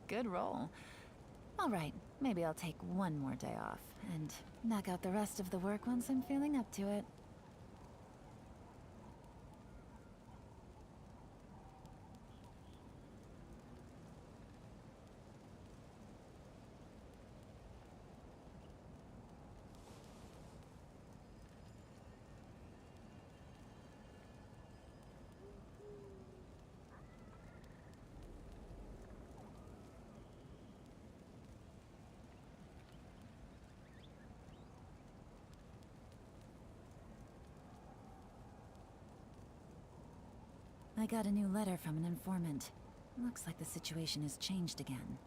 Good roll. All right, maybe I'll take one more day off and knock out the rest of the work once I'm feeling up to it. I got a new letter from an informant. Looks like the situation has changed again.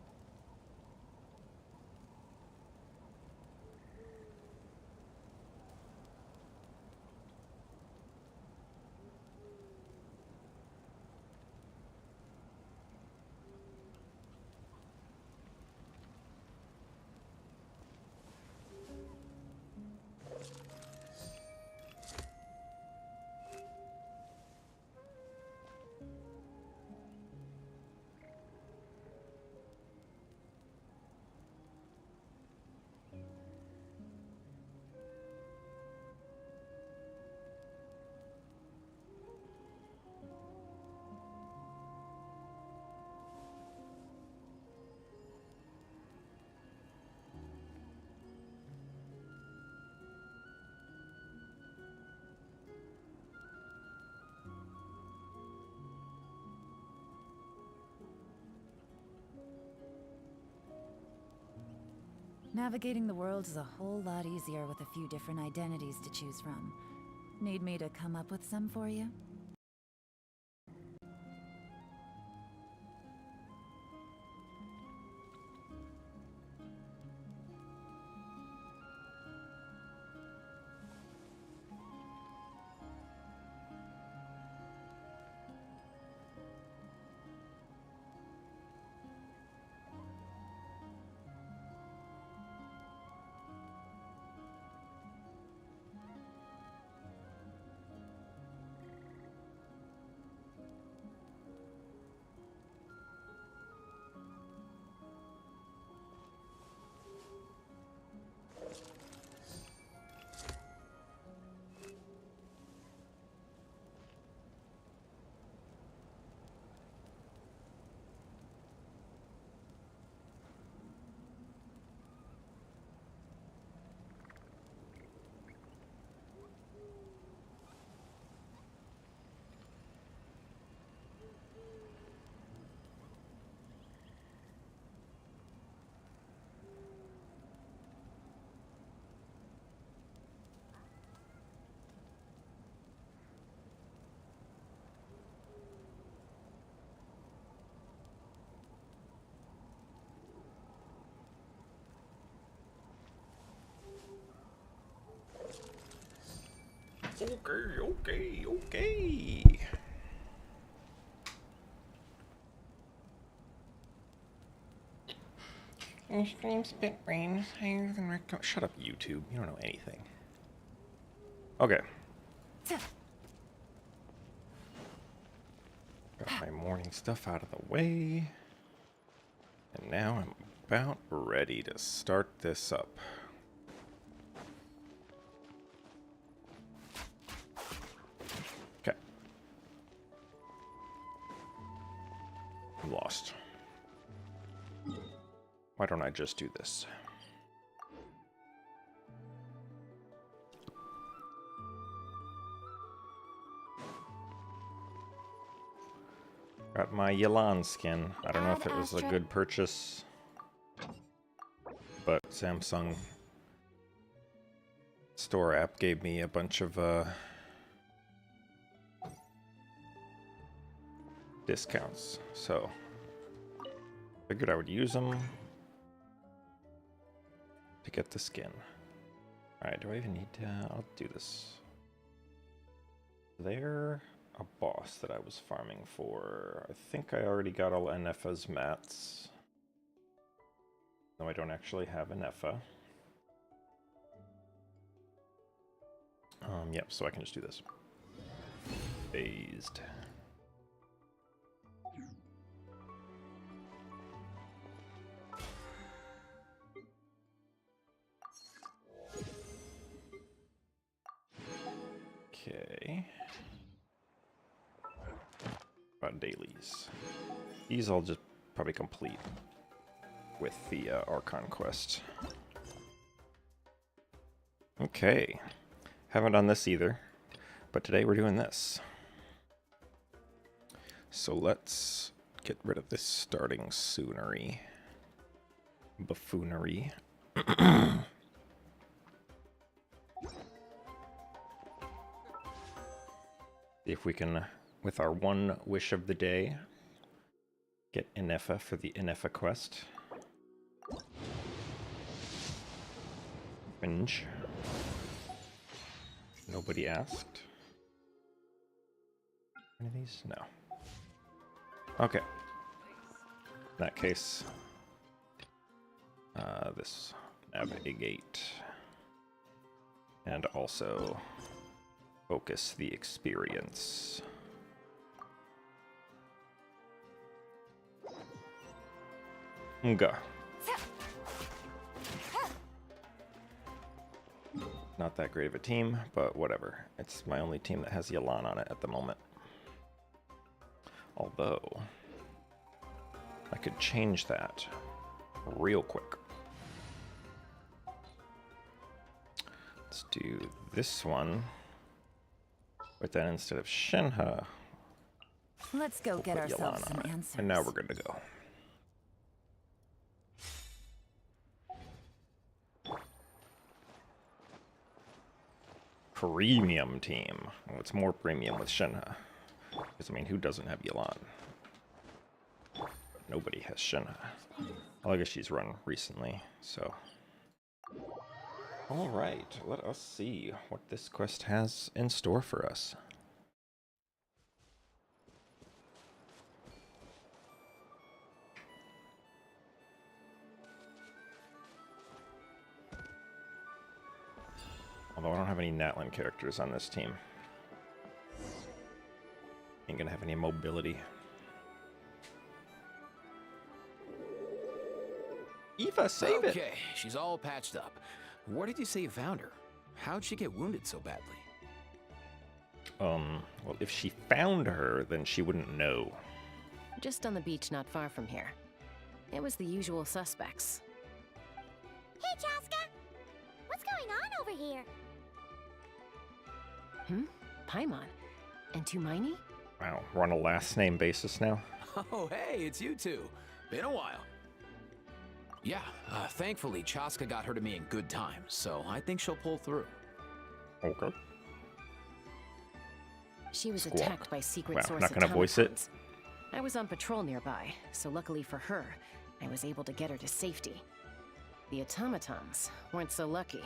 Navigating the world is a whole lot easier with a few different identities to choose from. Need me to come up with some for you? Okay. Your stream's bit range higher than recommended. Shut up, YouTube. You don't know anything. Okay. Got my morning stuff out of the way. And now I'm about ready to start this up. Okay. I'm lost. Why don't I just do this? Got my Yelan skin. I don't know if it was a good purchase, but Samsung store app gave me a bunch of discounts, so figured I would use them to get the skin. Alright, do I even need to... I'll do this. They're a boss that I was farming for. I think I already got all Enefa's mats. No, I don't actually have Enefa. Yep, so I can just do this. Phased. About dailies. These I'll just probably complete with the Archon quest. Okay. Haven't done this either, but today we're doing this. So let's get rid of this starting soonery. Buffoonery. See if we can, with our one wish of the day, get Inefa for the Inefa quest. Fringe. Nobody asked. Any of these? No. Okay. In that case, this navigate, and also focus the experience. Nga. Not that great of a team, but whatever. It's my only team that has Yalan on it at the moment. Although, I could change that real quick. Let's do this one. But then instead of Shenhe, Let's go we'll get put ourselves Yalan some on it. answers. And now we're good to go. Premium team. Well, it's more premium with Shenhe. Because, I mean, who doesn't have Yalan? But nobody has Shenhe. Well, I guess she's run recently, so. Alright, let us see what this quest has in store for us. Although I don't have any Natlan characters on this team. Ain't gonna have any mobility. Eva, save it! Okay, she's all patched up. Where did you say you found her? How'd she get wounded so badly? Well, if she found her, then she wouldn't know. Just on the beach not far from here. It was the usual suspects. Hey, Chaska! What's going on over here? Paimon. And Tumaini? Wow, we're on a last name basis now? Oh, hey, it's you two. Been a while. Yeah, thankfully Chaska got her to me in good time, so I think she'll pull through. Okay. She was Squawk. attacked by secret Wow, source not gonna voice it? automatons. I was on patrol nearby, so luckily for her, I was able to get her to safety. The automatons weren't so lucky.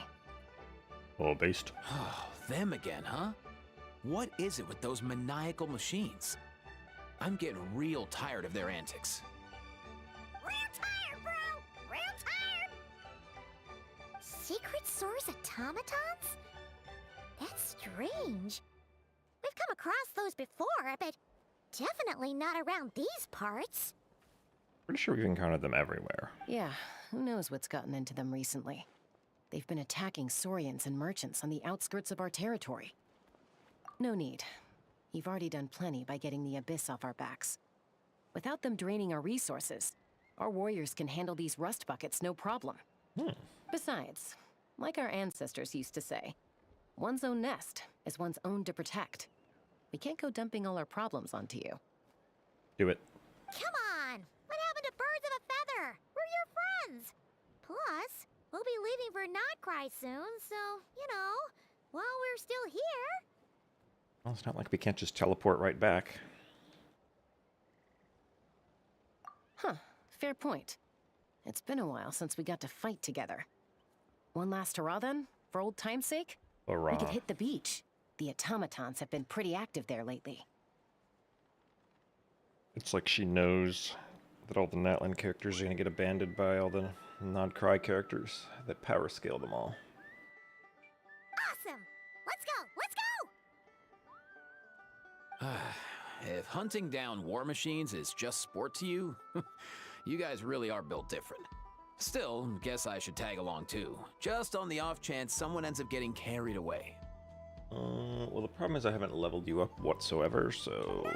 Well, based. Oh, them again, huh? What is it with those maniacal machines? I'm getting real tired of their antics. Real tired, bro! Real tired! Secret source automatons? That's strange. We've come across those before, but definitely not around these parts. Pretty sure we've encountered them everywhere. Yeah, who knows what's gotten into them recently. They've been attacking Saurians and merchants on the outskirts of our territory. No need. You've already done plenty by getting the Abyss off our backs. Without them draining our resources, our warriors can handle these rust buckets no problem. Besides, like our ancestors used to say, one's own nest is one's own to protect. We can't go dumping all our problems onto you. Do it. Come on! What happened to birds of a feather? We're your friends! Plus, we'll be leaving for Notcry soon, so, you know, while we're still here... Well, it's not like we can't just teleport right back. Huh, fair point. It's been a while since we got to fight together. One last hurrah then, for old time's sake? Hurrah. We could hit the beach. The automatons have been pretty active there lately. It's like she knows that all the Natlan characters are going to get abandoned by all the non-cry characters that power scale them all. Awesome! Let's go! Let's go! If hunting down war machines is just sport to you, you guys really are built different. Still, guess I should tag along too, just on the off chance someone ends up getting carried away. Well, the problem is I haven't leveled you up whatsoever, so...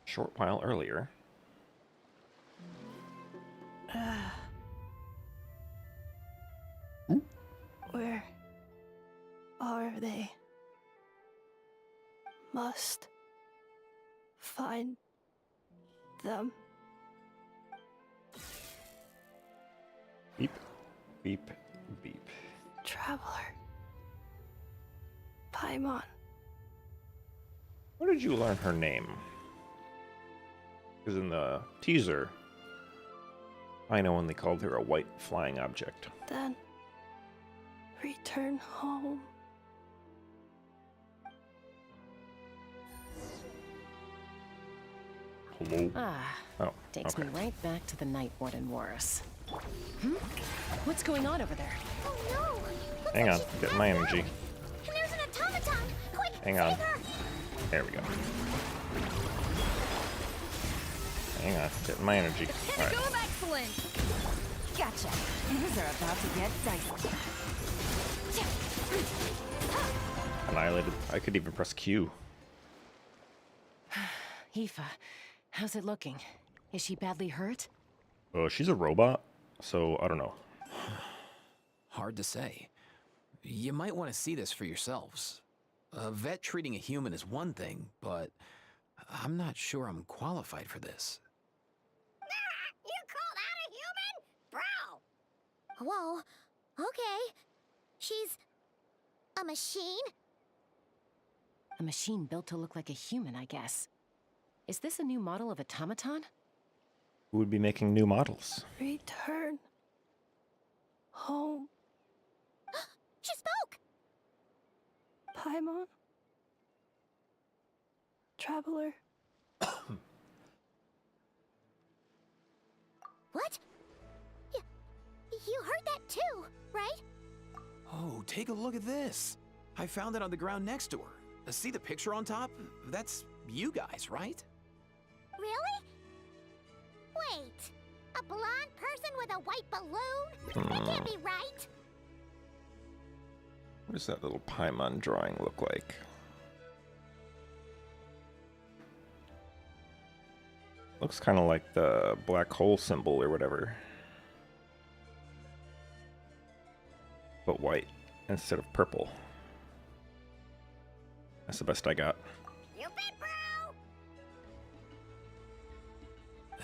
Short while earlier. Where are they? Must find them. Beep, beep, beep. Traveler. Paimon. Where did you learn her name? Because in the teaser, I only called her a white flying object. Then return home. Hello? Ah, Oh, takes okay. me right back to the Night Warden Wars. What's going on over there? Oh no! Looks Hang like on, she's getting my back. energy. And there's an automaton! Quick, Hang save on. her! There we go. Hang on, getting my energy. Alright. Pinnacle of excellence! Gotcha. Things are about to get dicey. Annihilated. I could even press Q. Aoife, how's it looking? Is she badly hurt? She's a robot, so I don't know. Hard to say. You might want to see this for yourselves. A vet treating a human is one thing, but I'm not sure I'm qualified for this. You call that a human? Bro! Whoa. Okay. She's a machine? A machine built to look like a human, I guess. Is this a new model of automaton? Who would be making new models? Return home. She spoke! Paimon. Traveler. What? You heard that too, right? Oh, take a look at this. I found it on the ground next to her. See the picture on top? That's you guys, right? Really? Wait. A blonde person with a white balloon? That can't be right. What does that little Paimon drawing look like? Looks kind of like the black hole symbol or whatever. But white instead of purple. That's the best I got. You bet, bro!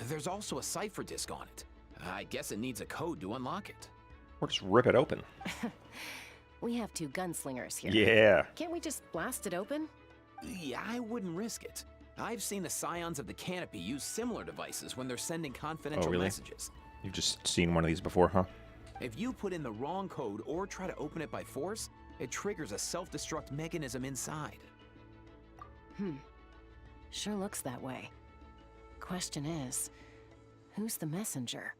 There's also a cipher disk on it. I guess it needs a code to unlock it. Or just rip it open. We have two gunslingers here. Yeah. Can't we just blast it open? Yeah, I wouldn't risk it. I've seen the Scions of the Canopy use similar devices when they're sending confidential really? messages. You've just seen one of these before, huh? If you put in the wrong code or try to open it by force, it triggers a self-destruct mechanism inside. Sure looks that way. Question is, who's the messenger?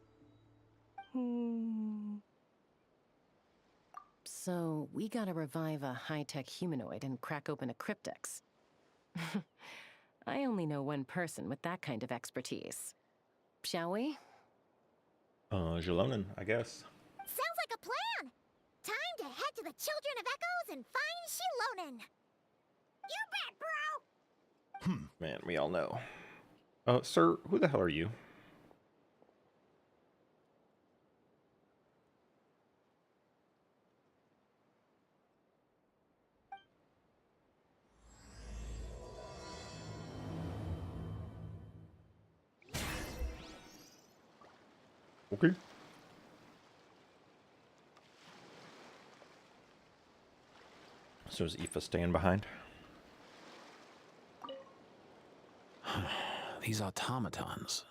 So, we gotta revive a high-tech humanoid and crack open a cryptex. I only know one person with that kind of expertise. Shall we? Jalonen, I guess. Sounds like a plan! Time to head to the Children of Echoes and find Shilonen! You bet, bro! Man, we all know. Sir, who the hell are you? Okay. So is Aoife staying behind? These automatons.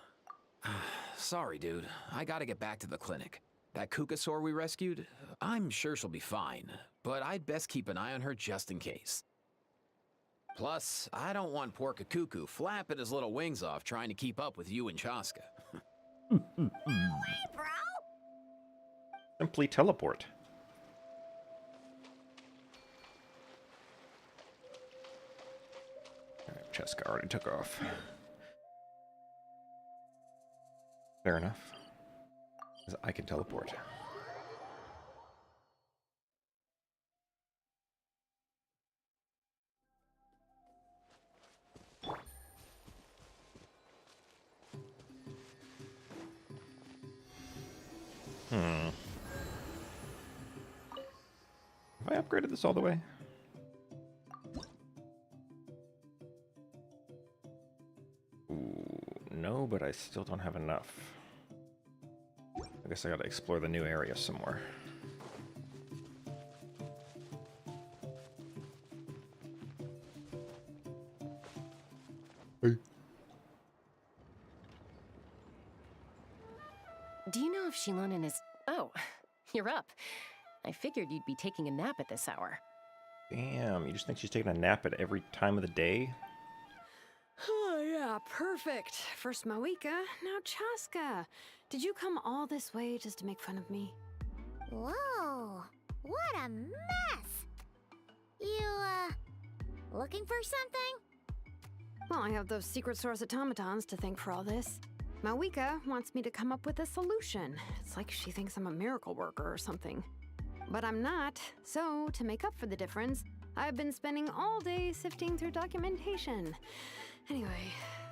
Sorry, dude. I gotta get back to the clinic. That Kukasaur we rescued, I'm sure she'll be fine, but I'd best keep an eye on her just in case. Plus, I don't want poor Kakuku flapping his little wings off trying to keep up with you and Chaska. Hey, bro! Simply teleport. Alright, Cheska already took off. Fair enough. 'Cause I can teleport. Have I upgraded this all the way? Ooh, no, but I still don't have enough. I guess I gotta explore the new area some more. Hey. Do you know if Shilonen is... Oh, you're up. I figured you'd be taking a nap at this hour. Damn, you just think she's taking a nap at every time of the day? Oh, yeah, perfect. First Mawika, now Chaska. Did you come all this way just to make fun of me? Whoa, what a mess! You, looking for something? Well, I have those secret source automatons to thank for all this. Mawika wants me to come up with a solution. It's like she thinks I'm a miracle worker or something. But I'm not, so to make up for the difference, I've been spending all day sifting through documentation. Anyway,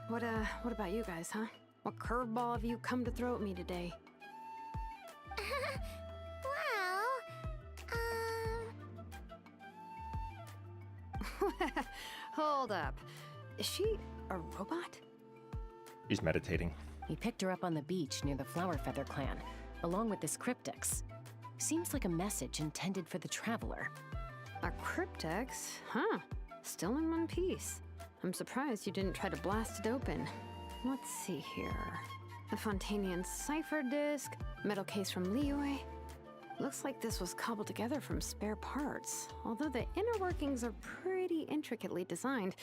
what about you guys, huh? What curveball have you come to throw at me today? Well, Hold up. Is she a robot? She's meditating. We picked her up on the beach near the Flower Feather clan, along with this cryptex. Seems like a message intended for the Traveler. A cryptex? Huh. Still in one piece. I'm surprised you didn't try to blast it open. Let's see here. A Fontanian cipher disk, metal case from Liyue. Looks like this was cobbled together from spare parts, although the inner workings are pretty intricately designed.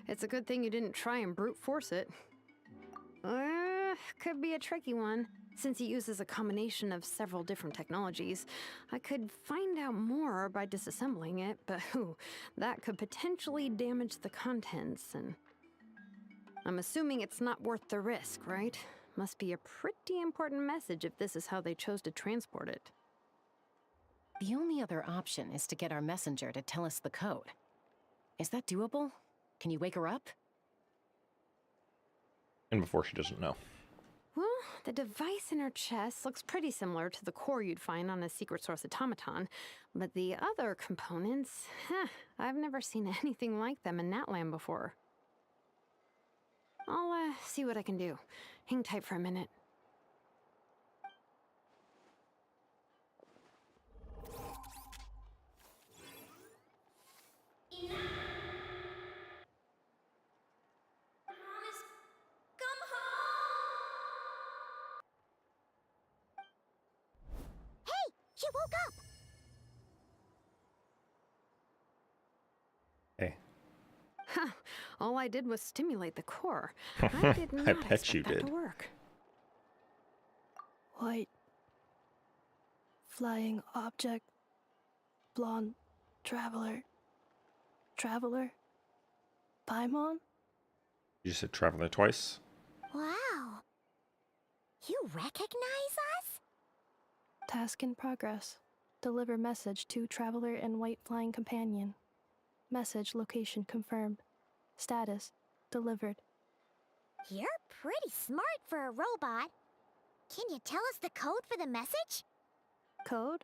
It's a good thing you didn't try and brute force it. Could be a tricky one, since it uses a combination of several different technologies. I could find out more by disassembling it, but that could potentially damage the contents, and I'm assuming it's not worth the risk, right? Must be a pretty important message if this is how they chose to transport it. The only other option is to get our messenger to tell us the code. Is that doable? Can you wake her up? And before she doesn't know. Well, the device in her chest looks pretty similar to the core you'd find on a secret source automaton, but the other components, I've never seen anything like them in that land before. I'll see what I can do. Hang tight for a minute. she woke up! Hey. Huh. All I did was stimulate the core. I did not I bet expect you that did. to work. White. Flying object. Blonde. Traveler. Traveler. Paimon? You said traveler twice? Wow. You recognize us? Task in progress. Deliver message to Traveler and White Flying Companion. Message location confirmed. Status delivered. You're pretty smart for a robot. Can you tell us the code for the message? Code?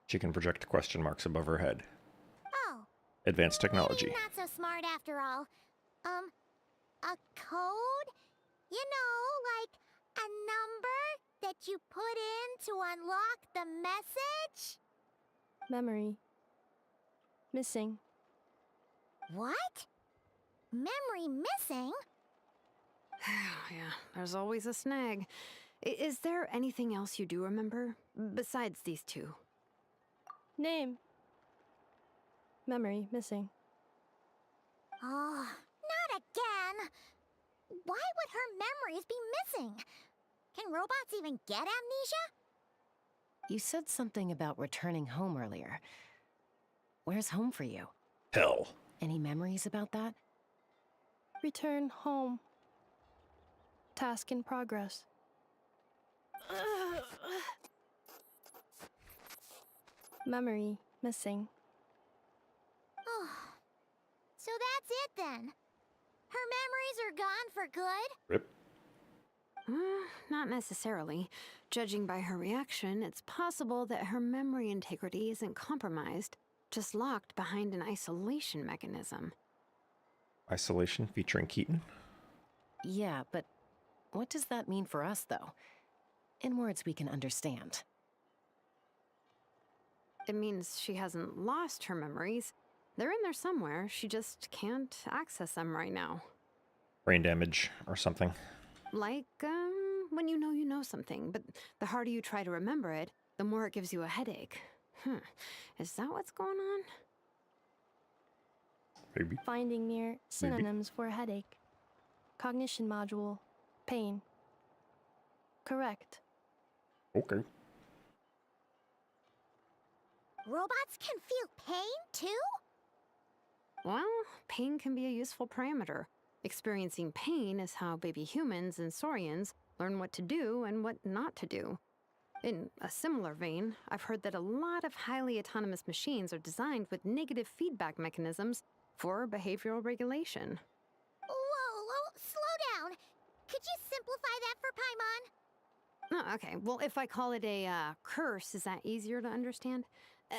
She can project question marks above her head. Oh. Advanced technology. Maybe not so smart after all. A code? You know, like a number that you put in to unlock the message? Memory. Missing. What? Memory missing? Yeah, there's always a snag. Is there anything else you do remember, besides these two? Name. Memory missing. Oh, not again! Why would her memories be missing? Can robots even get amnesia? You said something about returning home earlier. Where's home for you? Hell. Any memories about that? Return home. Task in progress. Memory missing. Oh, so that's it then. Her memories are gone for good? Rip. Not necessarily. Judging by her reaction, it's possible that her memory integrity isn't compromised, just locked behind an isolation mechanism. Isolation featuring Keaton. Yeah, but what does that mean for us, though? In words we can understand. It means she hasn't lost her memories. They're in there somewhere, she just can't access them right now. Brain damage or something. Like, when you know something, but the harder you try to remember it, the more it gives you a headache. Is that what's going on? Maybe. Finding near synonyms for headache. Cognition module. Pain. Correct. Okay. Robots can feel pain, too? Well, pain can be a useful parameter. Experiencing pain is how baby humans and saurians learn what to do and what not to do. In a similar vein, I've heard that a lot of highly autonomous machines are designed with negative feedback mechanisms for behavioral regulation. Whoa, slow down. Could you simplify that for Paimon? Oh, okay, well, if I call it a curse, is that easier to understand?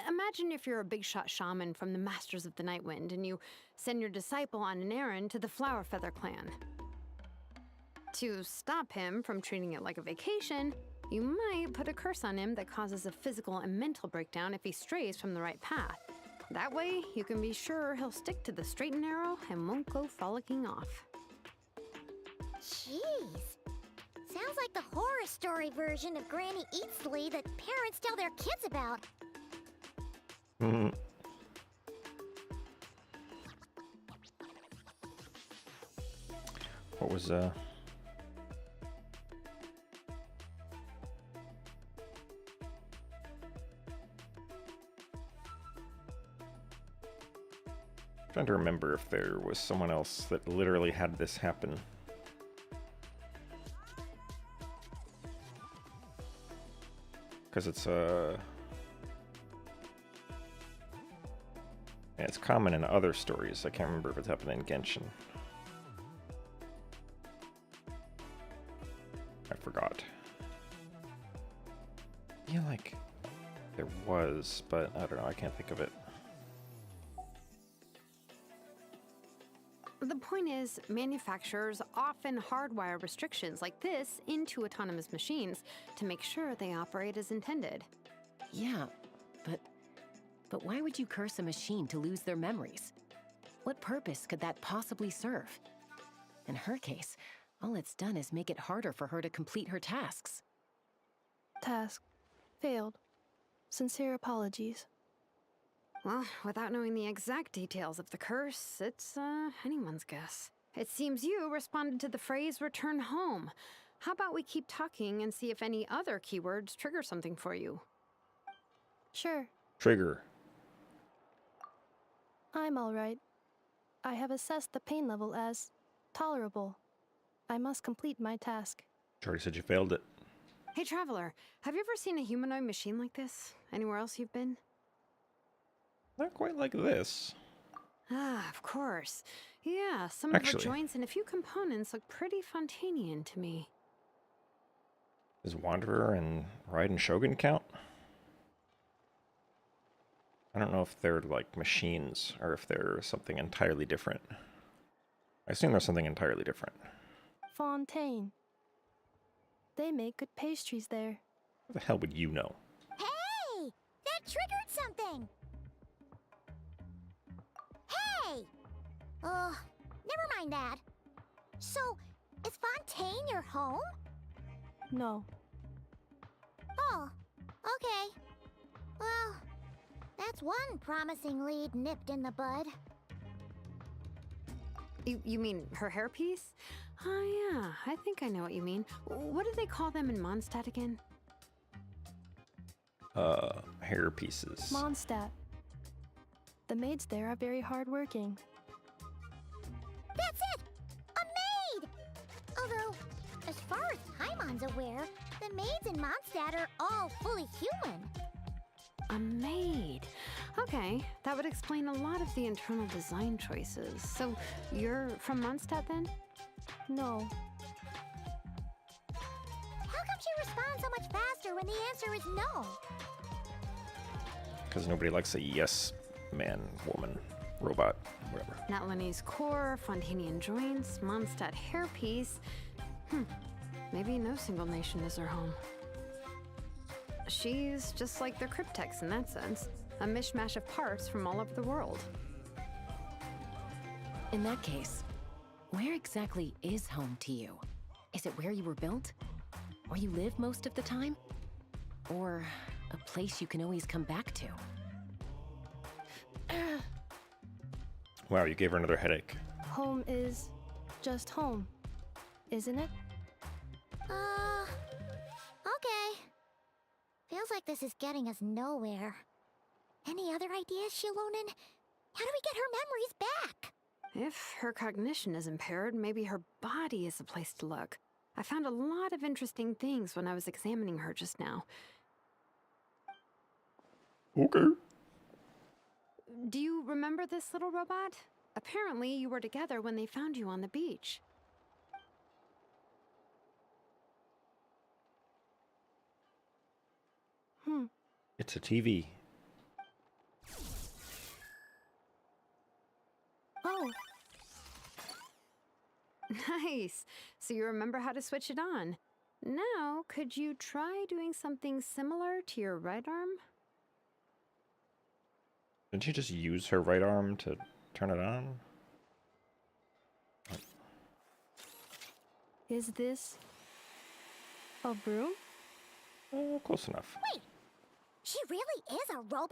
Imagine if you're a big shot shaman from the Masters of the Nightwind and you send your disciple on an errand to the Flower Feather clan. To stop him from treating it like a vacation, you might put a curse on him that causes a physical and mental breakdown if he strays from the right path. That way, you can be sure he'll stick to the straight and narrow and won't go frolicking off. Jeez. Sounds like the horror story version of Granny Eatsley that parents tell their kids about. Mm. What was trying to remember if there was someone else that literally had this happen. Because it's yeah, it's common in other stories. I can't remember if it's happened in Genshin. I forgot. I feel like there was, but I don't know. I can't think of it. The point is, manufacturers often hardwire restrictions like this into autonomous machines to make sure they operate as intended. Yeah, but why would you curse a machine to lose their memories? What purpose could that possibly serve? In her case, all it's done is make it harder for her to complete her tasks. Task. Failed. Sincere apologies. Well, without knowing the exact details of the curse, it's anyone's guess. It seems you responded to the phrase return home. How about we keep talking and see if any other keywords trigger something for you? Sure. Trigger. I'm all right. I have assessed the pain level as tolerable. I must complete my task. You already said you failed it. Hey, Traveler, have you ever seen a humanoid machine like this? Anywhere else you've been? Not quite like this. Ah, of course. Yeah, some of Actually, the joints and a few components look pretty Fontanian to me. does Wanderer and Raiden Shogun count? I don't know if they're like machines or if they're something entirely different. I assume they're something entirely different. Fontaine. They make good pastries there. What the hell would you know? Hey! That triggered something! Hey! Never mind that. So, is Fontaine your home? No. Oh, okay. Well, that's one promising lead nipped in the bud. You mean her hairpiece? Oh yeah, I think I know what you mean. What do they call them in Mondstadt again? Hair pieces. Mondstadt. The maids there are very hardworking. That's it! A maid! Although, far as Paimon's aware, the maids in Mondstadt are all fully human. A maid. Okay, that would explain a lot of the internal design choices. So, you're from Mondstadt then? No. How come she responds so much faster when the answer is no? Because nobody likes a yes man, woman, robot, whatever. Natlanese core, Fontanian joints, Mondstadt hairpiece. Maybe no single nation is her home. She's just like the Cryptex in that sense. A mishmash of parts from all over the world. In that case, where exactly is home to you? Is it where you were built? Where you live most of the time? Or a place you can always come back to? Wow, you gave her another headache. Home is just home, isn't it? Okay. Feels like this is getting us nowhere. Any other ideas, Shilonen? How do we get her memories back? If her cognition is impaired, maybe her body is the place to look. I found a lot of interesting things when I was examining her just now. Okay. Do you remember this little robot? Apparently, you were together when they found you on the beach. It's a TV. Oh, Nice. So you remember how to switch it on. Now, could you try doing something similar to your right arm? Didn't you just use her right arm to turn it on? is this a broom? Oh, close enough. Wait! She really is a robo-maid?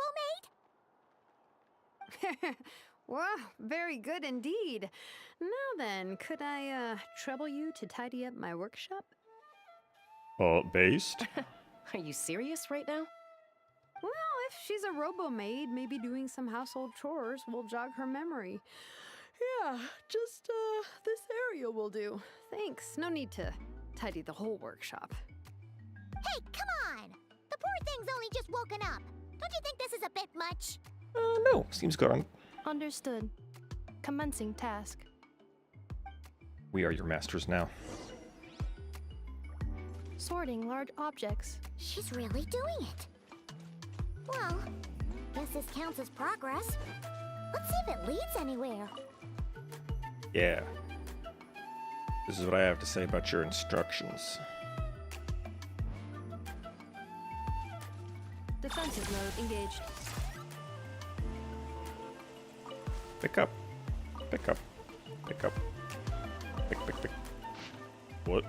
Wow, very good indeed. Now then, could I trouble you to tidy up my workshop? Based? Are you serious right now? Well, if she's a robo-maid, maybe doing some household chores will jog her memory. Yeah, just this area will do. Thanks. No need to tidy the whole workshop. Hey, come on! The poor thing's only just woken up. Don't you think this is a bit much? No, seems good. Understood. Commencing task. We are your masters now. Sorting large objects. She's really doing it. Well, guess this counts as progress. Let's see if it leads anywhere. Yeah. This is what I have to say about your instructions. Defensive mode engaged. Pick up. Pick up. Pick up. Pick. What? I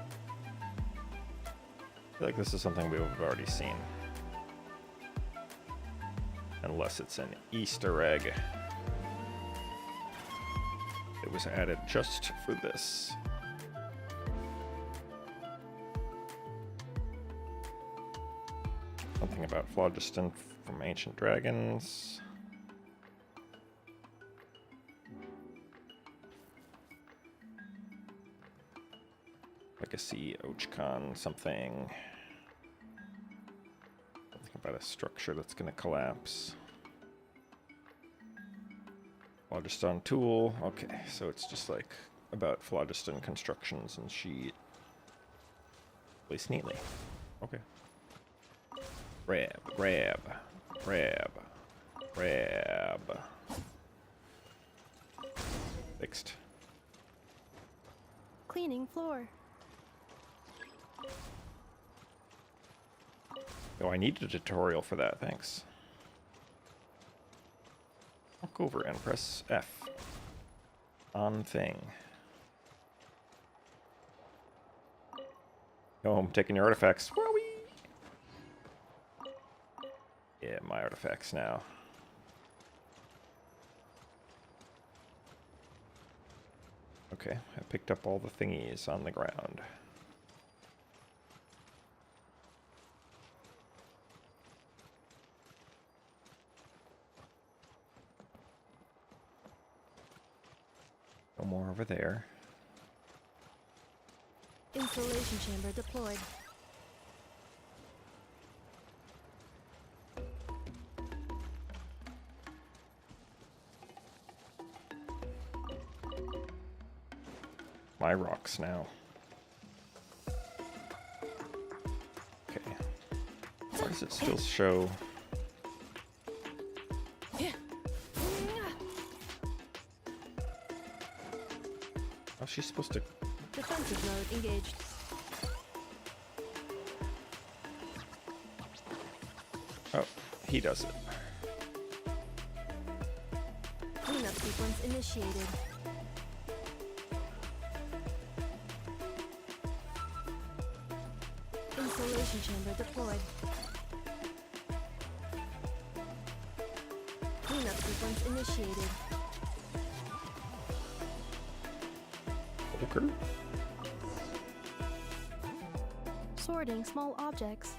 feel like this is something we've already seen. Unless it's an Easter egg. It was added just for this. Something about phlogiston from ancient dragons. Legacy, Ochcon, something. Something about a structure that's gonna collapse. Phlogiston tool. Okay, so it's just like about phlogiston constructions and sheet. Placed neatly. Okay. Grab. Fixed. Cleaning floor. Oh, I needed a tutorial for that, thanks. Walk over and press F. On thing. Go home, taking your artifacts. Wowee! Yeah, my artifacts now. Okay, I picked up all the thingies on the ground. No more over there. Is Installation chamber deployed. My rocks now. Okay. Why does it still show? Oh, she's supposed to. Defensive mode engaged. Oh, he does it. Cleanup sequence initiated. Installation chamber deployed. Cleanup sequence initiated. Poker? Sorting small objects.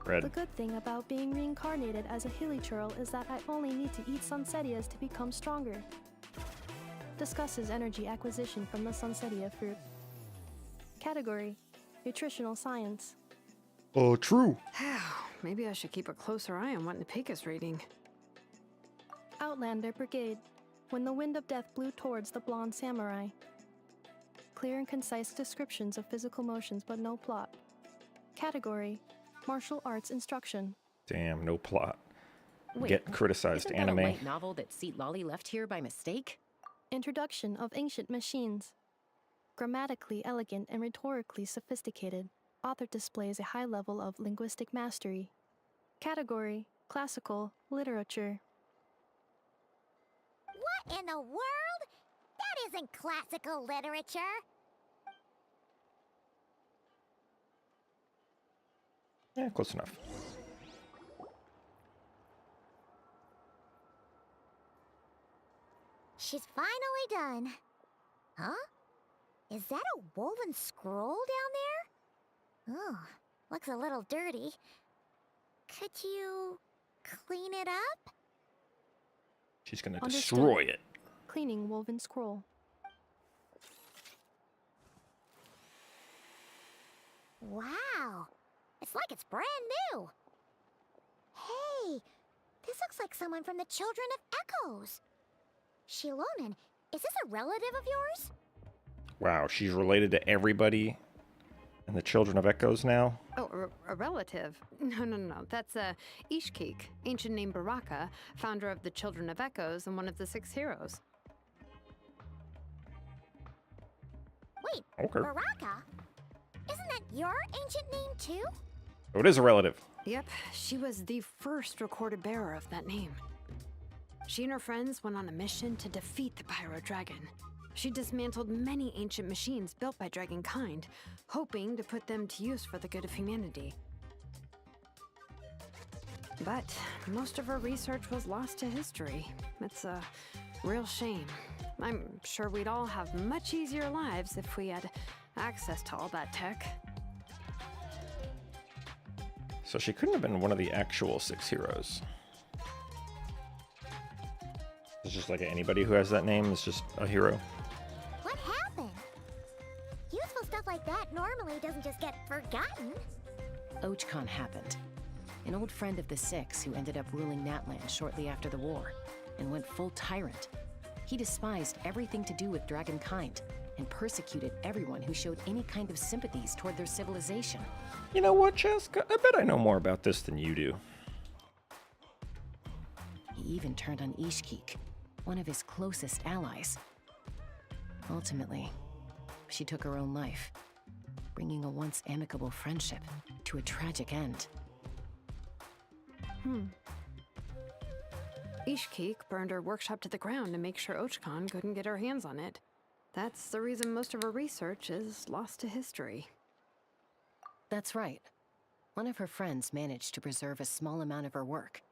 Red. The good thing about being reincarnated as a hilly churl is that I only need to eat Sunsettias to become stronger. Discusses energy acquisition from the Sunsettia fruit. Category: Nutritional Science. Oh, true. Maybe I should keep a closer eye on what Nipika's reading. Outlander Brigade. When the wind of death blew towards the blonde samurai. Clear and concise descriptions of physical motions but no plot. Category: Martial arts instruction. Damn, no plot. Wait, Get criticized isn't anime. that a light novel that Seat Lolly left here by mistake? Introduction of ancient machines. Grammatically elegant and rhetorically sophisticated, author displays a high level of linguistic mastery. Category: Classical literature. What in the world? That isn't classical literature. Yeah, close enough. She's finally done. Huh? Is that a woven scroll down there? Oh, looks a little dirty. Could you clean it up? She's gonna Understood. destroy it. Cleaning woven scroll. Wow, it's like it's brand new. Hey, this looks like someone from the Children of Echoes. Shilonen, is this a relative of yours? Wow, she's related to everybody in the Children of Echoes now. Oh, a relative? No. That's Ishkik, ancient name Baraka, founder of the Children of Echoes and one of the 6 heroes. Wait, Okay. Baraka? Isn't that your ancient name too? So it is a relative. Yep, she was the first recorded bearer of that name. She and her friends went on a mission to defeat the Pyro Dragon. She dismantled many ancient machines built by Dragonkind, hoping to put them to use for the good of humanity. But most of her research was lost to history. It's a real shame. I'm sure we'd all have much easier lives if we had access to all that tech. So she couldn't have been one of the actual 6 heroes. It's just like anybody who has that name is just a hero. What happened? Useful stuff like that normally doesn't just get forgotten. Ochcon happened. An old friend of the 6 who ended up ruling Natlan shortly after the war, and went full tyrant. He despised everything to do with Dragonkind, and persecuted everyone who showed any kind of sympathies toward their civilization. You know what, Cheska? I bet I know more about this than you do. He even turned on Ishkik, one of his closest allies. Ultimately, she took her own life, bringing a once amicable friendship to a tragic end. Ishkik burned her workshop to the ground to make sure Ochcon couldn't get her hands on it. That's the reason most of her research is lost to history. That's right. One of her friends managed to preserve a small amount of her work.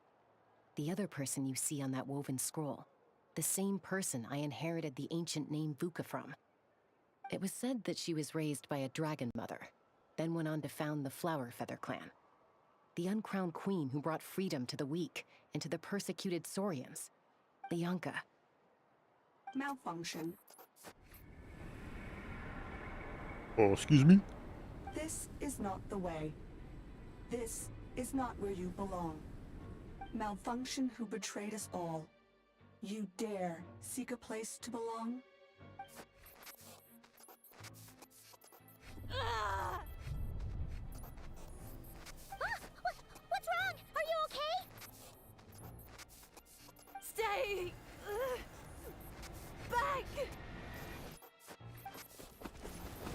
The other person you see on that woven scroll, the same person I inherited the ancient name Vuka from. It was said that she was raised by a dragon mother, then went on to found the Flower Feather clan. The uncrowned queen who brought freedom to the weak and to the persecuted Saurians. The Yunka. Malfunction. Oh, excuse me? This is not the way. This is not where you belong. Malfunction who betrayed us all. You dare seek a place to belong? What's wrong? Are you okay? Stay back.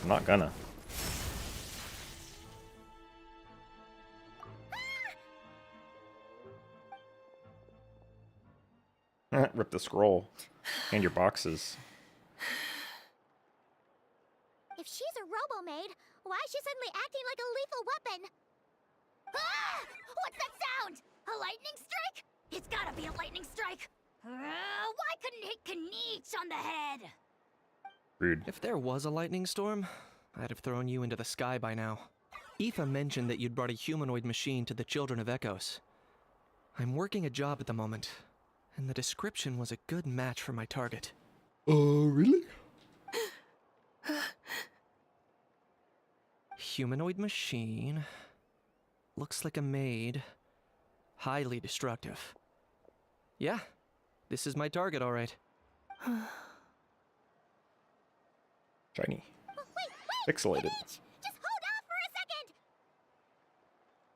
I'm not gonna. Rip the scroll. And your boxes. If she's a robo-maid, why is she suddenly acting like a lethal weapon? Ah! What's that sound? A lightning strike? It's gotta be a lightning strike. Why couldn't it hit Kniech on the head? Rude. If there was a lightning storm, I'd have thrown you into the sky by now. Aoife mentioned that you'd brought a humanoid machine to the Children of Echoes. I'm working a job at the moment, and the description was a good match for my target. Oh, really? Humanoid machine. Looks like a maid. Highly destructive. Yeah, this is my target, all right. Shiny. Wait! Pixelated. Kniech! Just hold on for a second!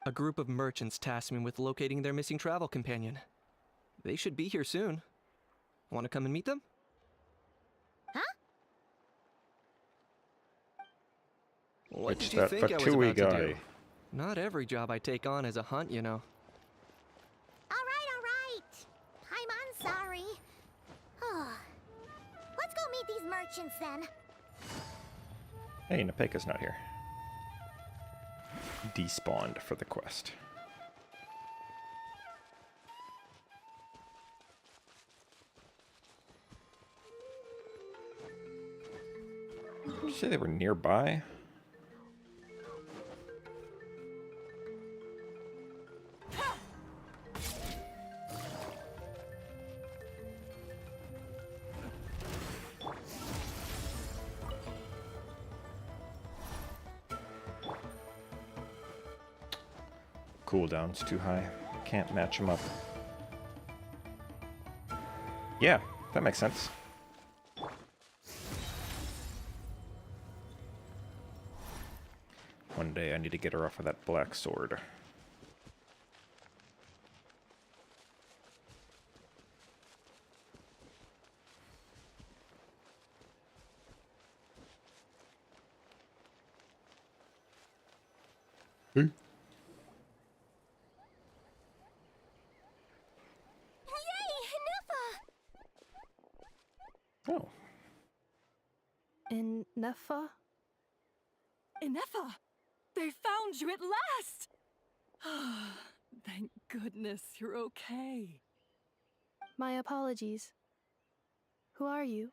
A group of merchants tasked me with locating their missing travel companion. They should be here soon. Want to come and meet them? Huh? What Which did you that think I was Fatui about to guy. do? Not every job I take on is a hunt, you know. All right. I'm sorry. Let's go meet these merchants then. Hey, Napeka's not here. Despawned for the quest. Did you say they were nearby? Cooldown's too high. Can't match them up. Yeah, that makes sense. One day I need to get her off of that black sword. Hey. Oh. Nefa? Inefa! They found you at last! Thank goodness you're okay. My apologies. Who are you?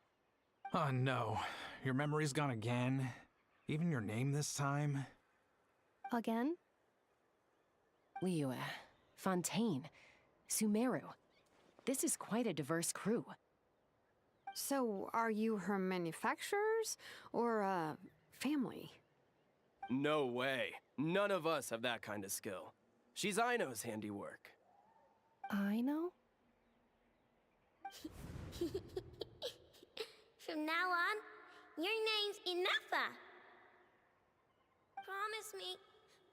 Oh no, your memory's gone again? Even your name this time? Again? Liyue, Fontaine, Sumeru. This is quite a diverse crew. So, are you her manufacturers or family? No way. None of us have that kind of skill. She's Aino's handiwork. I know? From now on, your name's Inefa. Promise me.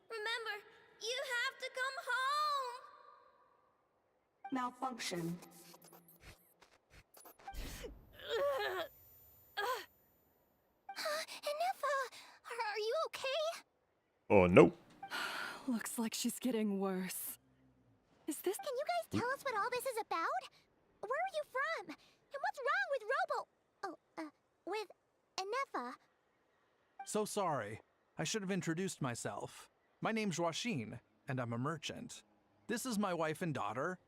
Remember, you have to come home. Malfunction. Inefa, are you okay? Oh, no. Looks like she's getting worse. Is this... Can you guys tell us what all this is about? Where are you from? And what's wrong with with Inefa? So sorry. I should have introduced myself. My name's Joachine, and I'm a merchant. This is my wife and daughter,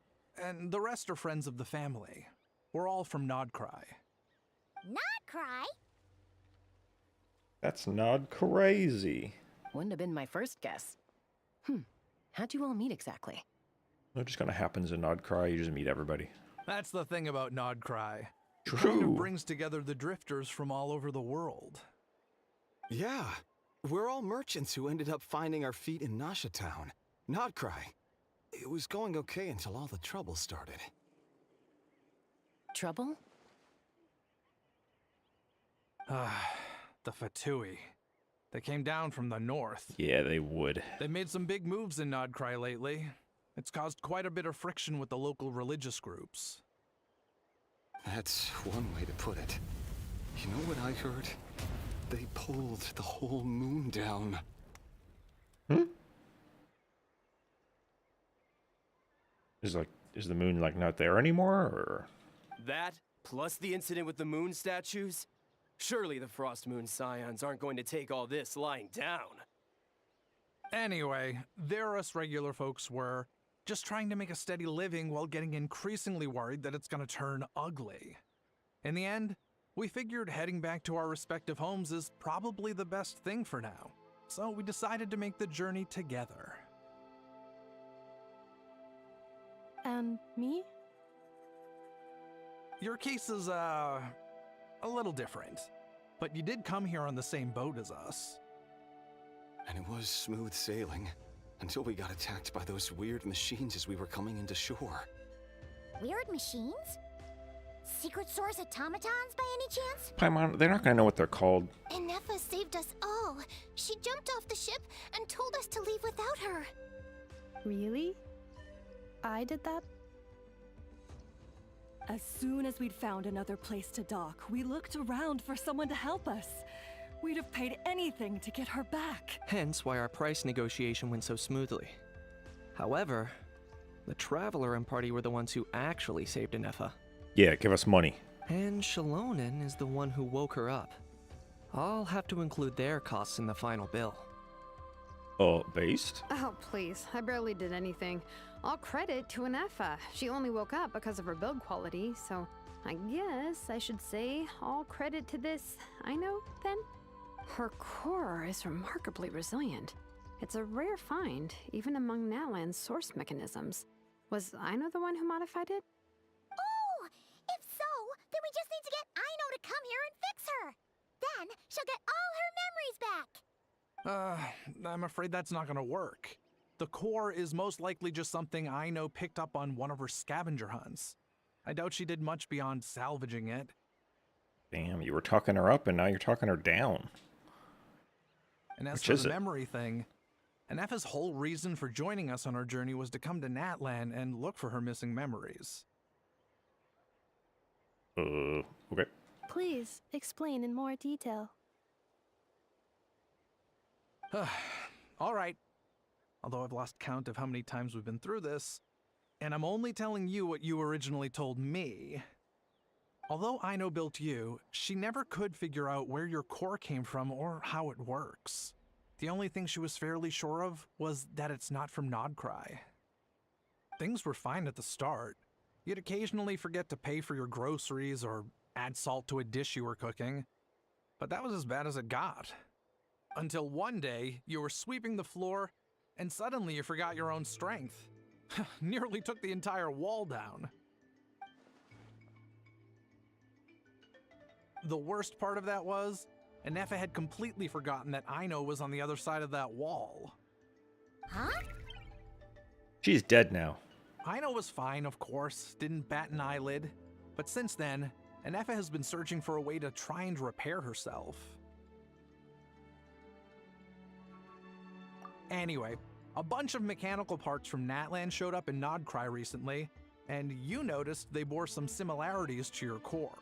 and the rest are friends of the family. We're all from Nodcry. Not cry? That's not crazy. Wouldn't have been my first guess. How'd you all meet exactly? It just kind of happens in Nodcry. You just meet everybody. That's the thing about Nodcry. It True. kind of brings together the drifters from all over the world. Yeah, we're all merchants who ended up finding our feet in Nasha Town. Not cry. It was going okay until all the trouble started. Trouble? The Fatui. They came down from the north. Yeah, they would. They made some big moves in Nodcry lately. It's caused quite a bit of friction with the local religious groups. That's one way to put it. You know what I heard? They pulled the whole moon down. Is the moon like not there anymore, or? That, plus the incident with the moon statues? Surely the Frost Moon Scions aren't going to take all this lying down. Anyway, there us regular folks were, just trying to make a steady living while getting increasingly worried that it's gonna turn ugly. In the end, we figured heading back to our respective homes is probably the best thing for now. So we decided to make the journey together. And me? Your case is, a little different. But you did come here on the same boat as us. And it was smooth sailing, until we got attacked by those weird machines as we were coming into shore. Weird machines? Secret Source automatons by any chance? Paimon, they're not gonna know what they're called. Inefa saved us all. She jumped off the ship and told us to leave without her. Really? I did that? As soon as we'd found another place to dock, we looked around for someone to help us. We'd have paid anything to get her back. Hence why our price negotiation went so smoothly. However, the Traveler and party were the ones who actually saved Inefa. Yeah, give us money. And Shalonen is the one who woke her up. I'll have to include their costs in the final bill. Based? Oh, please. I barely did anything. All credit to Inefa. She only woke up because of her build quality, so I guess I should say all credit to this Aino, then? Her core is remarkably resilient. It's a rare find, even among Natlan's source mechanisms. Was Aino the one who modified it? Oh! If so, then we just need to get Aino to come here and fix her. Then she'll get all her memories back. I'm afraid that's not gonna work. The core is most likely just something Aino picked up on one of her scavenger hunts. I doubt she did much beyond salvaging it. Damn, you were talking her up and now you're talking her down. And as Which for is the it? memory thing, Inefa's whole reason for joining us on our journey was to come to Natlan and look for her missing memories. Okay. Please explain in more detail. All right. Although I've lost count of how many times we've been through this, and I'm only telling you what you originally told me. Although Aino built you, she never could figure out where your core came from or how it works. The only thing she was fairly sure of was that it's not from Nodcry. Things were fine at the start. You'd occasionally forget to pay for your groceries or add salt to a dish you were cooking, but that was as bad as it got. Until one day, you were sweeping the floor, and suddenly you forgot your own strength. Nearly took the entire wall down. The worst part of that was, Inefa had completely forgotten that Aino was on the other side of that wall. Huh? She's dead now. Aino was fine, of course, didn't bat an eyelid. But since then, Inefa has been searching for a way to try and repair herself. Anyway, a bunch of mechanical parts from Natlan showed up in Nodcry recently, and you noticed they bore some similarities to your core.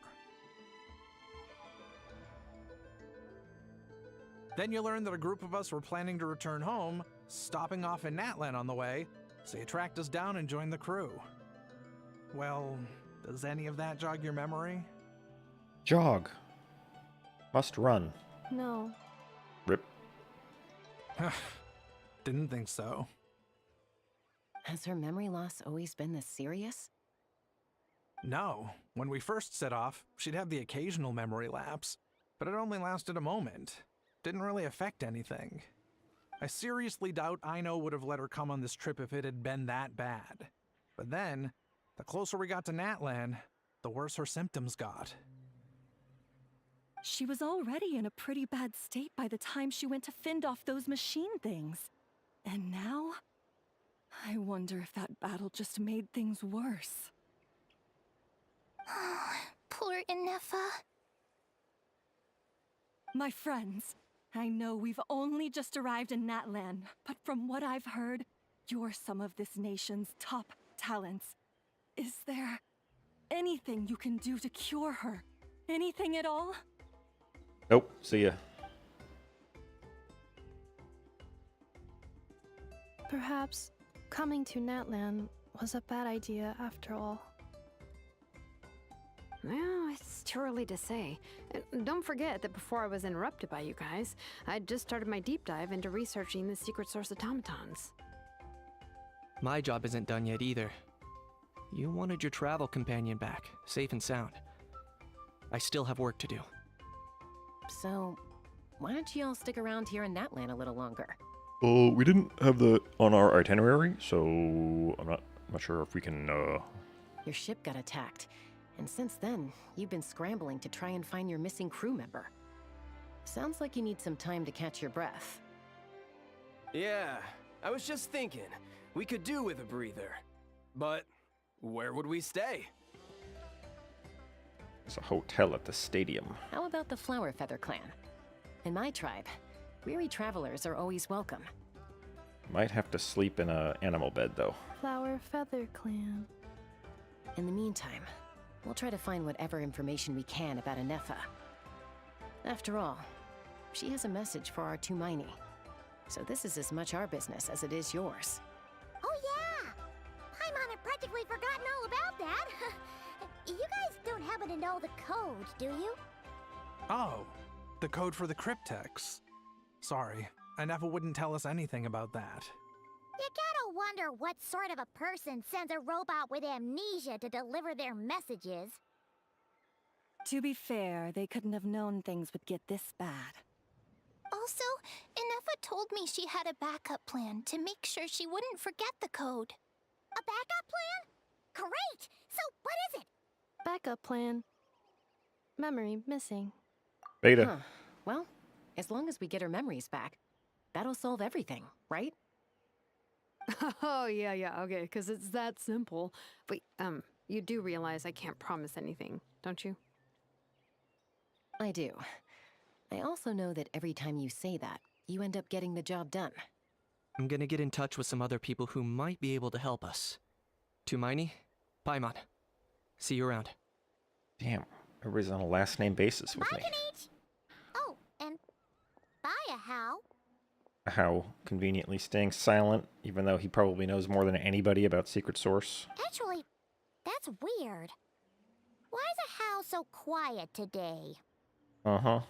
Then you learned that a group of us were planning to return home, stopping off in Natlan on the way, so you tracked us down and joined the crew. Well, does any of that jog your memory? Jog. Must run. No. Rip. Didn't think so. Has her memory loss always been this serious? No. When we first set off, she'd have the occasional memory lapse, but it only lasted a moment. Didn't really affect anything. I seriously doubt Aino would have let her come on this trip if it had been that bad. But then, the closer we got to Natlan, the worse her symptoms got. She was already in a pretty bad state by the time she went to fend off those machine things. And now? I wonder if that battle just made things worse. Poor Inefa. My friends, I know we've only just arrived in Natlan, but from what I've heard, you're some of this nation's top talents. Is there anything you can do to cure her? Anything at all? Nope. See ya. Perhaps coming to Natlan was a bad idea after all. Well, it's too early to say. Don't forget that before I was interrupted by you guys, I'd just started my deep dive into researching the secret source automatons. My job isn't done yet either. You wanted your travel companion back, safe and sound. I still have work to do. So, why don't you all stick around here in Natlan a little longer? We didn't have that on our itinerary, so I'm not sure if we can, Your ship got attacked, and since then, you've been scrambling to try and find your missing crew member. Sounds like you need some time to catch your breath. Yeah, I was just thinking, we could do with a breather. But where would we stay? There's a hotel at the stadium. How about the Flower Feather Clan? In my tribe, weary travelers are always welcome. Might have to sleep in a animal bed, though. Flower Feather Clan. In the meantime, we'll try to find whatever information we can about Inefa. After all, she has a message for our Tumaini. So this is as much our business as it is yours. Oh yeah! Paimon had practically forgotten all about that. You guys don't happen to know the code, do you? Oh, the code for the cryptex. Sorry, Inefa wouldn't tell us anything about that. You gotta wonder what sort of a person sends a robot with amnesia to deliver their messages. To be fair, they couldn't have known things would get this bad. Also, Inefa told me she had a backup plan to make sure she wouldn't forget the code. A backup plan? Great! So what is it? Backup plan. Memory missing. Beta. Huh. Well, as long as we get her memories back, that'll solve everything, right? Oh, yeah, okay, because it's that simple. Wait, you do realize I can't promise anything, don't you? I do. I also know that every time you say that, you end up getting the job done. I'm gonna get in touch with some other people who might be able to help us. Tumaini, Paimon. See you around. Damn, everybody's on a last name basis with Bye, me. Kanich! Oh, and bye, How. How conveniently staying silent, even though he probably knows more than anybody about Secret Source. Actually, that's weird. Why is a How so quiet today? Uh-huh.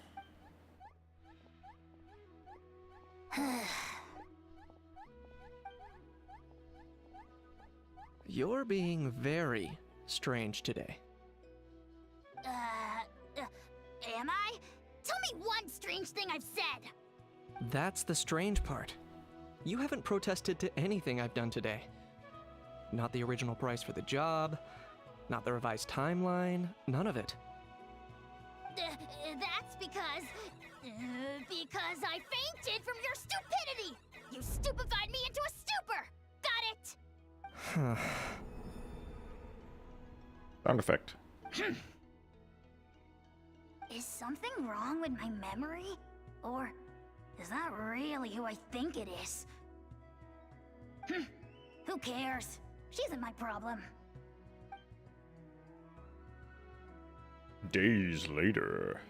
You're being very strange today. Am I? Tell me one strange thing I've said! That's the strange part. You haven't protested to anything I've done today. Not the original price for the job, not the revised timeline, none of it. That's because I fainted from your stupidity! You stupefied me into a stupor! Got it? Sound effect. Is something wrong with my memory? Or is that really who I think it is? Who cares? She isn't my problem. Days later.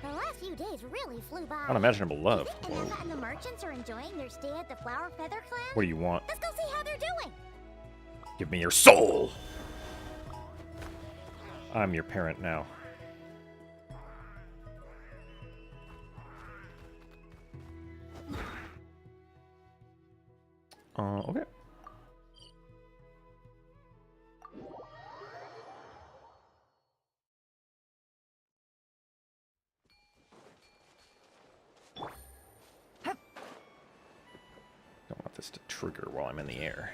The last few days really flew by. Unimaginable love. Do you think Inefa and the merchants are enjoying their stay at the Flower Feather Clan? What do you want? Let's go see how they're doing. Give me your soul! I'm your parent now. Okay. Don't want this to trigger while I'm in the air.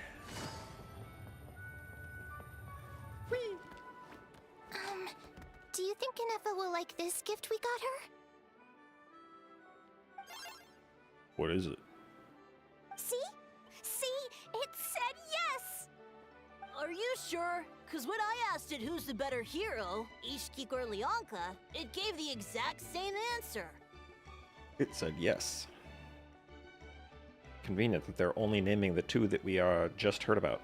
Do you think Inefa will like this gift? gift we got her? What is it? See? See? It said yes! Are you sure? Because when I asked it who's the better hero, Ishkik or Leonka, it gave the exact same answer. It said yes. Convenient that they're only naming the two that we just heard about.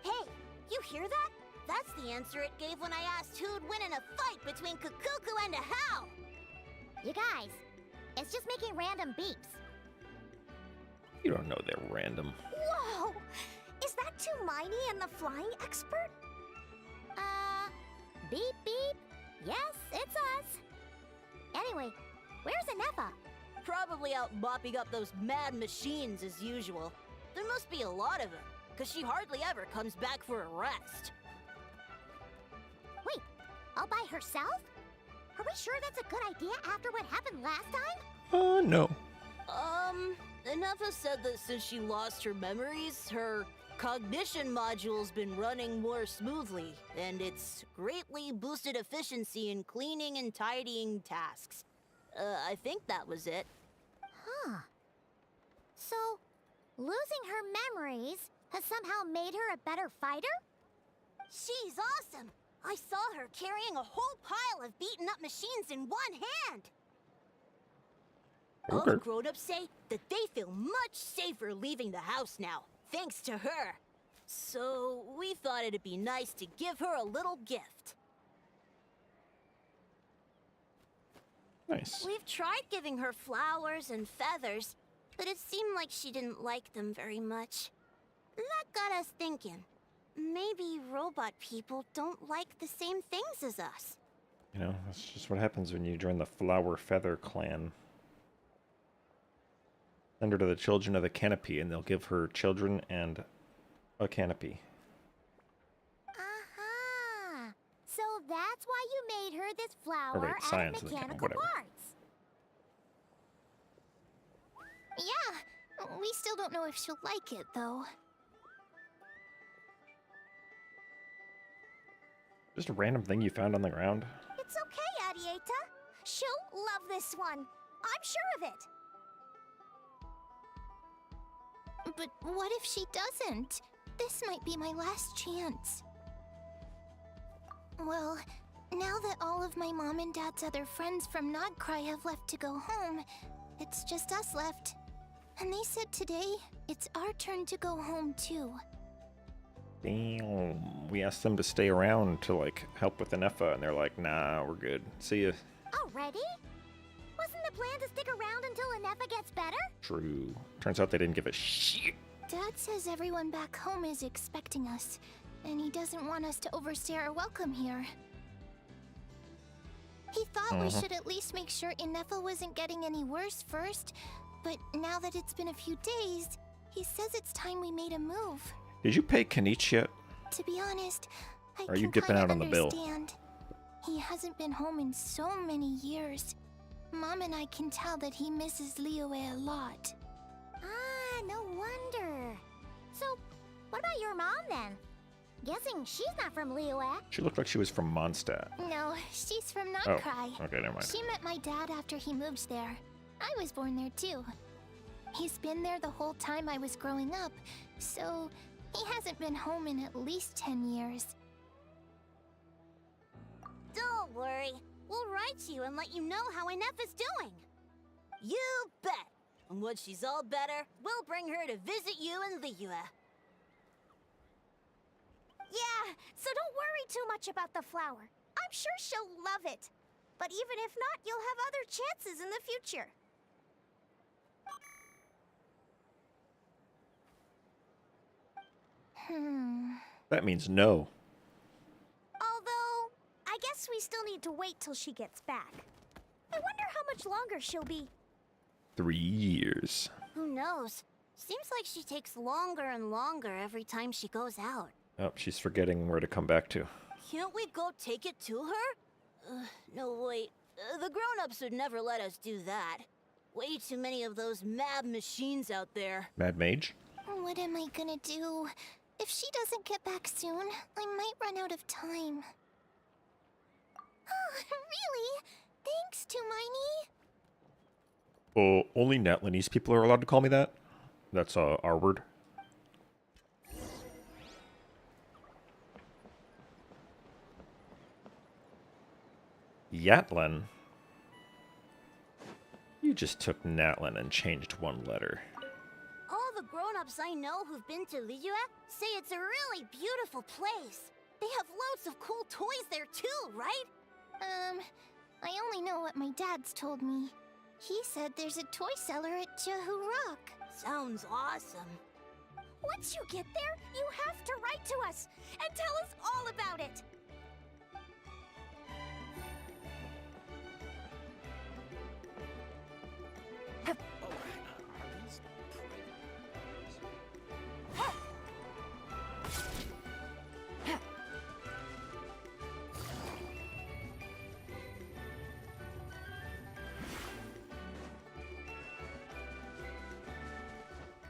Hey, you hear that? That's the answer it gave when I asked who'd win in a fight between Kukuku and a How. You guys, it's just making random beeps. You don't know they're random. Whoa! Is that Tumaini and the flying expert? Beep beep. Yes, it's us. Anyway, where's Anefa? Probably out mopping up those mad machines as usual. There must be a lot of them, because she hardly ever comes back for a rest. Wait, all by herself? Are we sure that's a good idea after what happened last time? No. Anefa said that since she lost her memories, her cognition module's been running more smoothly, and it's greatly boosted efficiency in cleaning and tidying tasks. I think that was it. Huh. So, losing her memories has somehow made her a better fighter? She's awesome! I saw her carrying a whole pile of beaten up machines in one hand! All the grown-ups say that they feel much safer leaving the house now, thanks to her. So, we thought it'd be nice to give her a little gift. Nice. We've tried giving her flowers and feathers, but it seemed like she didn't like them very much. That got us thinking. Maybe robot people don't like the same things as us. You know, that's just what happens when you join the Flower Feather clan. Send her to the Children of the Canopy, and they'll give her children and a canopy. Aha! So that's why you made her this flower Or wait, out science of of the can- mechanical whatever. parts. Yeah, we still don't know if she'll like it, though. Just a random thing you found on the ground? It's okay, Arieta. She'll love this one. I'm sure of it. But what if she doesn't? This might be my last chance. Well, now that all of my mom and dad's other friends from Nodcry have left to go home, it's just us left. And they said today, it's our turn to go home too. Damn. We asked them to stay around to, like, help with Anefa, and they're like, nah, we're good. See ya. Already? Wasn't the plan to stick around until Anefa gets better? True. Turns out they didn't give a shit. Dad says everyone back home is expecting us, and he doesn't want us to overstay our welcome here. He thought we should at least make sure Anefa wasn't getting any worse first, but now that it's been a few days, he says it's time we made a move. Did you pay Kanich yet? To be honest, I Are you can dipping kinda out on the bill? understand. He hasn't been home in so many years. Mom and I can tell that he misses Liyue a lot. Ah, no wonder. So, what about your mom then? Guessing she's not from Liyue. She looked like she was from Mondstadt. No, she's from Oh, Notcry. okay, never mind. She met my dad after he moved there. I was born there too. He's been there the whole time I was growing up, so he hasn't been home in at least 10 years. Don't worry. We'll write to you and let you know how Anefa's doing. You bet! And when she's all better, we'll bring her to visit you in Liyue. Yeah, so don't worry too much about the flower. I'm sure she'll love it. But even if not, you'll have other chances in the future. That means no. Although, I guess we still need to wait till she gets back. I wonder how much longer she'll be. 3 years. Who knows? Seems like she takes longer and longer every time she goes out. Oh, she's forgetting where to come back to. Can't we go take it to her? No, wait. The grown-ups would never let us do that. Way too many of those mad machines out there. Mad Mage? What am I gonna do? If she doesn't get back soon, I might run out of time. Really? Thanks, Tumaini. Oh, only Natlanese people are allowed to call me that? That's our word. Yatlan? You just took Natlan and changed one letter. All the grown-ups I know who've been to Liyue say it's a really beautiful place. They have loads of cool toys there too, right? I only know what my dad's told me. He said there's a toy cellar at Jehu Rock. Sounds awesome. Once you get there, you have to write to us and tell us all about it.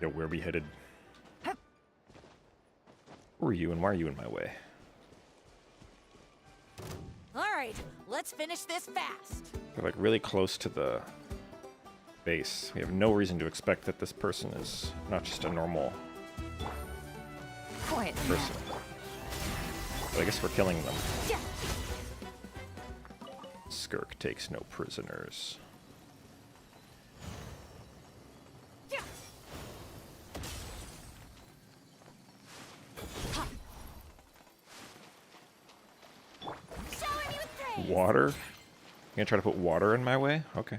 Yo, where are we headed? Who are you and why are you in my way? Alright, let's finish this fast. We're like really close to the base. We have no reason to expect that this person is not just a normal Quiet. person. But I guess we're killing them. Yeah. Skirk takes no prisoners. Water? You gonna try to put water in my way? Okay.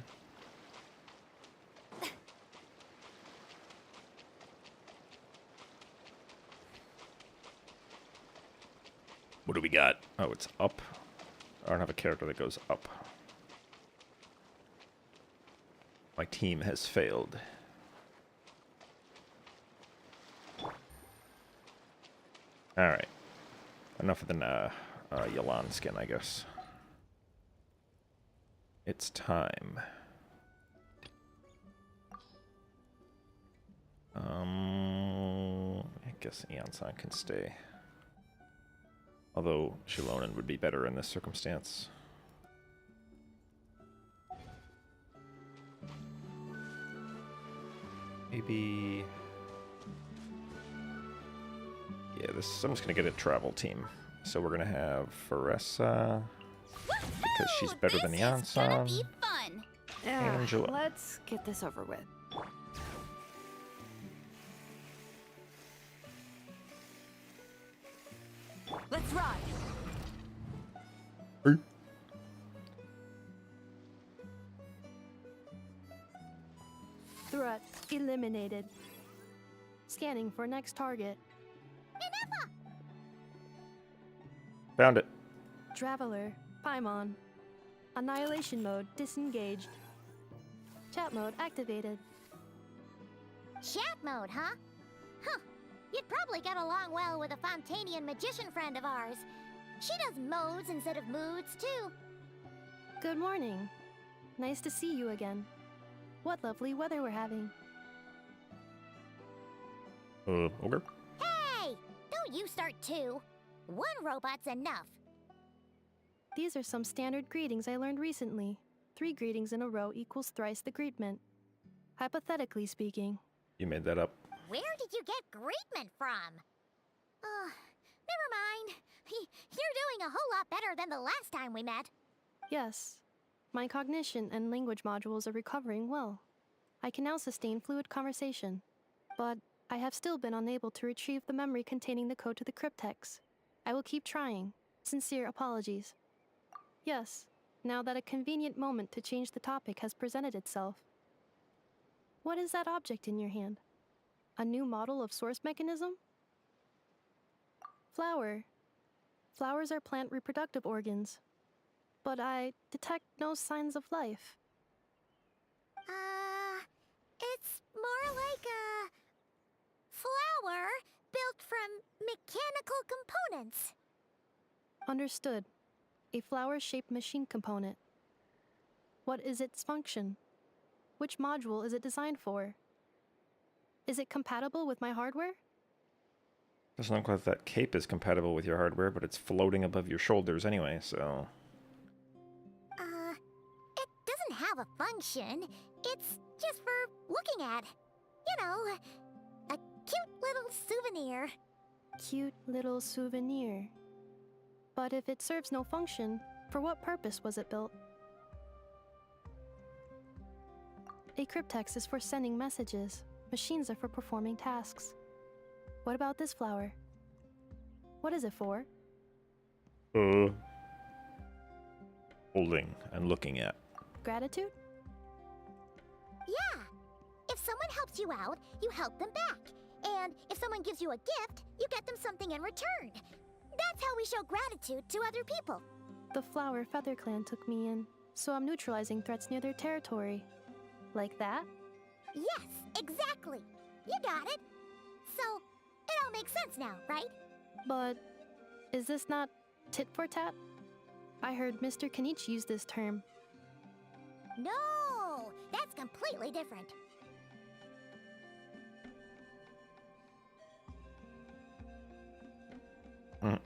What do we got? Oh, it's up. I don't have a character that goes up. My team has failed. Alright. Enough of the Yalan skin, I guess. It's time. I guess Eon-san can stay. Although Shilonen would be better in this circumstance. Maybe... Yeah, I'm just gonna get a travel team. So we're gonna have Faressa, because she's better than Eon-san. Angela. Let's get this over with. Let's ride. Hey. Threat eliminated. Scanning for next target. Found it. Traveler, Paimon. Annihilation mode disengaged. Chat mode activated. Chat mode, huh? Huh. You'd probably get along well with a Fontanian magician friend of ours. She does modes instead of moods, too. Good morning. Nice to see you again. What lovely weather we're having. Okay. Hey! Don't you start too. One robot's enough. These are some standard greetings I learned recently. 3 greetings in a row equals thrice the greetment. Hypothetically speaking. You made that up. Where did you get greetment from? Never mind. You're doing a whole lot better than the last time we met. Yes. My cognition and language modules are recovering well. I can now sustain fluid conversation. But I have still been unable to retrieve the memory containing the code to the cryptex. I will keep trying. Sincere apologies. Yes, now that a convenient moment to change the topic has presented itself. What is that object in your hand? A new model of source mechanism? Flower. Flowers are plant reproductive organs. But I detect no signs of life. It's more like a flower built from mechanical components. Understood. A flower-shaped machine component. What is its function? Which module is it designed for? Is it compatible with my hardware? Doesn't look like that cape is compatible with your hardware, but it's floating above your shoulders anyway, so... have a function. It's just for looking at. You know, a cute little souvenir. Cute little souvenir. But if it serves no function, for what purpose was it built? A cryptex is for sending messages. Machines are for performing tasks. What about this flower? What is it for? Holding and looking at. Gratitude? Yeah. If someone helps you out, you help them back. And if someone gives you a gift, you get them something in return. That's how we show gratitude to other people. The Flower Feather Clan took me in, so I'm neutralizing threats near their territory. Like that? Yes, exactly. You got it. So, it all makes sense now, right? But is this not tit for tat? I heard Mr. Kenichi use this term. No, that's completely different.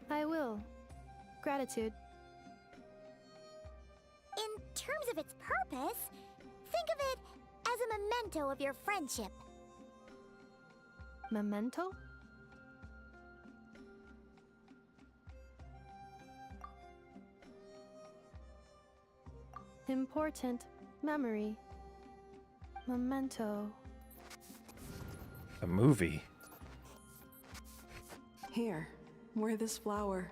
I will. Gratitude. In terms of its purpose, think of it as a memento of your friendship. Memento? Important memory. Memento. A movie. Here, wear this flower.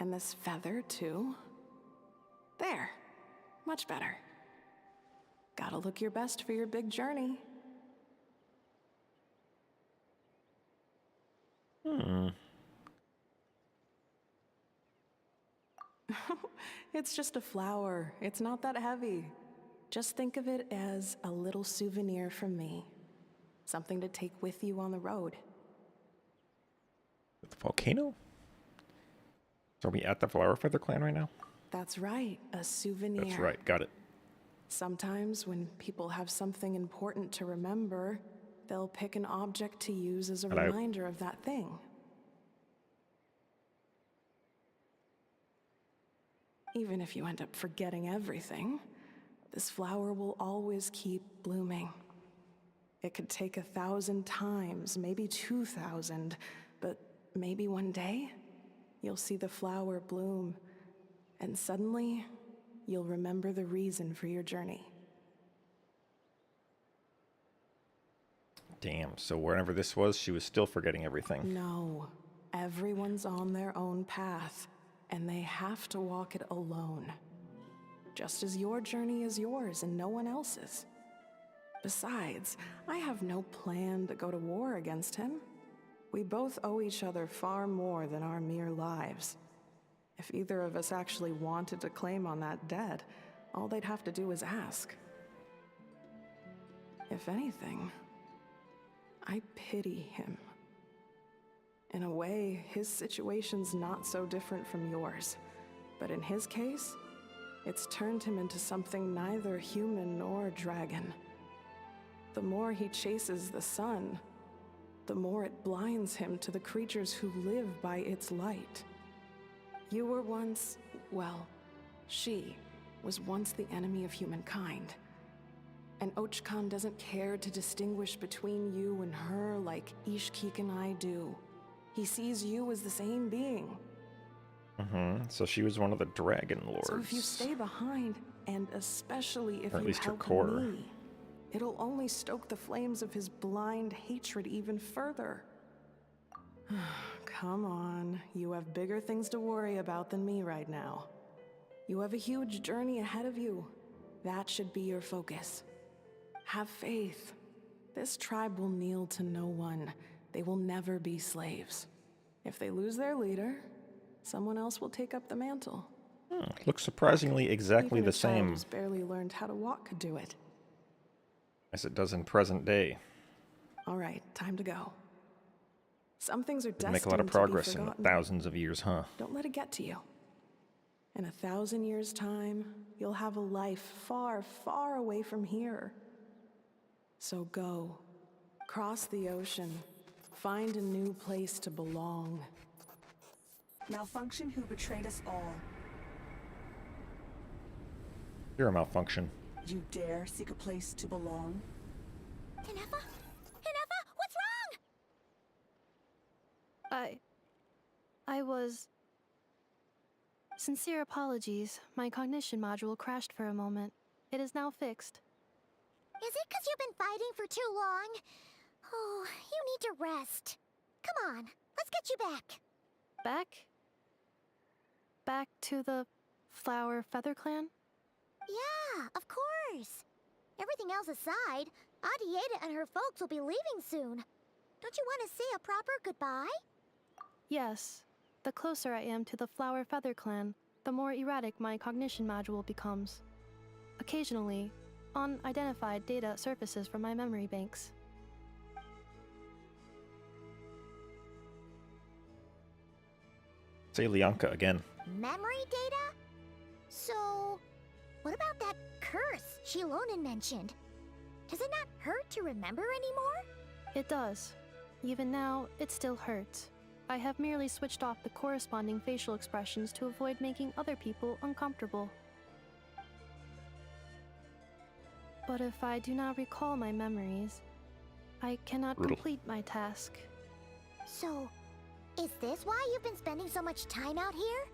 And this feather, too. There. Much better. Gotta look your best for your big journey. It's just a flower. It's not that heavy. Just think of it as a little souvenir from me. Something to take with you on the road. The volcano? So are we at the Flower Feather Clan right now? That's right, a souvenir. That's right, got it. Sometimes when people have something important to remember, they'll pick an object to use as a reminder of that thing. Even if you end up forgetting everything, this flower will always keep blooming. It could take 1,000 times, maybe 2,000, but maybe one day, you'll see the flower bloom, and suddenly, you'll remember the reason for your journey. Damn, so wherever this was, she was still forgetting everything. No, everyone's on their own path, and they have to walk it alone. Just as your journey is yours and no one else's. Besides, I have no plan to go to war against him. We both owe each other far more than our mere lives. If either of us actually wanted to claim on that debt, all they'd have to do is ask. If anything, I pity him. In a way, his situation's not so different from yours. But in his case, it's turned him into something neither human nor dragon. The more he chases the sun, the more it blinds him to the creatures who live by its light. You were once, well, she was once the enemy of humankind. And Archon doesn't care to distinguish between you and her like Ishkik and I do. He sees you as the same being. So she was one of the Dragon Lords. So if you stay behind, and especially if or at you least her help core. me, it'll only stoke the flames of his blind hatred even further. Come on, you have bigger things to worry about than me right now. You have a huge journey ahead of you. That should be your focus. Have faith. This tribe will kneel to no one. They will never be slaves. If they lose their leader, someone else will take up the mantle. Looks surprisingly exactly Even the a child same who's barely learned how to walk could do it. as it does in present day. All right, time to go. Some things are It'd destined make a lot of to be progress in forgotten. thousands of years, huh? Don't let it get to you. In 1,000 years' time, you'll have a life far, far away from here. So go. Cross the ocean. Find a new place to belong. Malfunction who betrayed us all. You're a malfunction. You dare seek a place to belong? Inefa? Inefa, what's wrong? I was... Sincere apologies. My cognition module crashed for a moment. It is now fixed. Is it because you've been fighting for too long? Oh, you need to rest. Come on, let's get you back. Back? Back to the Flower Feather Clan? Yeah, of course. Everything else aside, Adieta and her folks will be leaving soon. Don't you want to say a proper goodbye? Yes. The closer I am to the Flower Feather Clan, the more erratic my cognition module becomes. Occasionally, unidentified data surfaces from my memory banks. Say Lianka again. Memory data? So, what about that curse Shilonen mentioned? Does it not hurt to remember anymore? It does. Even now, it still hurts. I have merely switched off the corresponding facial expressions to avoid making other people uncomfortable. But if I do not recall my memories, I cannot complete my task. So, is this why you've been spending so much time out here?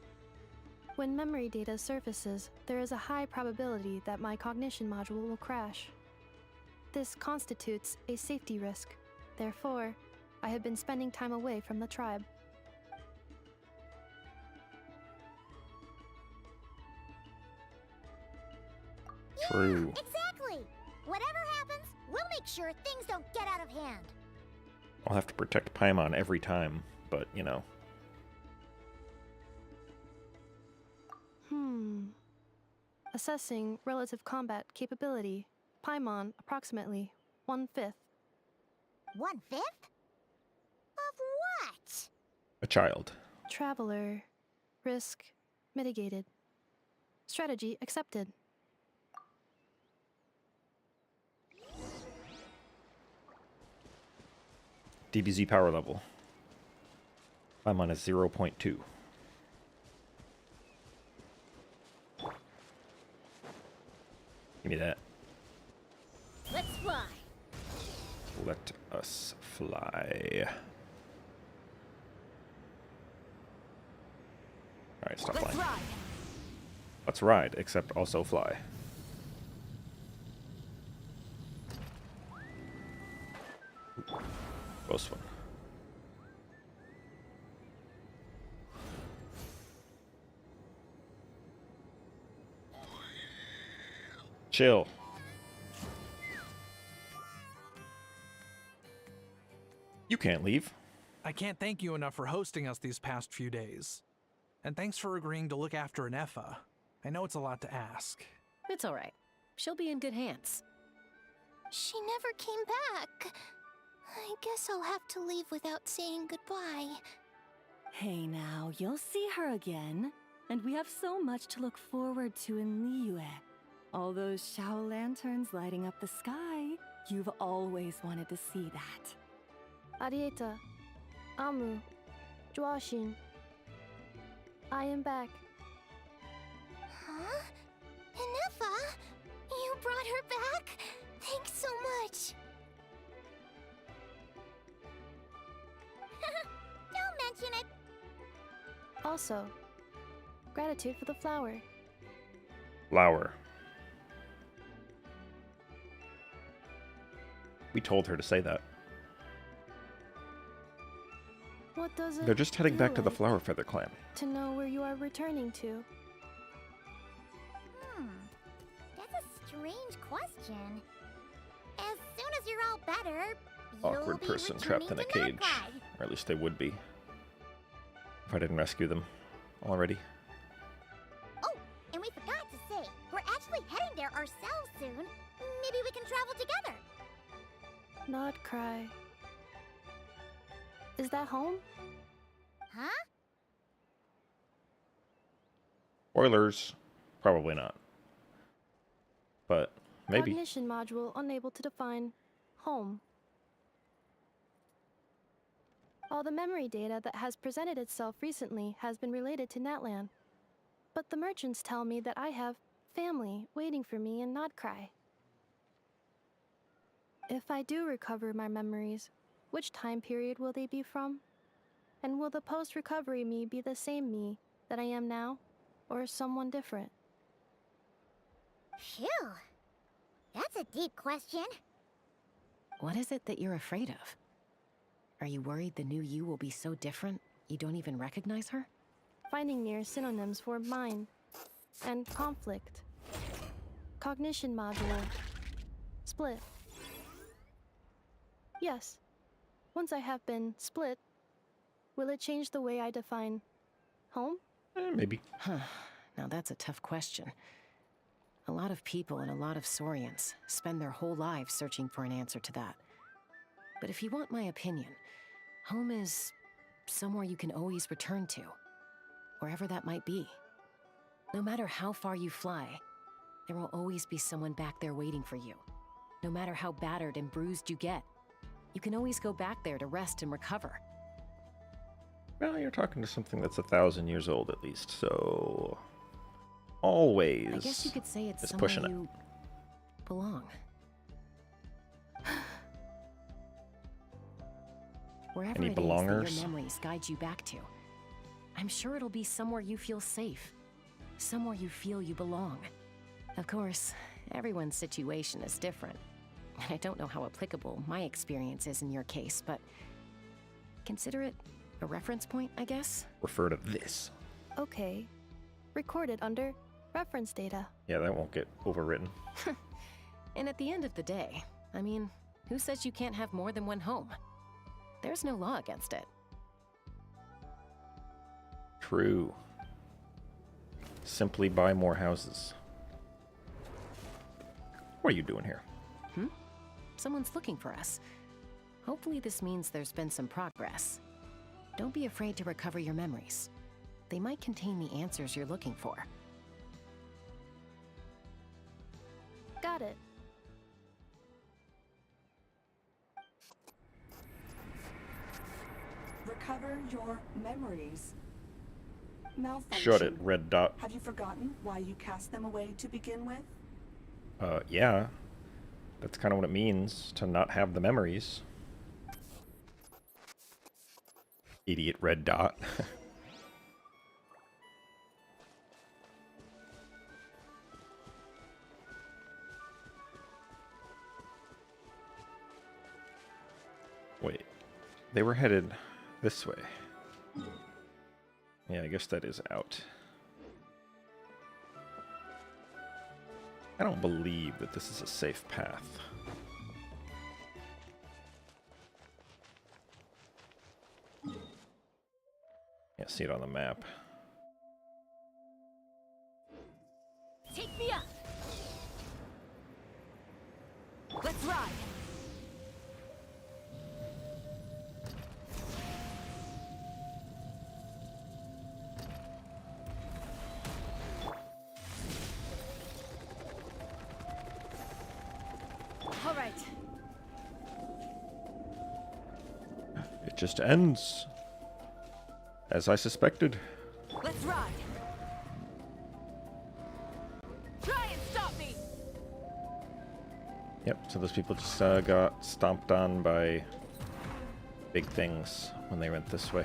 When memory data surfaces, there is a high probability that my cognition module will crash. This constitutes a safety risk. Therefore, I have been spending time away from the tribe. True. Yeah, exactly! Whatever happens, we'll make sure things don't get out of hand. I'll have to protect Paimon every time, but, you know. Assessing relative combat capability. Paimon, approximately 1/5. 1/5? Of what? A child. Traveler. Risk mitigated. Strategy accepted. DBZ power level. Paimon is 0.2. Give me that. Let's fly. Let us fly. Alright, stop Let's flying. ride. Let's ride, except also fly. Ooh, close one. Chill. You can't leave. I can't thank you enough for hosting us these past few days. And thanks for agreeing to look after Inefa. I know it's a lot to ask. It's all right. She'll be in good hands. She never came back. I guess I'll have to leave without saying goodbye. Hey now, you'll see her again. And we have so much to look forward to in Liyue. All those Shao lanterns lighting up the sky. You've always wanted to see that. Arieta, Amu, Joashin. I am back. Huh? Inefa? You brought her back? Thanks so much. Don't mention it. Also, gratitude for the flower. Flower. We told her to say that. What does it They're just heading feel back to the like Flower Feather Clan. to know where you are returning to? That's a strange question. As soon as you're all better, Awkward you'll be person trapped in a returning to cage. Notcry. Or at least they would be. If I didn't rescue them already. Oh, and we forgot to say, we're actually heading there ourselves soon. Maybe we can travel together. Not cry. Is that home? Huh? Spoilers. Probably not. But maybe. Cognition module unable to define home. All the memory data that has presented itself recently has been related to Natlan. But the merchants tell me that I have family waiting for me in Nodcry. If I do recover my memories, which time period will they be from? And will the post-recovery me be the same me that I am now, or someone different? Phew. That's a deep question. What is it that you're afraid of? Are you worried the new you will be so different you don't even recognize her? Finding near synonyms for mind and conflict. Cognition module. Split. Yes. Once I have been split, will it change the way I define home? Maybe. Huh. Now that's a tough question. A lot of people and a lot of Saurians spend their whole lives searching for an answer to that. But if you want my opinion, home is somewhere you can always return to, wherever that might be. No matter how far you fly, there will always be someone back there waiting for you. No matter how battered and bruised you get, you can always go back there to rest and recover. Well, you're talking to something that's 1,000 years old at least, so always. I guess you could say it's is somewhere pushing it. you belong. Wherever Any it is that belongers? your memories guide you back to, I'm sure it'll be somewhere you feel safe, somewhere you feel you belong. Of course, everyone's situation is different. I don't know how applicable my experience is in your case, but consider it a reference point, I guess? Refer to this. Okay. Recorded under reference data. Yeah, that won't get overwritten. And at the end of the day, I mean, who says you can't have more than one home? There's no law against it. True. Simply buy more houses. What are you doing here? Someone's looking for us. Hopefully this means there's been some progress. Don't be afraid to recover your memories. They might contain the answers you're looking for. Got it. Recover your memories. Malfunction. Shut it, red dot. Have you forgotten why you cast them away to begin with? Yeah. That's kind of what it means to not have the memories. Idiot red dot. Wait. They were headed this way. Yeah, I guess that is out. I don't believe that this is a safe path. Yeah, see it on the map. Take me up! Let's ride! All right. It just ends. As I suspected. Let's ride. Try and stop me. Yep, so those people just got stomped on by big things when they went this way.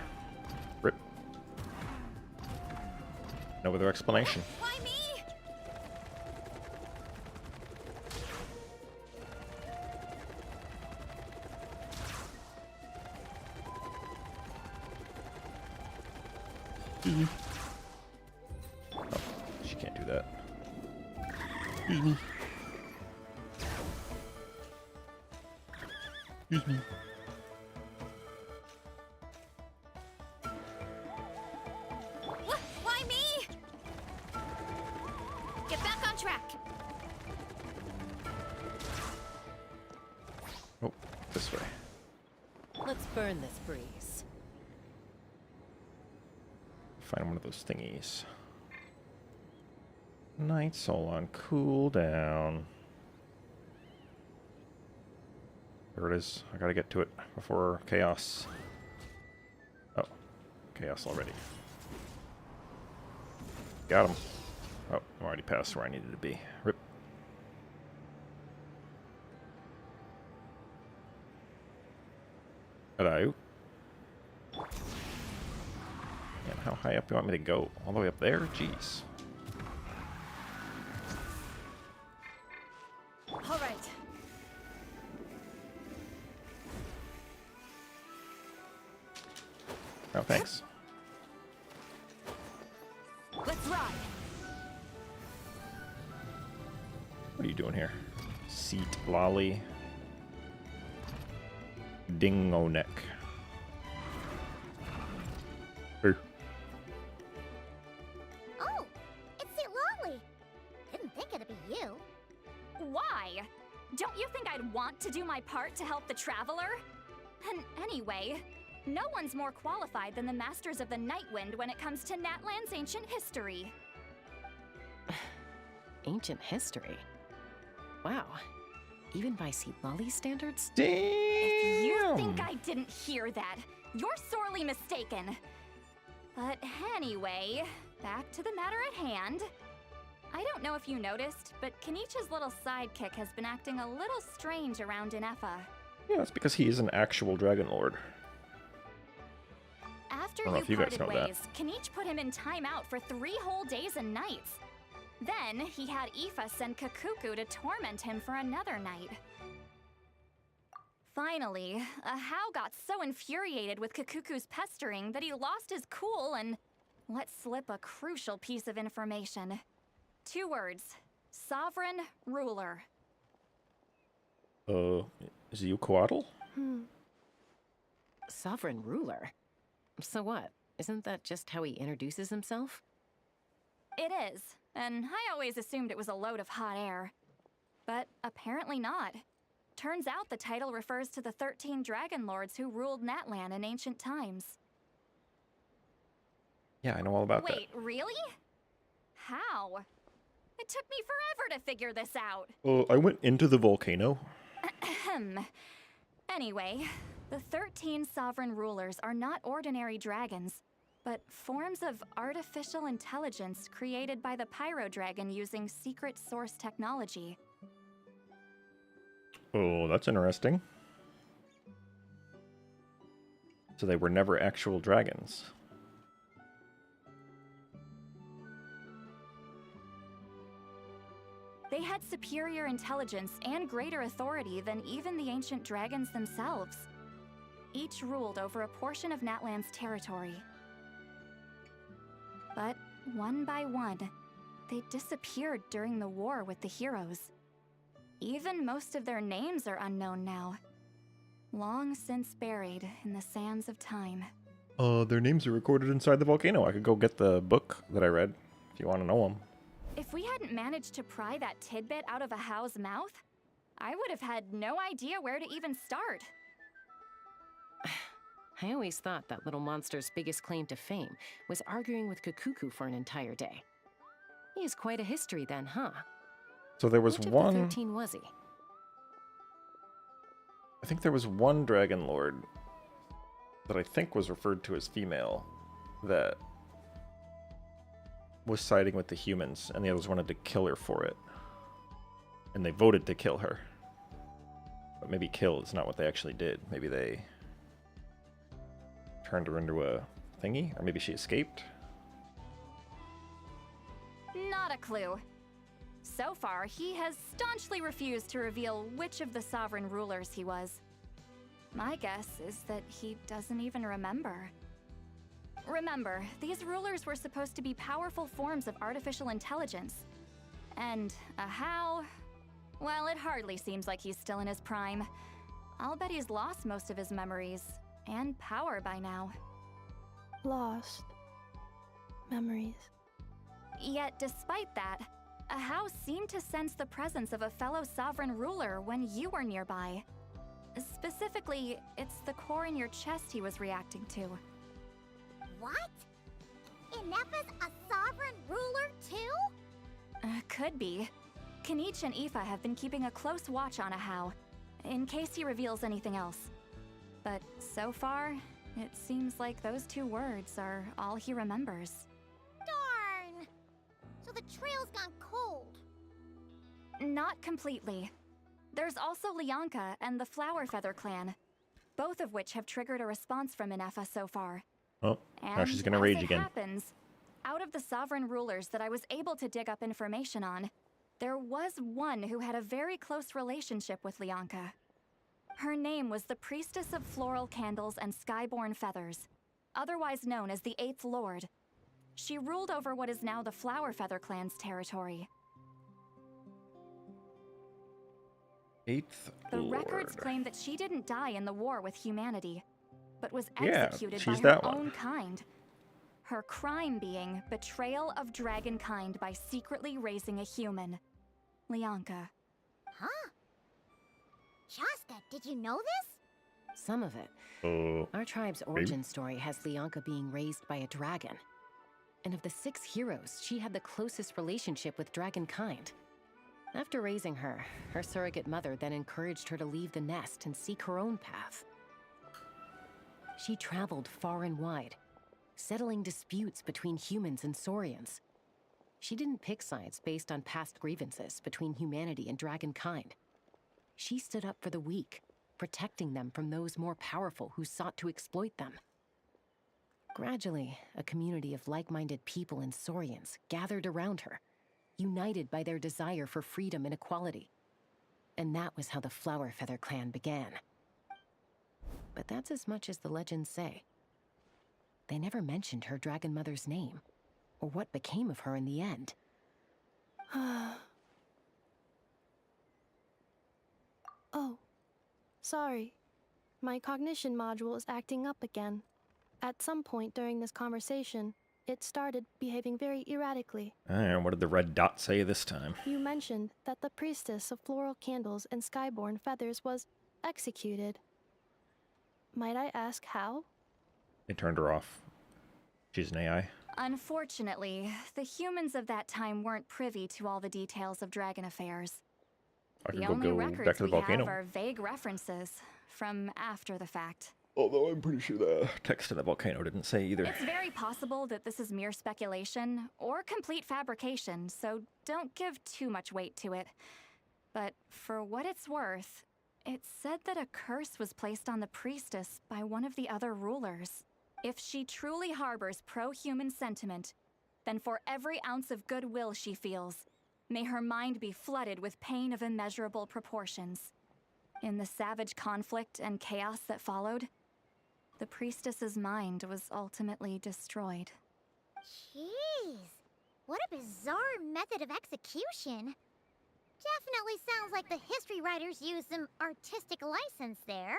Rip. No other explanation. Why me? Oh, she can't do that. Excuse me. Excuse me. Why me? Get back on track. Oh, this way. Let's burn this breeze. Find one of those thingies. Night Soul on cooldown. There it is. I gotta get to it before chaos. Oh, chaos already. Got him. Oh, I'm already past where I needed to be. Rip. Hello. And how high up do you want me to go? All the way up there? Jeez. All right. Oh, thanks. Let's ride. What are you doing here? Seat lolly. Dingo neck. Oh, it's St. Lolly. Didn't think it'd be you. Why? Don't you think I'd want to do my part to help the Traveler? And anyway, no one's more qualified than the Masters of the Nightwind when it comes to Natlan's ancient history. Ancient history? Wow. Even by St. Lolly's standards? If you think I didn't hear that, you're sorely mistaken. But anyway, back to the matter at hand. I don't know if you noticed, but Kenichi's little sidekick has been acting a little strange around Inefa. Yeah, that's because he is an actual Dragon Lord. After I don't know if you guys parted know that. ways, Kenich put him in timeout for 3 whole days and nights. Then he had Aoife send Kakuku to torment him for another night. Finally, Ahau got so infuriated with Kakuku's pestering that he lost his cool and let slip a crucial piece of information. 2 words: Sovereign Ruler. Is he Ucoatl? Sovereign ruler? So what? Isn't that just how he introduces himself? It is, and I always assumed it was a load of hot air. But apparently not. Turns out the title refers to the 13 Dragon Lords who ruled Natlan in ancient times. Yeah, I know all about that. Wait, really? How? It took me forever to figure this out. I went into the volcano. Ahem. Anyway, the 13 sovereign rulers are not ordinary dragons, but forms of artificial intelligence created by the Pyro Dragon using secret source technology. Oh, that's interesting. So they were never actual dragons. They had superior intelligence and greater authority than even the ancient dragons themselves. Each ruled over a portion of Natlan's territory. But one by one, they disappeared during the war with the heroes. Even most of their names are unknown now. Long since buried in the sands of time. Their names are recorded inside the volcano. I could go get the book that I read if you want to know them. If we hadn't managed to pry that tidbit out of Ahau's mouth, I would have had no idea where to even start. I always thought that little monster's biggest claim to fame was arguing with Kakuku for an entire day. He has quite a history then, huh? So there was Which one... of the 13 was he? I think there was one Dragon Lord that I think was referred to as female that was siding with the humans, and the others wanted to kill her for it. And they voted to kill her. But maybe kill is not what they actually did. Maybe they turned her into a thingy, or maybe she escaped. Not a clue. So far, he has staunchly refused to reveal which of the sovereign rulers he was. My guess is that he doesn't even remember. Remember, these rulers were supposed to be powerful forms of artificial intelligence. And Ahau, well, it hardly seems like he's still in his prime. I'll bet he's lost most of his memories and power by now. Lost. Memories. Yet, despite that, Ahau seemed to sense the presence of a fellow sovereign ruler when you were nearby. Specifically, it's the core in your chest he was reacting to. What? Inefa's a sovereign ruler too? Could be. Kenich and Aoife have been keeping a close watch on Ahau, in case he reveals anything else. But so far, it seems like those 2 words are all he remembers. Darn! So the trail's gone not completely. There's also Lianka and the Flower Feather clan, both of which have triggered a response from Inefa so far. Oh, And now she's gonna as rage it again. happens, out of the sovereign rulers that I was able to dig up information on, there was one who had a very close relationship with Lianka. Her name was the Priestess of Floral Candles and Skyborn Feathers, otherwise known as the Eighth Lord. She ruled over what is now the Flower Feather clan's territory. Eighth The Lord. records claim that she didn't die in the war with humanity, but was Yeah, executed she's by her that one. own kind. Her crime being betrayal of dragonkind by secretly raising a human. Lianka. Huh? Shasta, did you know this? Some of it. Our tribe's origin story has Lianka being raised by a dragon. And of the 6 heroes, she had the closest relationship with dragonkind. After raising her, her surrogate mother then encouraged her to leave the nest and seek her own path. She traveled far and wide, settling disputes between humans and Saurians. She didn't pick sides based on past grievances between humanity and dragonkind. She stood up for the weak, protecting them from those more powerful who sought to exploit them. Gradually, a community of like-minded people and Saurians gathered around her, united by their desire for freedom and equality. And that was how the Flower Feather clan began. But that's as much as the legends say. They never mentioned her dragon mother's name, or what became of her in the end. Oh, sorry. My cognition module is acting up again. At some point during this conversation, it started behaving very erratically. And what did the red dot say this time? You mentioned that the priestess of floral candles and skyborn feathers was executed. Might I ask how? It turned her off. She's an AI. Unfortunately, the humans of that time weren't privy to all the details of dragon affairs. I could The go only back records to the we volcano. have are vague references from after the fact. Although I'm pretty sure the text in the volcano didn't say either. It's very possible that this is mere speculation or complete fabrication, so don't give too much weight to it. But for what it's worth, it said that a curse was placed on the priestess by one of the other rulers. If she truly harbors pro-human sentiment, then for every ounce of goodwill she feels, may her mind be flooded with pain of immeasurable proportions. In the savage conflict and chaos that followed, the priestess's mind was ultimately destroyed. Jeez, what a bizarre method of execution. Definitely sounds like the history writers used some artistic license there.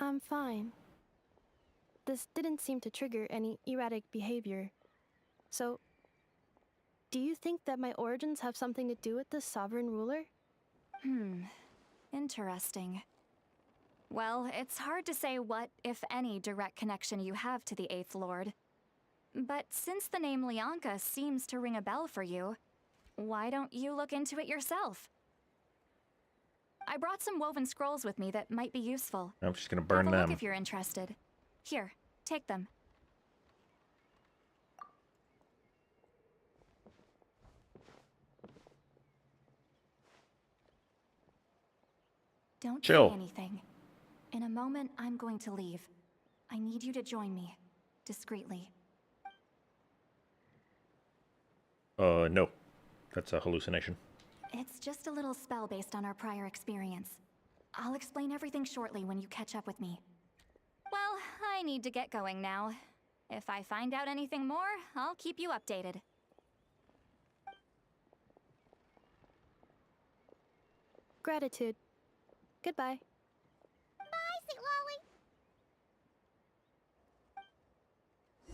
I'm fine. This didn't seem to trigger any erratic behavior. So, do you think that my origins have something to do with this sovereign ruler? Interesting. Well, it's hard to say what, if any, direct connection you have to the Eighth Lord. But since the name Lianka seems to ring a bell for you, why don't you look into it yourself? I brought some woven scrolls with me that might be useful. I'm just gonna burn Have a them. look if you're interested. Here, take them. Don't Chill. say anything. In a moment, I'm going to leave. I need you to join me, discreetly. No. That's a hallucination. It's just a little spell based on our prior experience. I'll explain everything shortly when you catch up with me. Well, I need to get going now. If I find out anything more, I'll keep you updated. Gratitude. Goodbye. Bye, Sweet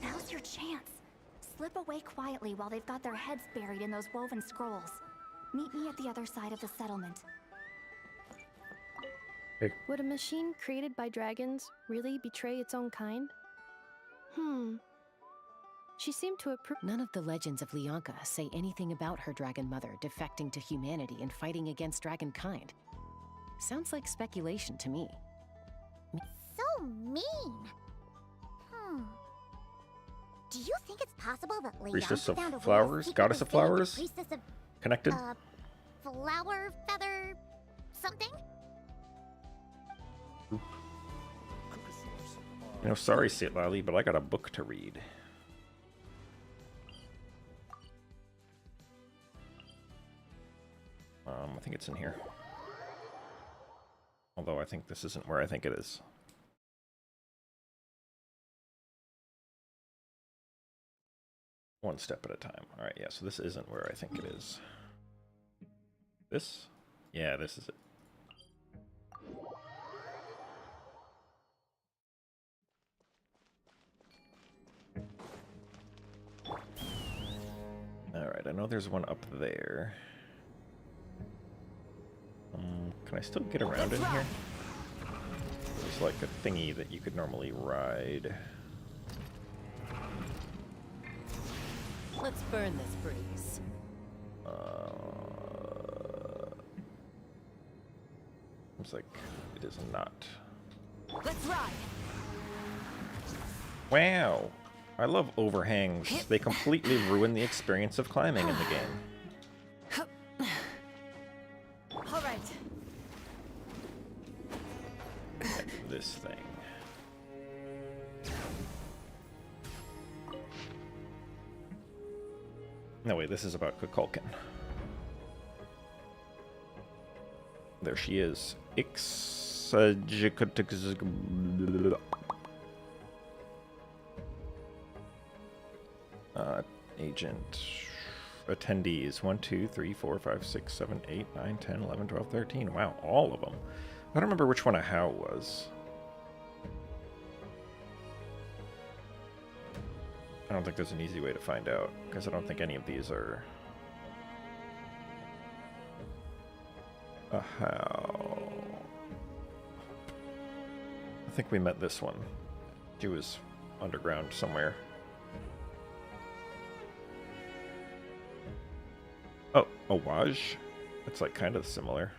Lolly. Now's your chance. Slip away quietly while they've got their heads buried in those woven scrolls. Meet me at the other side of the settlement. Hey. Would a machine created by dragons really betray its own kind? She seemed to approve. None of the legends of Lianka say anything about her dragon mother defecting to humanity and fighting against dragonkind. Sounds like speculation to me. So mean. Do you think it's possible that Priestess Leonta of found a way to flowers? secretly Goddess of stay with the flowers? Priestess of Connected? flower feather something? You know, sorry, St. Lally, but I got a book to read. I think it's in here. Although I think this isn't where I think it is. One step at a time. Alright, yeah, so this isn't where I think it is. This? Yeah, this is it. Alright, I know there's one up there. Can I still get around in here? There's like a thingy that you could normally ride. Let's burn this breeze. Seems like it is not. Let's ride. Wow! I love overhangs. They completely ruin the experience of climbing in the game. All right. This thing. No, wait, this is about Kukulkan. There she is. Agent. Attendees. 1, 2, 3, 4, 5, 6, 7, 8, 9, 10, 11, 12, 13. Wow, all of them. I don't remember which one a how was. I don't think there's an easy way to find out, because I don't think any of these are a how. I think we met this one. She was underground somewhere. Oh, a Waj? It's like kind of similar.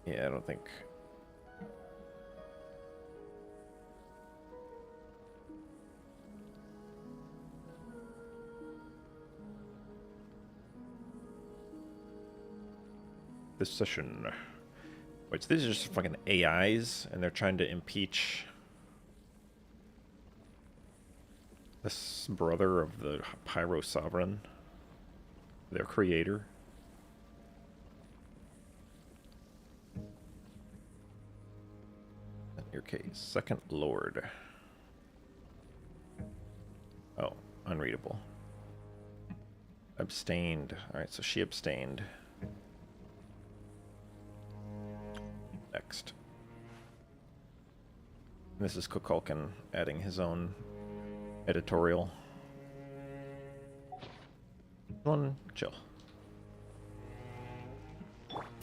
Yeah, I don't think... This session... Wait, so these are just fucking AIs, and they're trying to impeach this brother of the Pyro Sovereign, their creator. In your case, Second Lord. Oh, unreadable. Abstained. Alright, so she abstained. Next. This is Kukulkan adding his own editorial. One, chill.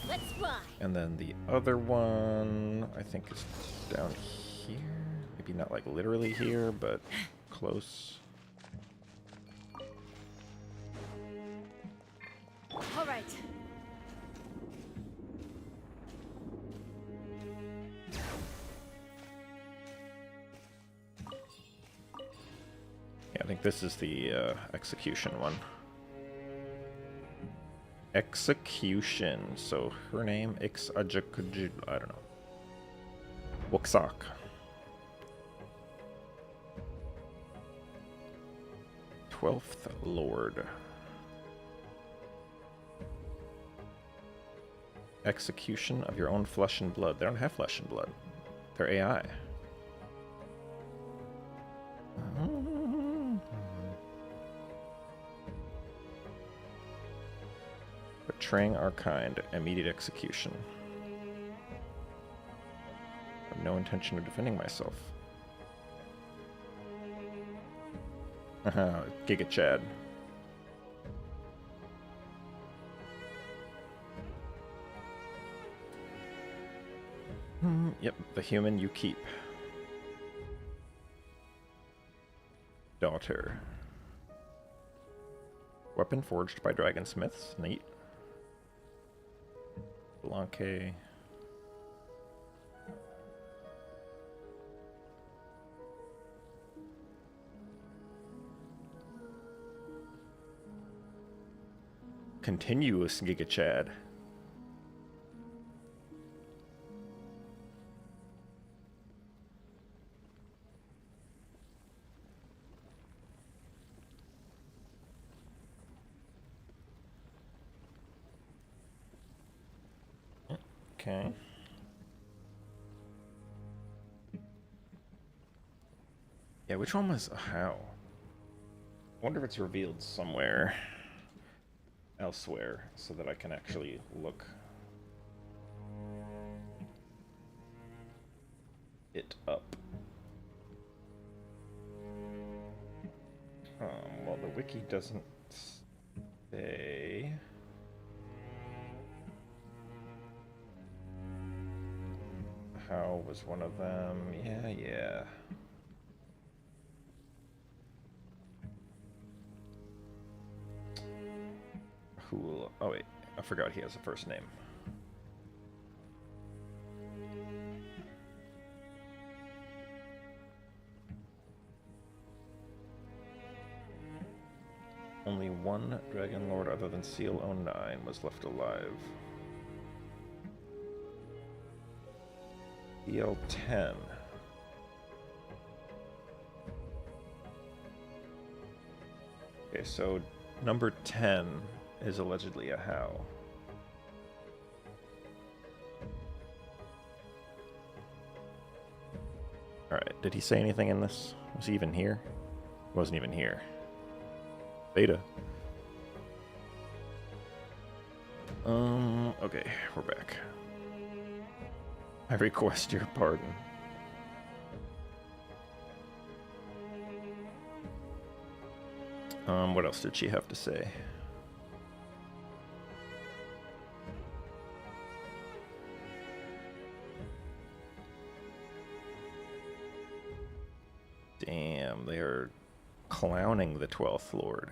Let's fly. And then the other one, I think, is down here. Maybe not like literally here, but close. All right. Yeah, I think this is the execution one. Execution. So her name, I don't know. Woksak. Twelfth Lord. Execution of your own flesh and blood. They don't have flesh and blood. They're AI. Betraying our kind. Immediate execution. I have no intention of defending myself. Haha, Giga Chad. Yep, the human you keep. Daughter. Weapon forged by dragonsmiths. Neat. Blanque. Continuous Giga Chad. Okay. Yeah, which one was how? I wonder if it's revealed somewhere elsewhere so that I can actually look it up. Well, the wiki doesn't say. How was one of them? Yeah. Cool. Oh wait, I forgot he has a first name. Only one Dragon Lord other than Seal 09 was left alive. Seal 10. Okay, so number 10 is allegedly a how. Alright, did he say anything in this? Was he even here? He wasn't even here. Beta. Okay, we're back. I request your pardon. What else did she have to say? Damn, they are clowning the 12th Lord.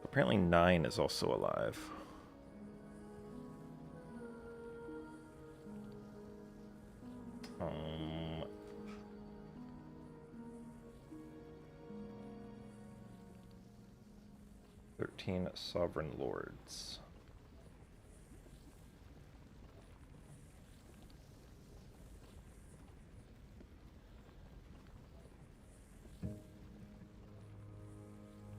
Apparently 9 is also alive. "13 Sovereign Lords.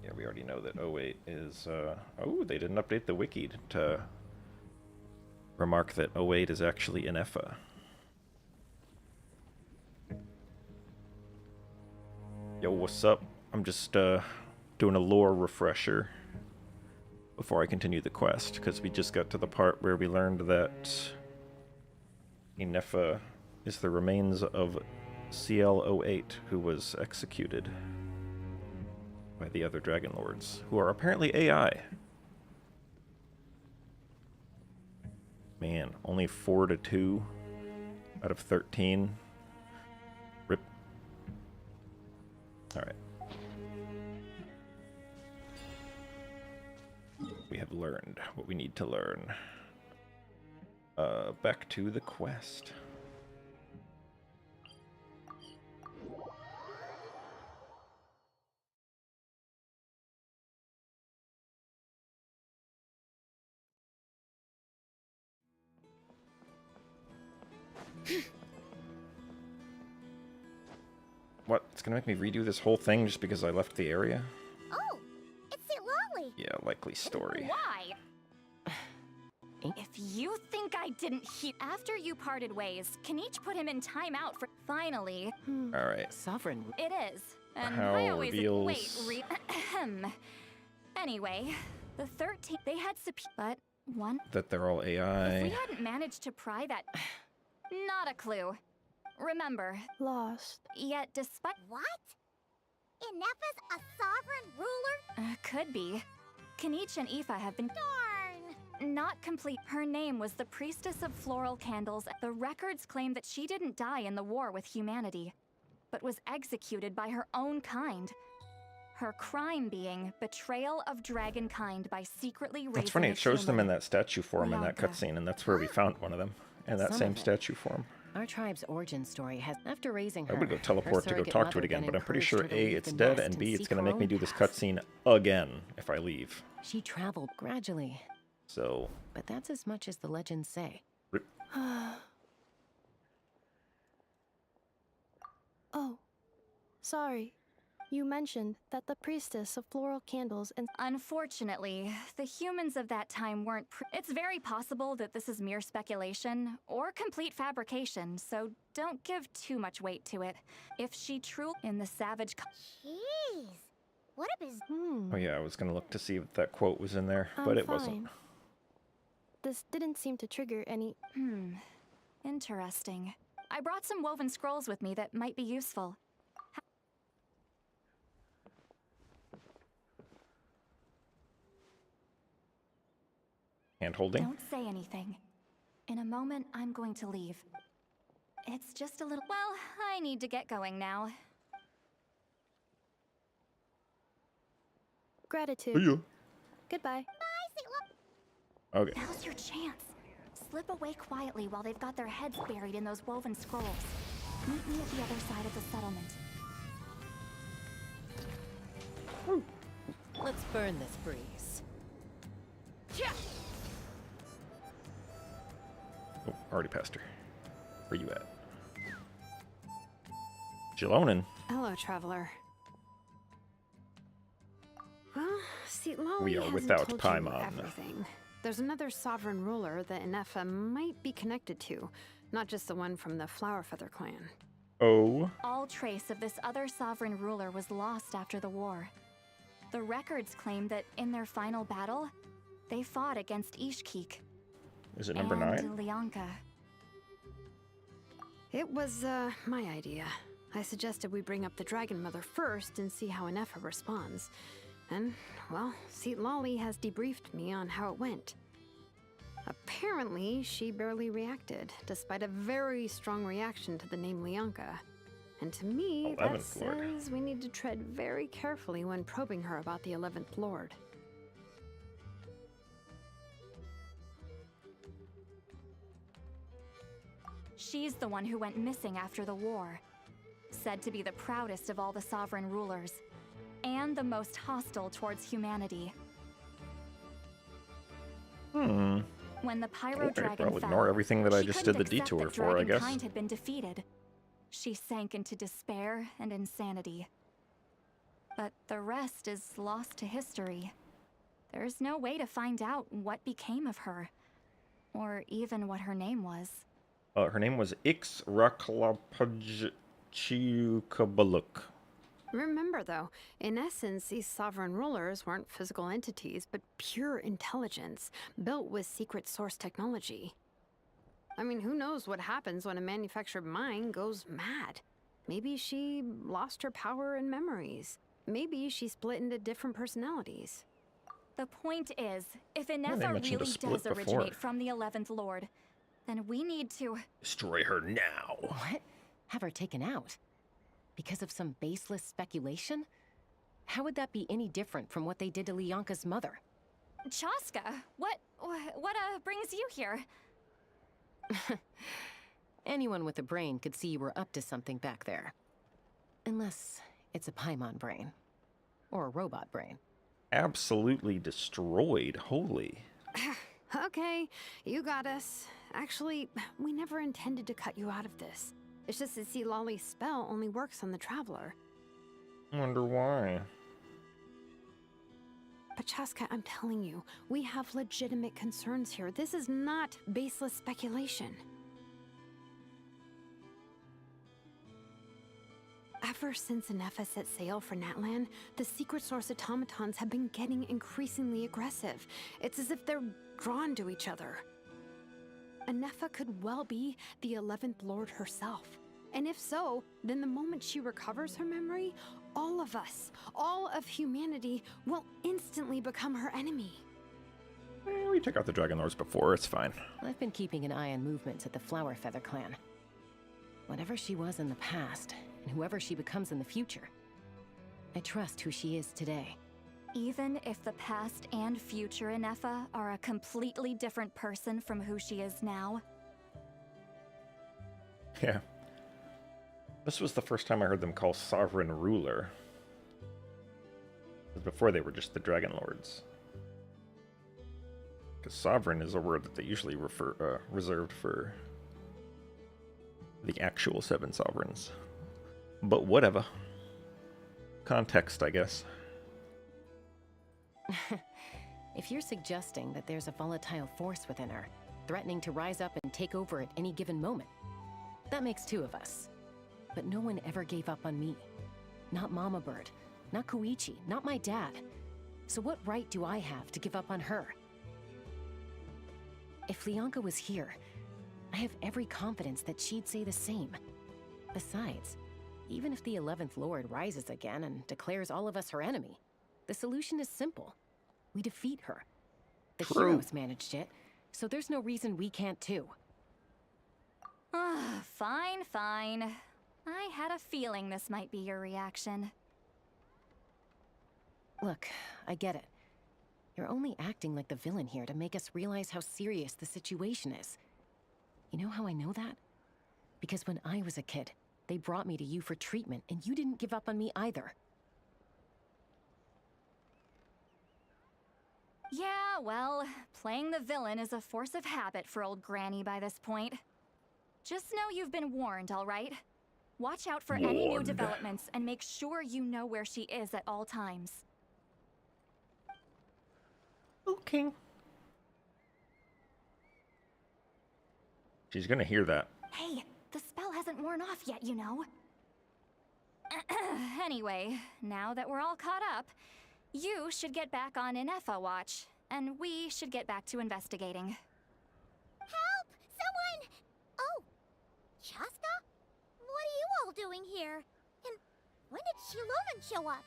Yeah, we already know that 08 is, oh, they didn't update the wiki to remark that 08 is actually an EFA. Yo, what's up? I'm just, doing a lore refresher before I continue the quest, because we just got to the part where we learned that Inefa is the remains of CL08, who was executed by the other Dragon Lords, who are apparently AI. Man, only 4-2 out of 13. Rip. Alright. We have learned what we need to learn. Back to the quest. What? It's gonna make me redo this whole thing just because I left the area? Oh, it's Lolly. Yeah, likely story. Why? If you think I didn't hear. After you parted ways, can each put him in timeout for. Finally. Alright. Sovereign. It is. And How I always. reveals- Wait, Anyway, the 13. They had but one. That they're all If we AI. hadn't managed to pry that. Not a clue. Remember. Lost. Yet despite. What? Inefa's a sovereign ruler? Could be. Kanich and Aoife have been. Darn. Not complete. Her name was the Priestess of Floral Candles. The records claim that she didn't die in the war with humanity, but was executed by her own kind. Her crime being betrayal of dragonkind by secretly raising That's funny, a it shows them in human. that statue form in that Leonka. cutscene, and that's where we found one of them. In that Some same of it. statue form. Our tribe's origin story has, after raising her, I would go her teleport to go surrogate talk to it mother again, then but I'm pretty encouraged sure her to A, leave it's the dead, nest and B, it's seek gonna her make me own do this path. cutscene again if I leave. She traveled gradually, So, but that's as much as the legends say. Oh, sorry. You mentioned that the priestess of floral candles and Unfortunately, the humans of that time weren't. It's very possible that this is mere speculation or complete fabrication, so don't give too much weight to it. If she truly in the savage. Jeez. What a biz. oh yeah, I was gonna look to see if that quote was in there, but it wasn't. This didn't seem to trigger any. Interesting. I brought some woven scrolls with me that might be useful. Hand holding? Don't say anything. In a moment, I'm going to leave. It's just a little. Well, I need to get going now. Gratitude. See ya. Goodbye. Okay. Now's your chance. Slip away quietly while they've got their heads buried in those woven scrolls. Meet me at the other side of the settlement. Let's burn this breeze. Oh, already passed her. Where you at? Jalonin. Hello, traveler. Well, see, Lolly We are hasn't without told Paimon. you everything. There's another sovereign ruler that Inefa might be connected to, not just the one from the Flowerfeather clan. Oh. All trace of this other sovereign ruler was lost after the war. The records claim that in their final battle, they fought against Ishkik. Is it number 9? And Leonka. It was, my idea. I suggested we bring up the Dragon Mother first and see how Inefa responds. And, well, Seat Lolly has debriefed me on how it went. Apparently, she barely reacted, despite a very strong reaction to the name Leonka. And to me, that 11th Lord. says we need to tread very carefully when probing her about the 11th Lord. She's the one who went missing after the war. Said to be the proudest of all the sovereign rulers. And the most hostile towards humanity. When the Pyro Okay, Dragon well, fell, ignore everything that I she just did couldn't the accept detour that for, I guess. Dragonkind had been defeated. She sank into despair and insanity. But the rest is lost to history. There's no way to find out what became of her, or even what her name was. Her name was Ixraklapajchiukabaluk. Remember, though, in essence, these sovereign rulers weren't physical entities, but pure intelligence, built with secret source technology. I mean, who knows what happens when a manufactured mind goes mad? Maybe she lost her power and memories. Maybe she split into different personalities. The point is, if they Inefa mentioned a really split does before. originate from the 11th Lord, then we need to... Destroy her now. What? Have her taken out? Because of some baseless speculation? How would that be any different from what they did to Leonka's mother? Chaska, what brings you here? Anyone with a brain could see you were up to something back there. Unless it's a Paimon brain. Or a robot brain. Absolutely destroyed. Holy. Okay, you got us. Actually, we never intended to cut you out of this. It's just that see, Lolly's spell only works on the Traveler. Wonder why. But Chaska, I'm telling you, we have legitimate concerns here. This is not baseless speculation. Ever since Inefa set sail for Natlan, the secret source automatons have been getting increasingly aggressive. It's as if they're drawn to each other. Inefa could well be the 11th Lord herself. And if so, then the moment she recovers her memory, all of us, all of humanity, will instantly become her enemy. We took out the Dragon Lords before, it's fine. I've been keeping an eye on movements at the Flowerfeather clan. Whatever she was in the past, and whoever she becomes in the future. I trust who she is today. Even if the past and future Inefa are a completely different person from who she is now? Yeah. This was the first time I heard them call Sovereign Ruler. Before they were just the Dragon Lords. Because Sovereign is a word that they usually reserved for the actual 7 Sovereigns. But whatever. Context, I guess. If you're suggesting that there's a volatile force within her, threatening to rise up and take over at any given moment, that makes 2 of us. But no one ever gave up on me. Not Mama Bird, not Koichi, not my dad. So what right do I have to give up on her? If Leonka was here, I have every confidence that she'd say the same. Besides, even if the 11th Lord rises again and declares all of us her enemy, the solution is simple. We defeat her. The heroes managed it, so there's no reason we can't too. Fine, fine. I had a feeling this might be your reaction. Look, I get it. You're only acting like the villain here to make us realize how serious the situation is. You know how I know that? Because when I was a kid, they brought me to you for treatment, and you didn't give up on me either. Yeah, well, playing the villain is a force of habit for old Granny by this point. Just know you've been warned, all right? Watch out for any new developments and make sure you know where she is at all times. Okay. She's gonna hear that. Hey, the spell hasn't worn off yet, you know. Anyway, now that we're all caught up, you should get back on Inefa watch, and we should get back to investigating. Help! Someone! Oh, Chaska? What are you all doing here? And when did Shilonan show up?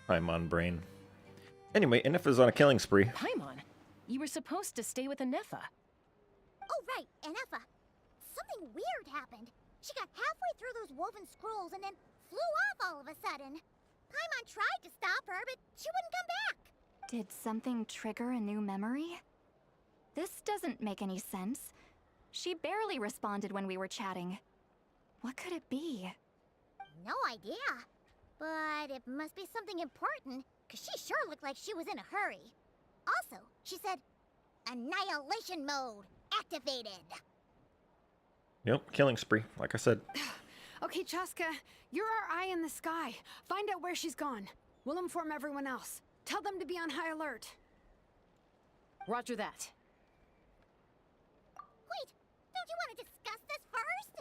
Paimon brain. Anyway, Inefa's on a killing spree. Paimon, you were supposed to stay with Inefa. Oh, right, Inefa. Something weird happened. She got halfway through those woven scrolls and then flew off all of a sudden. Paimon tried to stop her, but she wouldn't come back. Did something trigger a new memory? This doesn't make any sense. She barely responded when we were chatting. What could it be? No idea. But it must be something important, because she sure looked like she was in a hurry. Also, she said, Annihilation mode activated. Yep, killing spree, like I said. Okay, Chaska, you're our eye in the sky. Find out where she's gone. We'll inform everyone else. Tell them to be on high alert. Roger that. Wait, don't you want to discuss this first?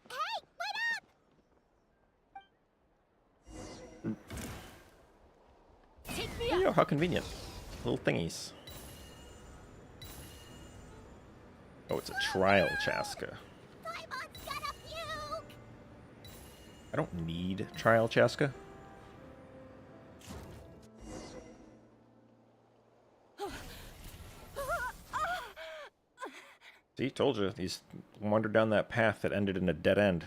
Hey, wait up! Take me up! Oh, how convenient. Little thingies. Oh, it's a trial Chaska. Paimon's gonna puke! I don't need trial Chaska. See, told you. He's wandered down that path that ended in a dead end.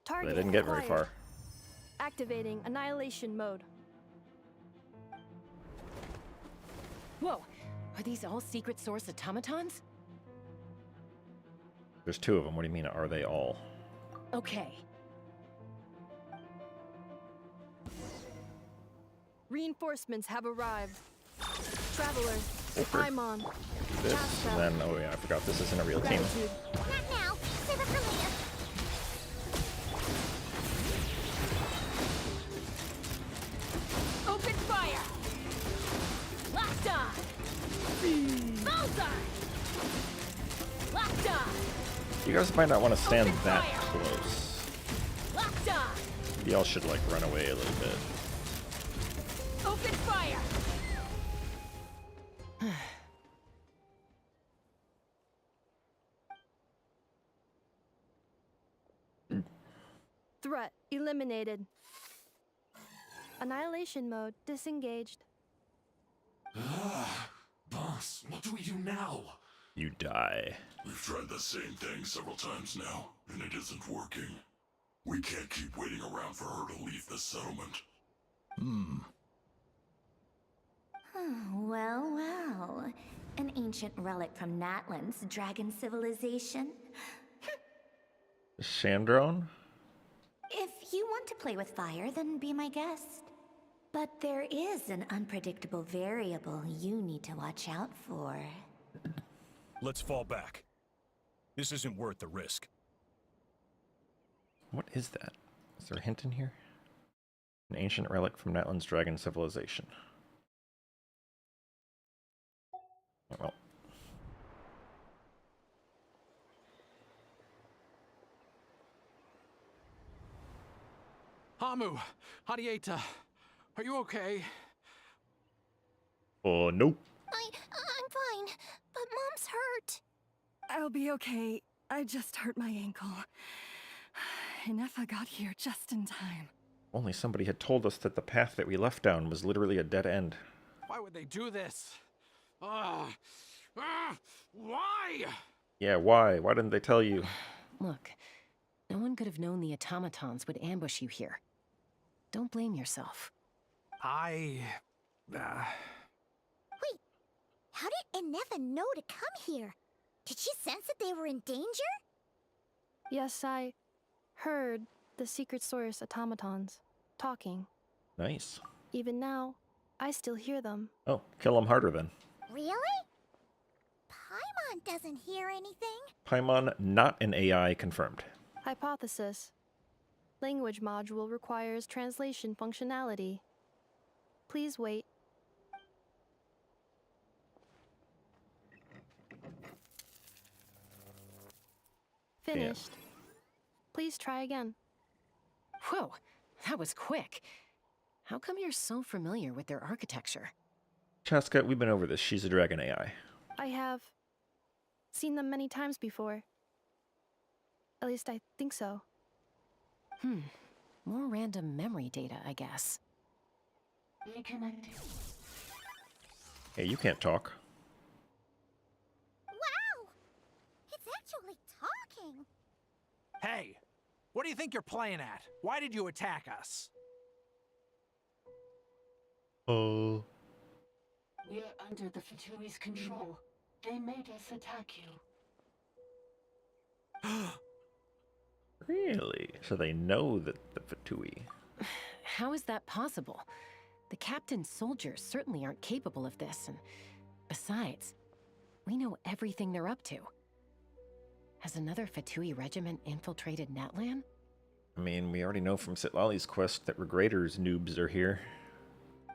But they didn't get very far. Activating annihilation mode. Whoa, are these all secret source automatons? There's 2 of them. What do you mean, are they all? Okay. Reinforcements have arrived. Travelers, Paimon, This, Chaska. and then, oh yeah, I forgot this isn't a real team. Gratitude. Not now. Save it for later. Open fire! Locked on! Bullseye! Locked on! You guys might not want to stand that close. Locked on! Y'all should, like, run away a little bit. Open fire! Threat eliminated. Annihilation mode disengaged. Boss, what do we do now? You die. We've tried the same thing several times now, and it isn't working. We can't keep waiting around for her to leave the settlement. Well, well. An ancient relic from Natlan's dragon civilization. Chandrone? If you want to play with fire, then be my guest. But there is an unpredictable variable you need to watch out for. Let's fall back. This isn't worth the risk. What is that? Is there a hint in here? An ancient relic from Natlan's dragon civilization. Oh, well. Hamu, Hadieta, are you okay? Oh, nope. I'm fine, but Mom's hurt. I'll be okay. I just hurt my ankle. Inefa got here just in time. Only somebody had told us that the path that we left down was literally a dead end. Why would they do this? Why? Yeah, why? Why didn't they tell you? Look, no one could have known the automatons would ambush you here. Don't blame yourself. Wait, how did Inefa know to come here? Did she sense that they were in danger? Yes, I heard the secret source automatons talking. Nice. Even now, I still hear them. Oh, kill them harder then. Really? Paimon doesn't hear anything. Paimon, not an AI, confirmed. Hypothesis. Language module requires translation functionality. Please wait. Finished. Please try again. Whoa, that was quick. How come you're so familiar with their architecture? Chaska, we've been over this. She's a dragon AI. I have seen them many times before. At least I think so. More random memory data, I guess. Reconnecting. Hey, you can't talk. Wow! It's actually talking. Hey, what do you think you're playing at? Why did you attack us? Oh. We're under the Fatui's control. They made us attack you. Really? So they know that the Fatui. How is that possible? The captain's soldiers certainly aren't capable of this, and besides, we know everything they're up to. Has another Fatui regiment infiltrated Natlan? I mean, we already know from Sitlali's quest that Regraders noobs are here.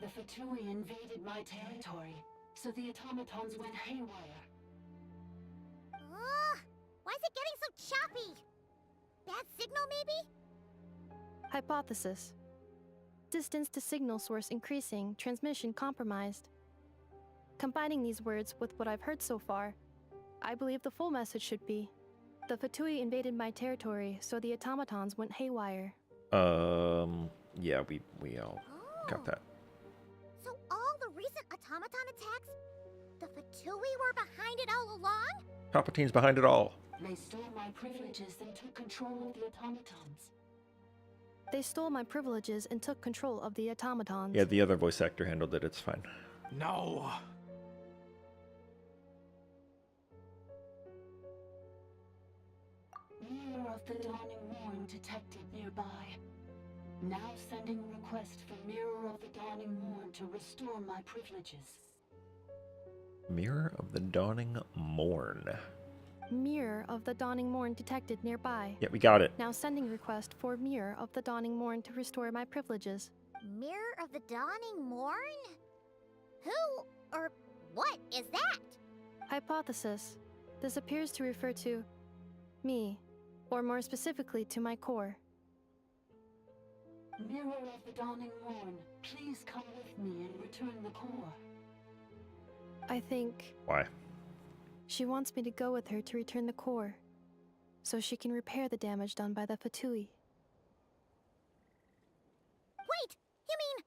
The Fatui invaded my territory, so the automatons went haywire. Why is it getting so choppy? Bad signal, maybe? Hypothesis. Distance to signal source increasing, transmission compromised. Combining these words with what I've heard so far, I believe the full message should be: the Fatui invaded my territory, so the automatons went haywire. Yeah, we all got that. So all the recent automaton attacks, the Fatui were behind it all along? Palpatine's behind it all. They stole my privileges and took control of the automatons. They stole my privileges and took control of the automatons. Yeah, the other voice actor handled it. It's fine. No. Mirror of the Dawning Morn detected nearby. Now sending request for Mirror of the Dawning Morn to restore my privileges. Mirror of the Dawning Morn. Mirror of the Dawning Morn detected nearby. Yeah, we got it. Now sending request for Mirror of the Dawning Morn to restore my privileges. Mirror of the Dawning Morn? Who or what is that? Hypothesis. This appears to refer to me, or more specifically to my core. Mirror of the Dawning Morn, please come with me and return the core. I think... Why? She wants me to go with her to return the core, so she can repair the damage done by the Fatui. Wait, you mean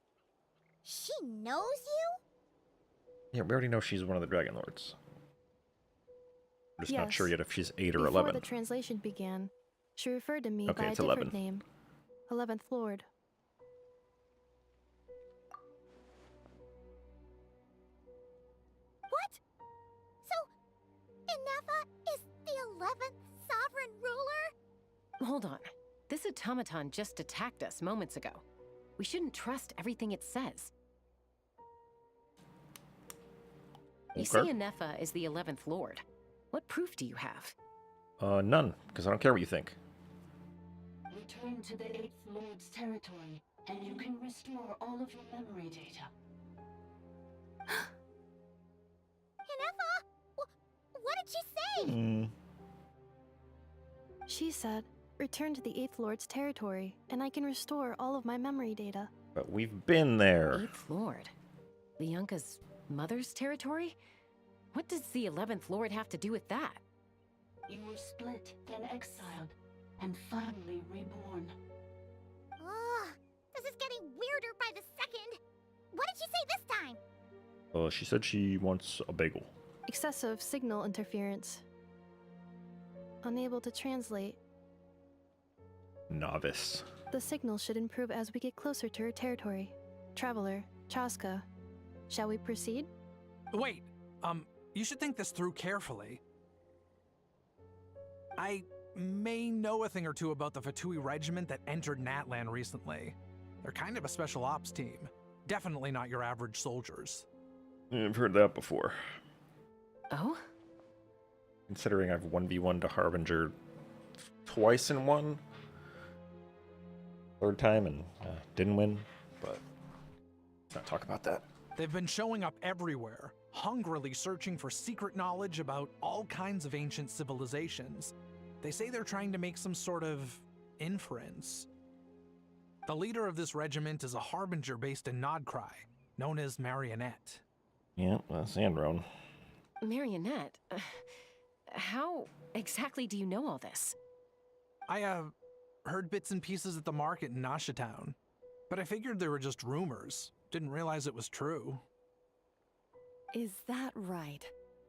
she knows you? Yeah, we already know she's one of the Dragon Lords. We're just not sure Yes. yet if she's 8 or Before 11. the translation began, she referred to me Okay, by a it's different 11. name, 11th Lord. What? So, Inefa is the 11th sovereign ruler? Hold on. This automaton just attacked us moments ago. We shouldn't trust everything it says. You say Okay. Inefa is the 11th Lord. What proof do you have? None, because I don't care what you think. Return to the 8th Lord's territory, and you can restore all of your memory data. Inefa? What did she say? Hmm. She said, return to the 8th Lord's territory, and I can restore all of my memory data. But we've been there. 8th Lord? Bianca's mother's territory? What does the 11th Lord have to do with that? You were split, then exiled, and finally reborn. Ugh, this is getting weirder by the second. What did she say this time? She said she wants a bagel. Excessive signal interference. Unable to translate. Novice. The signal should improve as we get closer to her territory. Traveler, Chaska, shall we proceed? Wait, you should think this through carefully. I may know a thing or two about the Fatui regiment that entered Natlan recently. They're kind of a special ops team. Definitely not your average soldiers. I've heard that before. Oh? Considering I've 1v1 to Harbinger twice in one. Third time and didn't win, but let's not talk about that. They've been showing up everywhere, hungrily searching for secret knowledge about all kinds of ancient civilizations. They say they're trying to make some sort of inference. The leader of this regiment is a Harbinger based in Nodcry, known as Marionette. Yeah, Sandrone. Marionette? How exactly do you know all this? I, heard bits and pieces at the market in Nasha Town, but I figured they were just rumors. Didn't realize it was true. Is that right?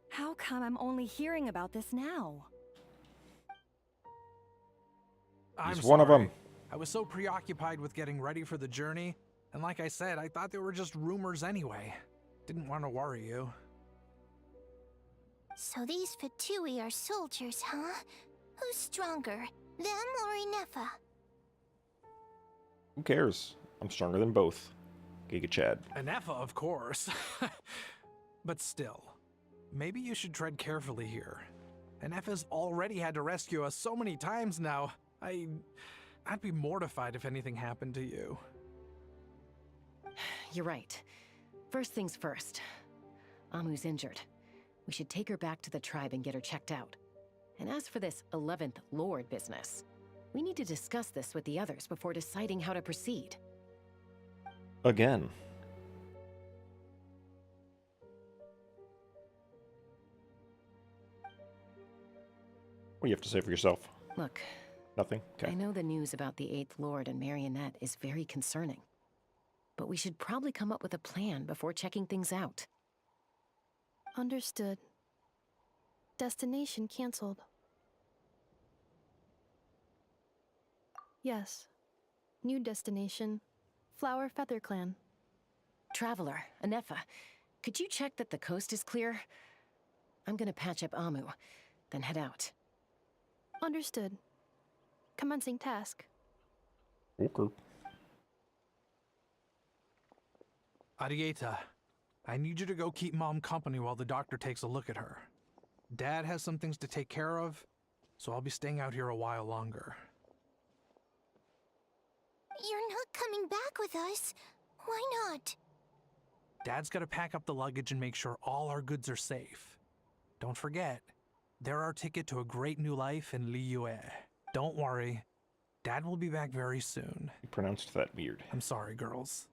How come I'm only hearing about this now? I'm He's one of sorry. them. I was so preoccupied with getting ready for the journey, and like I said, I thought they were just rumors anyway. Didn't want to worry you. So these Fatui are soldiers, huh? Who's stronger, them or Inefa? Who cares? I'm stronger than both. Giga Chad. Inefa, of course. But still, maybe you should tread carefully here. Inefa's already had to rescue us so many times now. I'd be mortified if anything happened to you. You're right. First things first. Amu's injured. We should take her back to the tribe and get her checked out. And as for this 11th Lord business, we need to discuss this with the others before deciding how to proceed. Again. What do you have to say for yourself? Look, Nothing? Okay. I know the news about the 8th Lord and Marionette is very concerning. But we should probably come up with a plan before checking things out. Understood. Destination cancelled. Yes. New destination. Flower Feather Clan. Traveler, Inefa, could you check that the coast is clear? I'm gonna patch up Amu, then head out. Understood. Commencing task. Okay. Arieta, I need you to go keep Mom company while the doctor takes a look at her. Dad has some things to take care of, so I'll be staying out here a while longer. You're not coming back with us. Why not? Dad's gotta pack up the luggage and make sure all our goods are safe. Don't forget, they're our ticket to a great new life in Liyue. Don't worry, Dad will be back very soon. You pronounced that weird. I'm sorry, girls.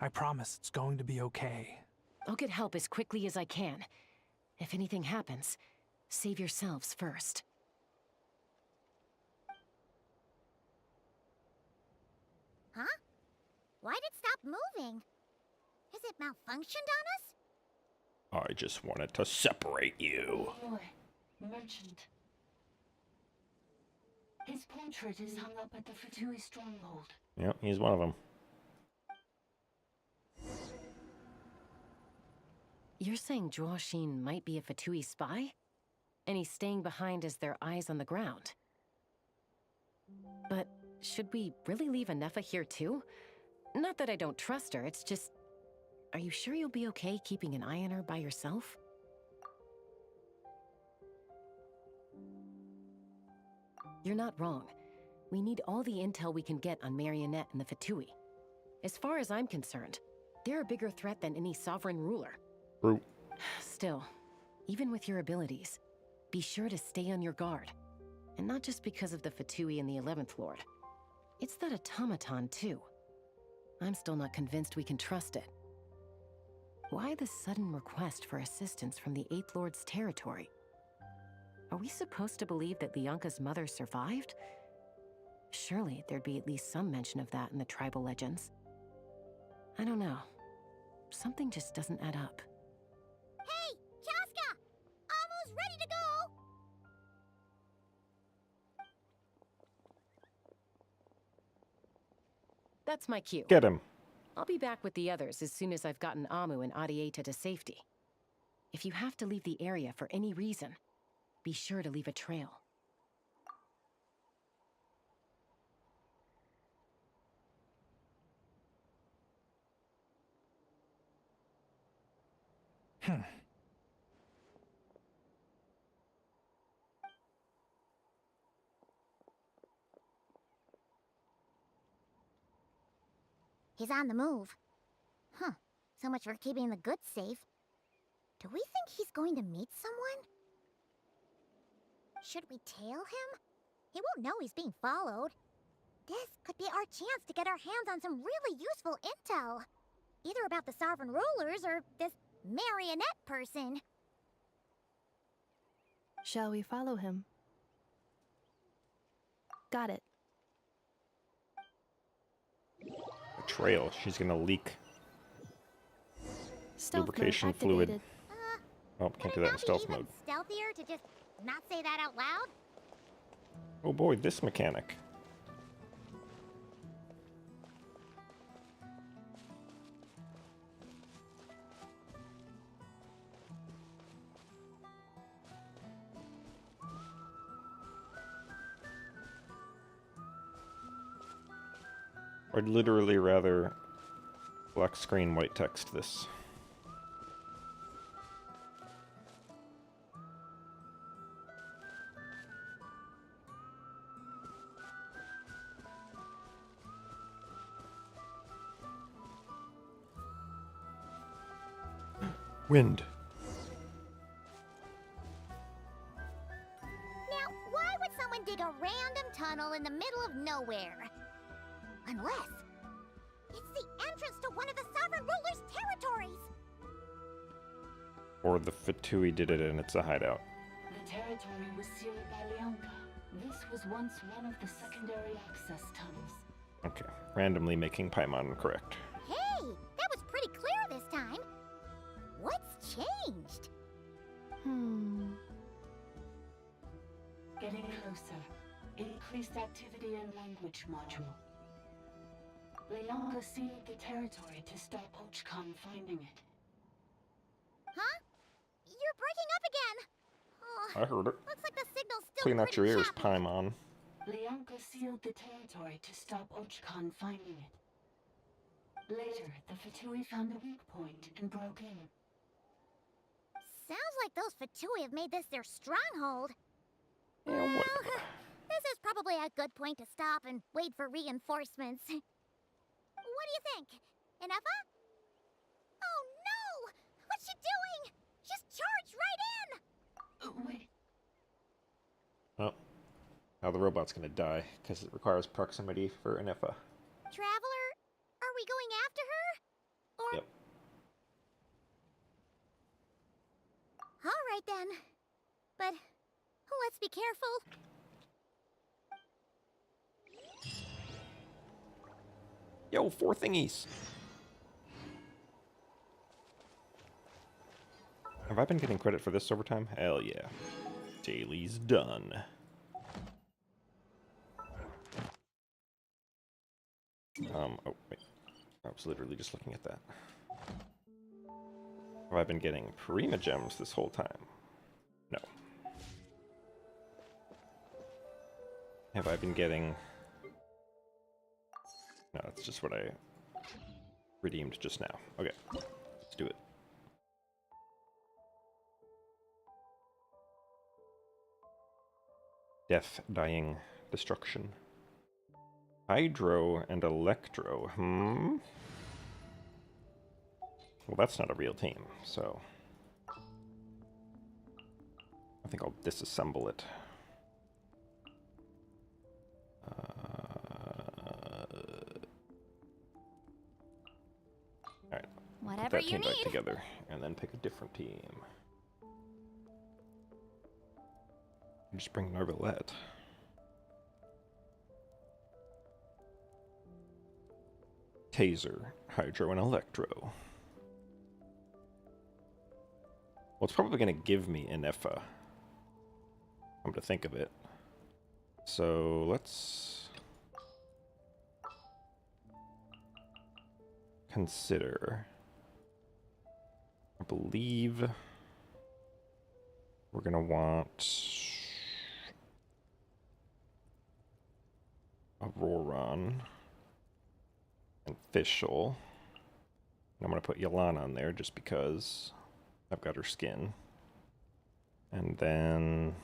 I promise it's going to be okay. I'll get help as quickly as I can. If anything happens, save yourselves first. Huh? Why'd it stop moving? Has it malfunctioned on us? I just wanted to separate you. Boy, Merchant. His portrait is hung up at the Fatui stronghold. Yep, he's one of them. You're saying Joachim might be a Fatui spy? And he's staying behind as their eyes on the ground? But should we really leave Anefa here too? Not that I don't trust her, it's just... Are you sure you'll be okay keeping an eye on her by yourself? You're not wrong. We need all the intel we can get on Marionette and the Fatui. As far as I'm concerned, they're a bigger threat than any sovereign ruler. True. Still, even with your abilities, be sure to stay on your guard. And not just because of the Fatui and the 11th Lord. It's that automaton, too. I'm still not convinced we can trust it. Why the sudden request for assistance from the 8th Lord's territory? Are we supposed to believe that Lianka's mother survived? Surely there'd be at least some mention of that in the tribal legends. I don't know. Something just doesn't add up. Hey, Chaska! Almost ready to go! That's my cue. Get him. I'll be back with the others as soon as I've gotten Amu and Adieta to safety. If you have to leave the area for any reason, be sure to leave a trail. He's on the move. Huh. So much for keeping the goods safe. Do we think he's going to meet someone? Should we tail him? He won't know he's being followed. This could be our chance to get our hands on some really useful intel. Either about the sovereign rulers or this marionette person. Shall we follow him? Got it. A trail. She's gonna leak Stealth mode lubrication fluid. activated. Oh, can't do that in stealth mode. Stealthier to just not say that out loud? Oh boy, this mechanic. I'd literally rather black screen, white text this. Wind. Now, why would someone dig a random tunnel in the middle of nowhere? Unless it's the entrance to one of the sovereign ruler's territories. Or the Fatui did it and it's a hideout. The territory was sealed by Lianka. This was once one of the secondary access tunnels. Okay, randomly making Paimon correct. Hey, that was pretty clear this time. What's changed? Getting closer. Increased activity in language module. Lianka sealed the territory to stop Archon finding it. Huh? You're breaking up again. Oh, I heard it. looks like the signal's still Clean out your pretty ears, choppy. Paimon. Lianka sealed the territory to stop Archon finding it. Later, the Fatui found a weak point and broke in. Sounds like those Fatui have made this their stronghold. Yeah, whatever. This is probably a good point to stop and wait for reinforcements. What do you think? Inefa? Oh no! What's she doing? She's charged right in! Wait. Oh. Now the robot's gonna die, because it requires proximity for Anefa. Traveler, are we going after her? Or... Yep. Alright then. But let's be careful. Yo, 4 thingies! Have I been getting credit for this overtime? Hell yeah. Daily's done. Oh, wait. I was literally just looking at that. Have I been getting Prima Gems this whole time? No. Have I been getting... No, that's just what I redeemed just now. Okay, let's do it. Death, dying, destruction. Hydro and Electro, Well, that's not a real team, so... I think I'll disassemble it. Alright, put that team back together, and then pick a different team. Just bring Narvalette. Taser, Hydro, and Electro. Well, it's probably going to give me Inefa. Come to think of it. So, let's... consider... I believe... we're going to want... Auroron. And Fischl. And I'm going to put Yelana on there just because I've got her skin. And then...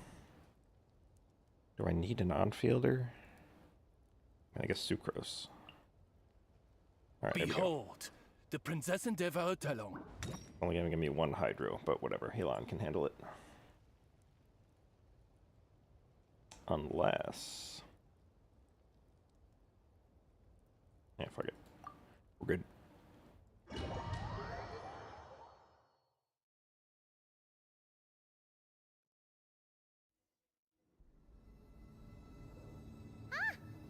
do I need an on-fielder? I guess Sucrose. Alright, Behold, the Princess Endeavor Talon. Only gonna give me one Hydro, but whatever. Helan can handle it. Unless... yeah, fuck it. We're good.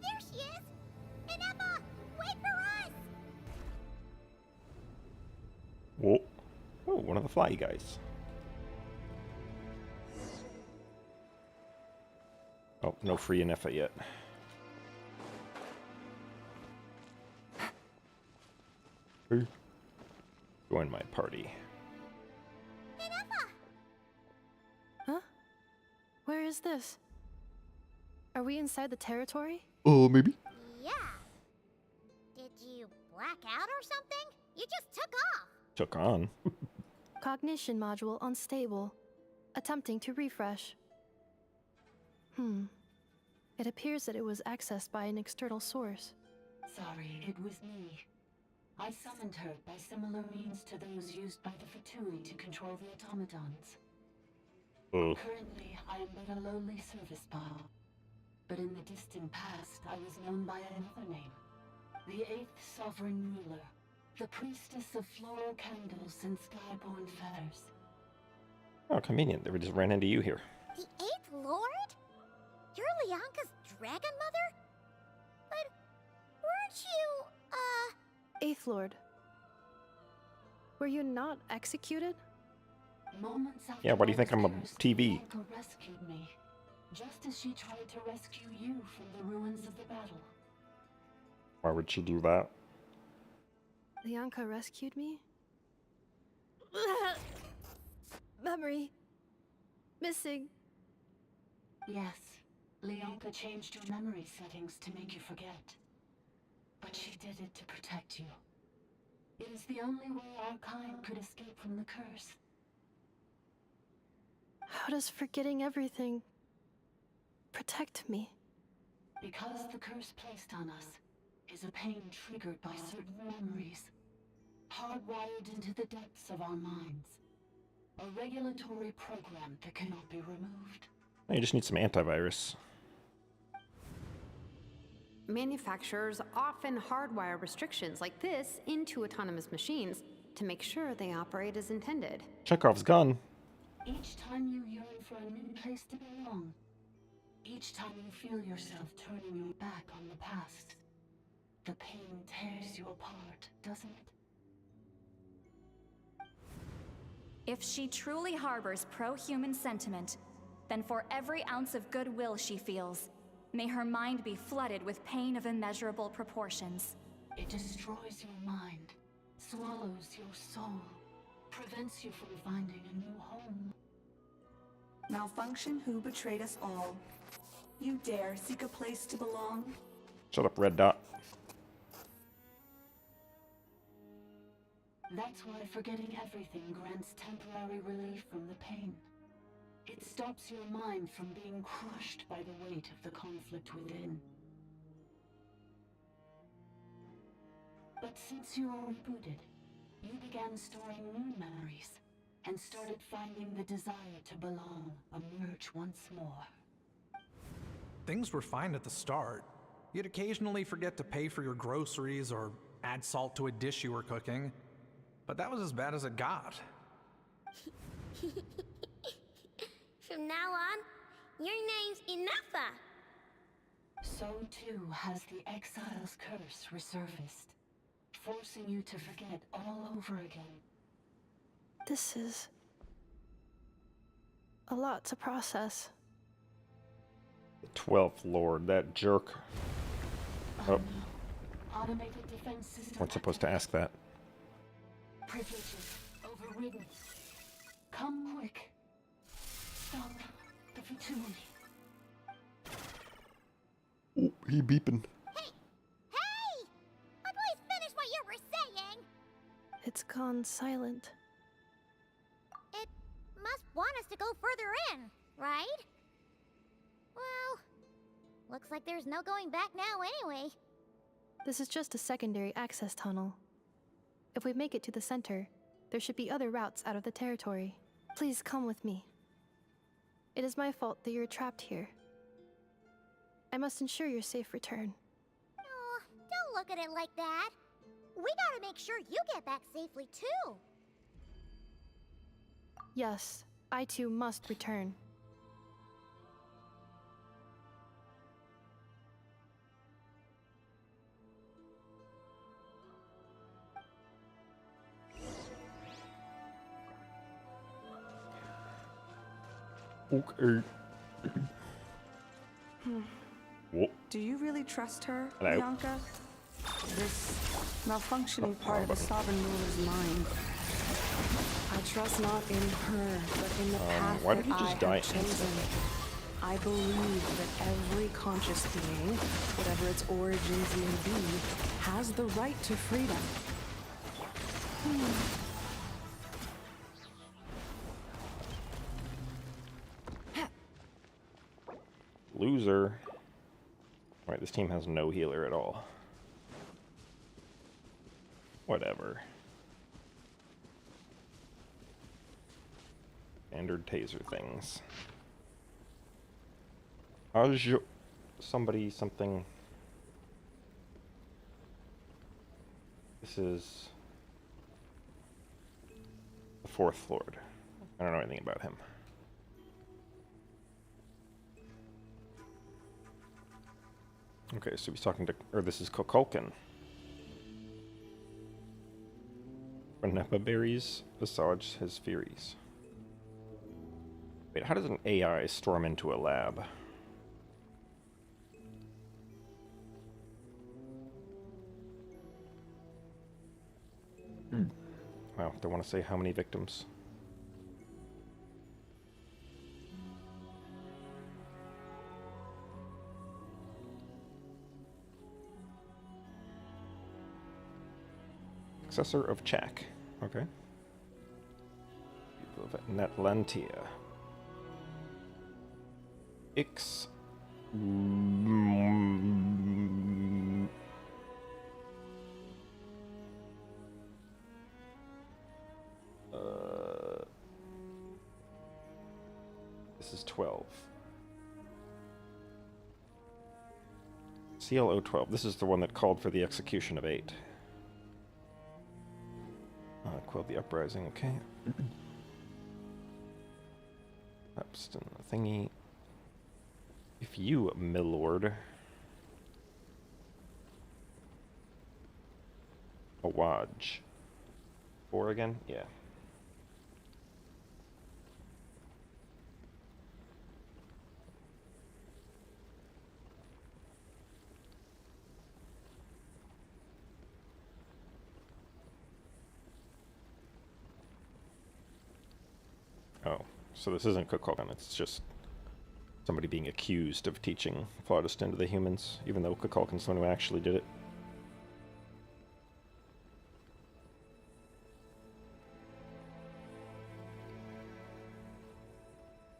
There she is! Ineppa, wait for us! Whoa. Oh, one of the fly guys. Oh, no free Inefa yet. Join my party. Huh? Where is this? Are we inside the territory? Oh, maybe. Yeah. Did you black out or something? You just took off. Took on. Cognition module unstable. Attempting to refresh. It appears that it was accessed by an external source. Sorry, it was me. I summoned her by similar means to those used by the Fatui to control the automatons. Currently, I am but a lowly service bot. But in the distant past, I was known by another name. The 8th Sovereign Ruler. The Priestess of Floral Candles and Skyborn Feathers. Oh, convenient. They just ran into you here. The 8th Lord? You're Lianka's dragon mother? But weren't you, 8th Lord. Were you not executed? Moments after Yeah, why do you think I'm a cursed, TV? Lianka rescued me, just as she tried to rescue you from the ruins of the battle. Why would she do that? Lianka rescued me? Memory. Missing. Yes, Lianka changed your memory settings to make you forget. But she did it to protect you. It is the only way our kind could escape from the curse. How does forgetting everything protect me? Because the curse placed on us is a pain triggered by certain memories, hardwired into the depths of our minds. A regulatory program that cannot be removed. You just need some antivirus. Manufacturers often hardwire restrictions like this into autonomous machines to make sure they operate as intended. Chekhov's gun. Each time you yearn for a new place to belong, each time you feel yourself turning your back on the past, the pain tears you apart, doesn't it? If she truly harbors pro-human sentiment, then for every ounce of goodwill she feels, may her mind be flooded with pain of immeasurable proportions. It destroys your mind, swallows your soul, prevents you from finding a new home. Malfunction who betrayed us all. You dare seek a place to belong? Shut up, red dot. That's why forgetting everything grants temporary relief from the pain. It stops your mind from being crushed by the weight of the conflict within. But since you were rebooted, you began storing new memories and started finding the desire to belong emerge once more. Things were fine at the start. You'd occasionally forget to pay for your groceries or add salt to a dish you were cooking. But that was as bad as it got. From now on, your name's Inafa. So too has the Exile's curse resurfaced, forcing you to forget all over again. This is a lot to process. The 12th Lord, that jerk. Oh, Automated defense system. weren't supposed to ask that. Privileges overridden. Come quick. Stop the Fatui. Oh, he beeping. Hey! Please finish what you were saying! It's gone silent. It must want us to go further in, right? Well, looks like there's no going back now anyway. This is just a secondary access tunnel. If we make it to the center, there should be other routes out of the territory. Please come with me. It is my fault that you're trapped here. I must ensure your safe return. Oh, don't look at it like that. We gotta make sure you get back safely too. Yes, I too must return. Okay. Whoa. Do you really trust her, Hello. Bianca? This malfunctioning part of the Sovereign Ruler's mind. I trust not in her, but in the path why that did he just I die have chosen. I believe that every conscious being, whatever its origins may be, has the right to freedom. Loser. Alright, this team has no healer at all. Whatever. Standard taser things. Archon. Somebody, something. This is the 4th Lord. I don't know anything about him. Okay, so he's talking to, or this is Kokulkin. Renepa berries assuage his furies. Wait, how does an AI storm into a lab? Wow, don't want to say how many victims. Successor of Chak. Okay. People of Netlantia. Ix. This is 12. CLO 12. This is the one that called for the execution of 8. Quell the uprising, okay. Epston thingy. If you, milord. Awaj. 4 again? Yeah. Oh, so this isn't Kukulkan, it's just somebody being accused of teaching phlogiston to the humans, even though Kukulkan's the one who actually did it.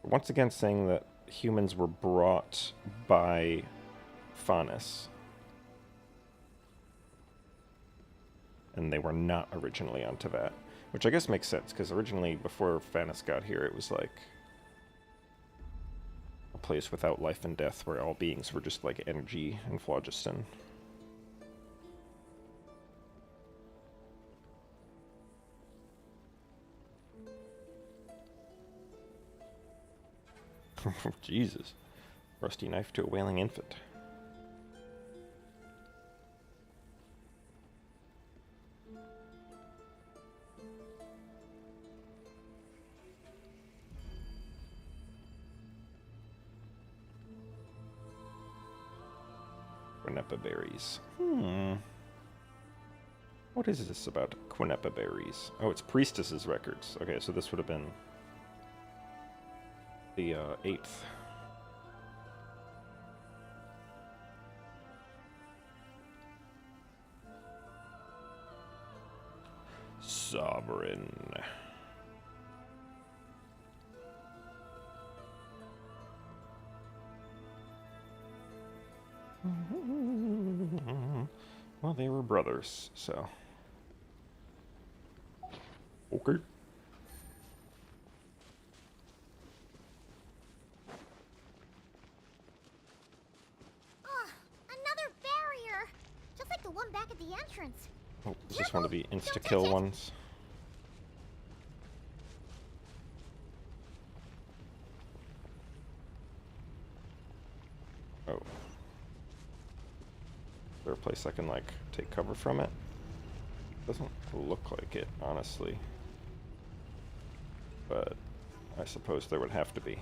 Once again saying that humans were brought by Faunus. And they were not originally on Teyvat. Which I guess makes sense, because originally, before Faunus got here, it was like a place without life and death, where all beings were just like energy and phlogiston. Jesus. Rusty knife to a wailing infant. Quineppa berries. What is this about Quineppa berries? Oh, it's Priestess's records. Okay, so this would have been the 8th. Sovereign. Well, they were brothers, so. Okay. Another barrier! Just like the one back at the entrance. Oh, is this one of the insta-kill ones? Oh. Is there a place I can, like, take cover from it? Doesn't look like it, honestly. But I suppose there would have to be.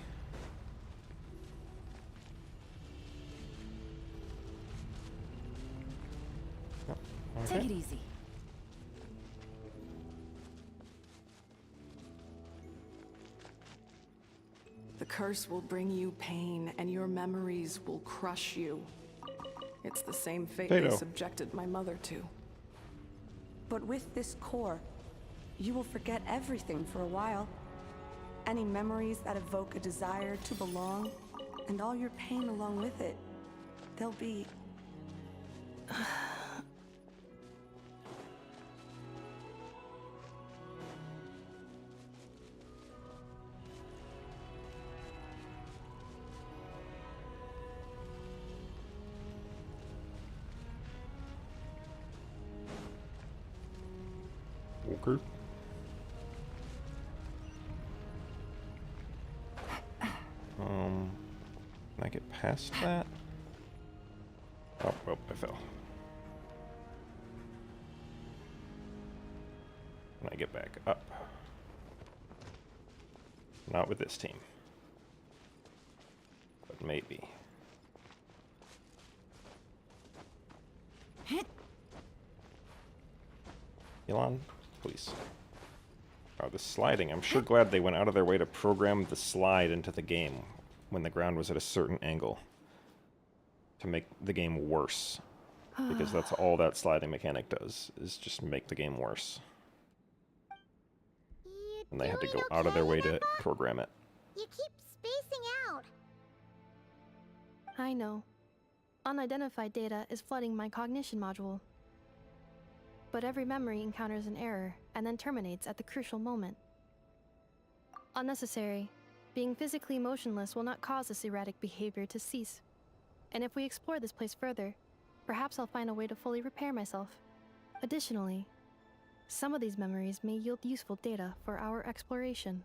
Yep. Okay. Take it easy. The curse will bring you pain, and your memories will crush you. It's the same fate they subjected my mother to. But with this core, you will forget everything for a while. Any memories that evoke a desire to belong, and all your pain along with it, they'll be... Okay. Can I get past that? Oh, well, I fell. Can I get back up? Not with this team. But maybe. Elon, please. Oh, the sliding. I'm sure glad they went out of their way to program the slide into the game when the ground was at a certain angle to make the game worse. Because that's all that sliding mechanic does, is just make the game worse. And they had to go out of their way to program it. You keep spacing out. I know. Unidentified data is flooding my cognition module. But every memory encounters an error and then terminates at the crucial moment. Unnecessary. Being physically motionless will not cause this erratic behavior to cease. And if we explore this place further, perhaps I'll find a way to fully repair myself. Additionally, some of these memories may yield useful data for our exploration.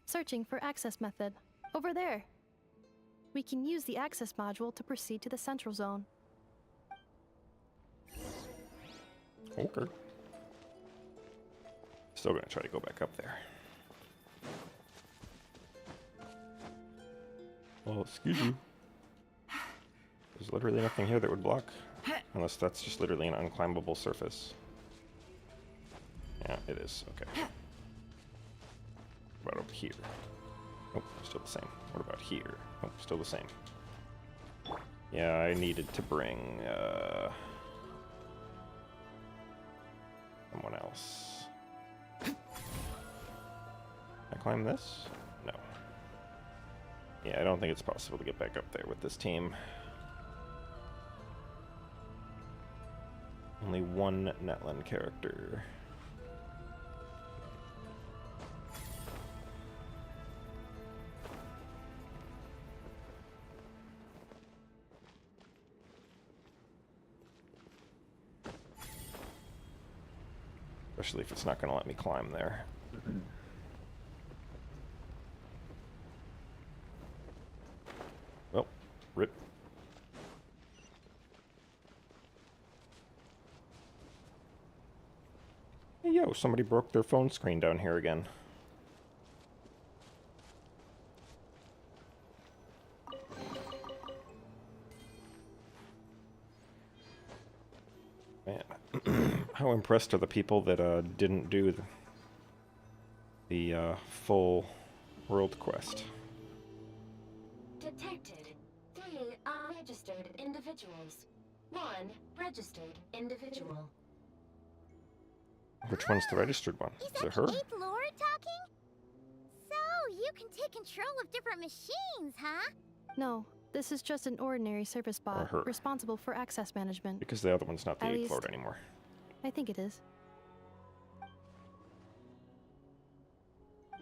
Searching for access method. Over there! We can use the access module to proceed to the central zone. Okay. Still gonna try to go back up there. Well, excuse you. There's literally nothing here that would block. Unless that's just literally an unclimbable surface. Yeah, it is. Okay. About over about here? Nope, still the same. What about here? Nope, still the same. Yeah, I needed to bring someone else. Can I climb this? No. Yeah, I don't think it's possible to get back up there with this team. Only one Netland character. Especially if it's not going to let me climb there. Well, rip. Hey, yo, somebody broke their phone screen down here again. Man, how impressed are the people that didn't do the full world quest? Detected 3 unregistered individuals. 1 registered individual. Which one's the registered one? Is it her? 8th Lord talking? So, you can take control of different machines, huh? No, this is just an ordinary service Or her. bot responsible for access management. Because the other one's not the At 8th least- Lord anymore. I think it is.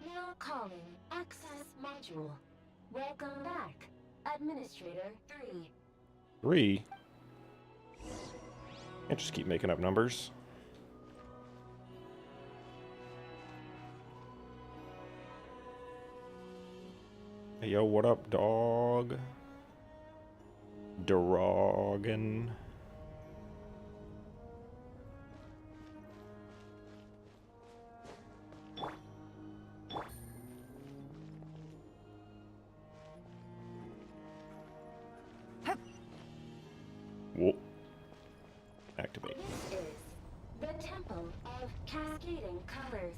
Now calling access module. Welcome back, Administrator 3. 3? Can't just keep making up numbers. Hey, yo, what up, dog? Drogon. Whoa. Activate. This is the Temple of Cascading Colors.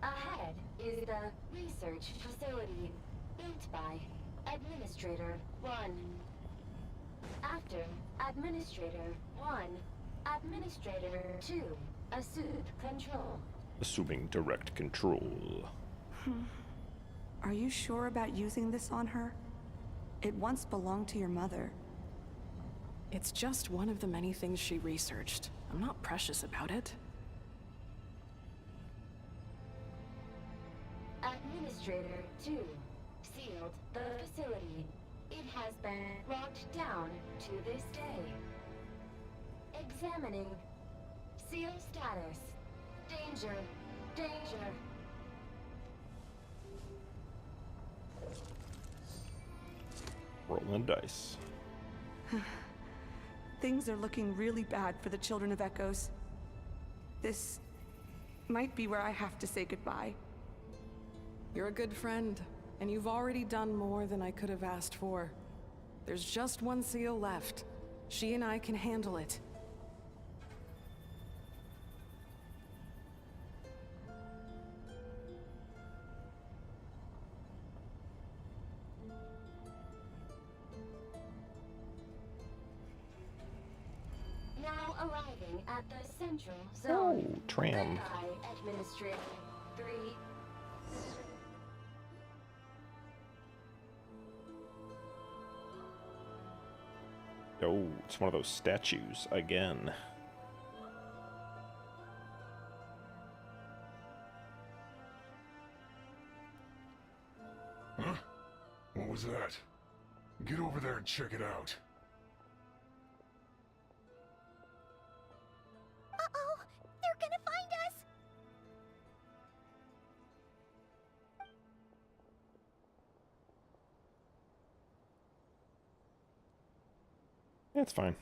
Ahead is the research facility built by Administrator 1. After Administrator 1, Administrator 2 assumed control. Assuming direct control. Are you sure about using this on her? It once belonged to your mother. It's just one of the many things she researched. I'm not precious about it. Administrator 2 sealed the facility. It has been locked down to this day. Examining. Seal status. Danger. Danger. Rolling dice. Things are looking really bad for the Children of Echoes. This might be where I have to say goodbye. You're a good friend, and you've already done more than I could have asked for. There's just one seal left. She and I can handle it. Now arriving at the central zone. Oh, tram. Goodbye, Administrator 3. Oh, it's one of those statues again. Huh? What was that? Get over there and check it out. Uh-oh! They're gonna find us! It's fine.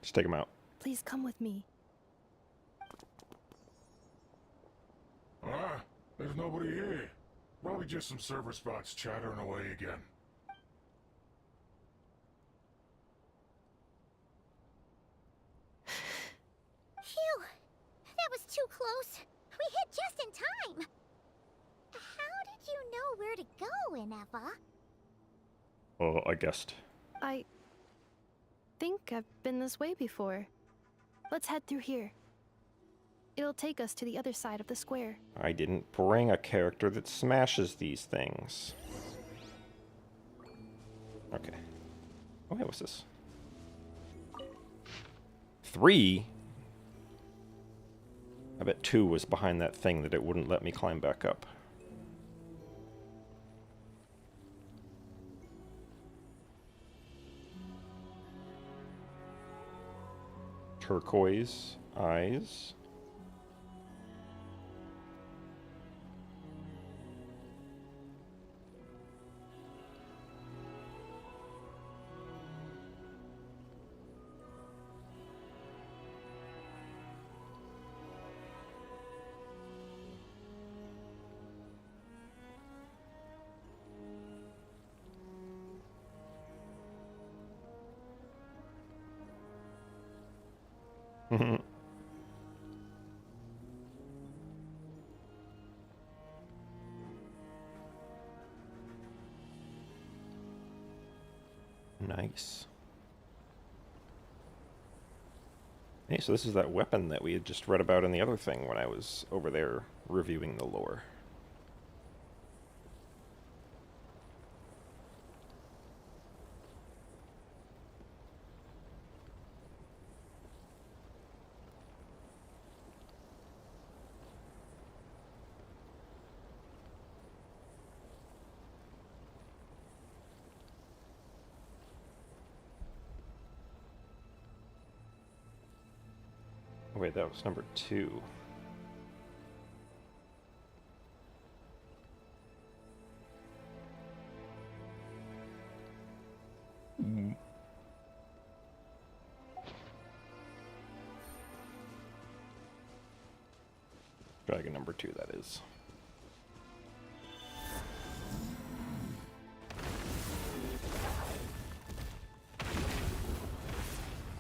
Just take them out. Please come with me. Ah, there's nobody here. Probably just some server spots chattering away again. Phew! That was too close. We hit just in time. How did you know doing, Eva? Oh, I guessed. I think I've been this way before. Let's head through here. It'll take us to the other side of the square. I didn't bring a character that smashes these things. Okay. Oh, wait, what's this? 3? I bet 2 was behind that thing that it wouldn't let me climb back up. Turquoise eyes. Nice. Hey, so this is that weapon that we had just read about in the other thing when I was over there reviewing the lore. Wait, that was number 2. Dragon number 2, that is.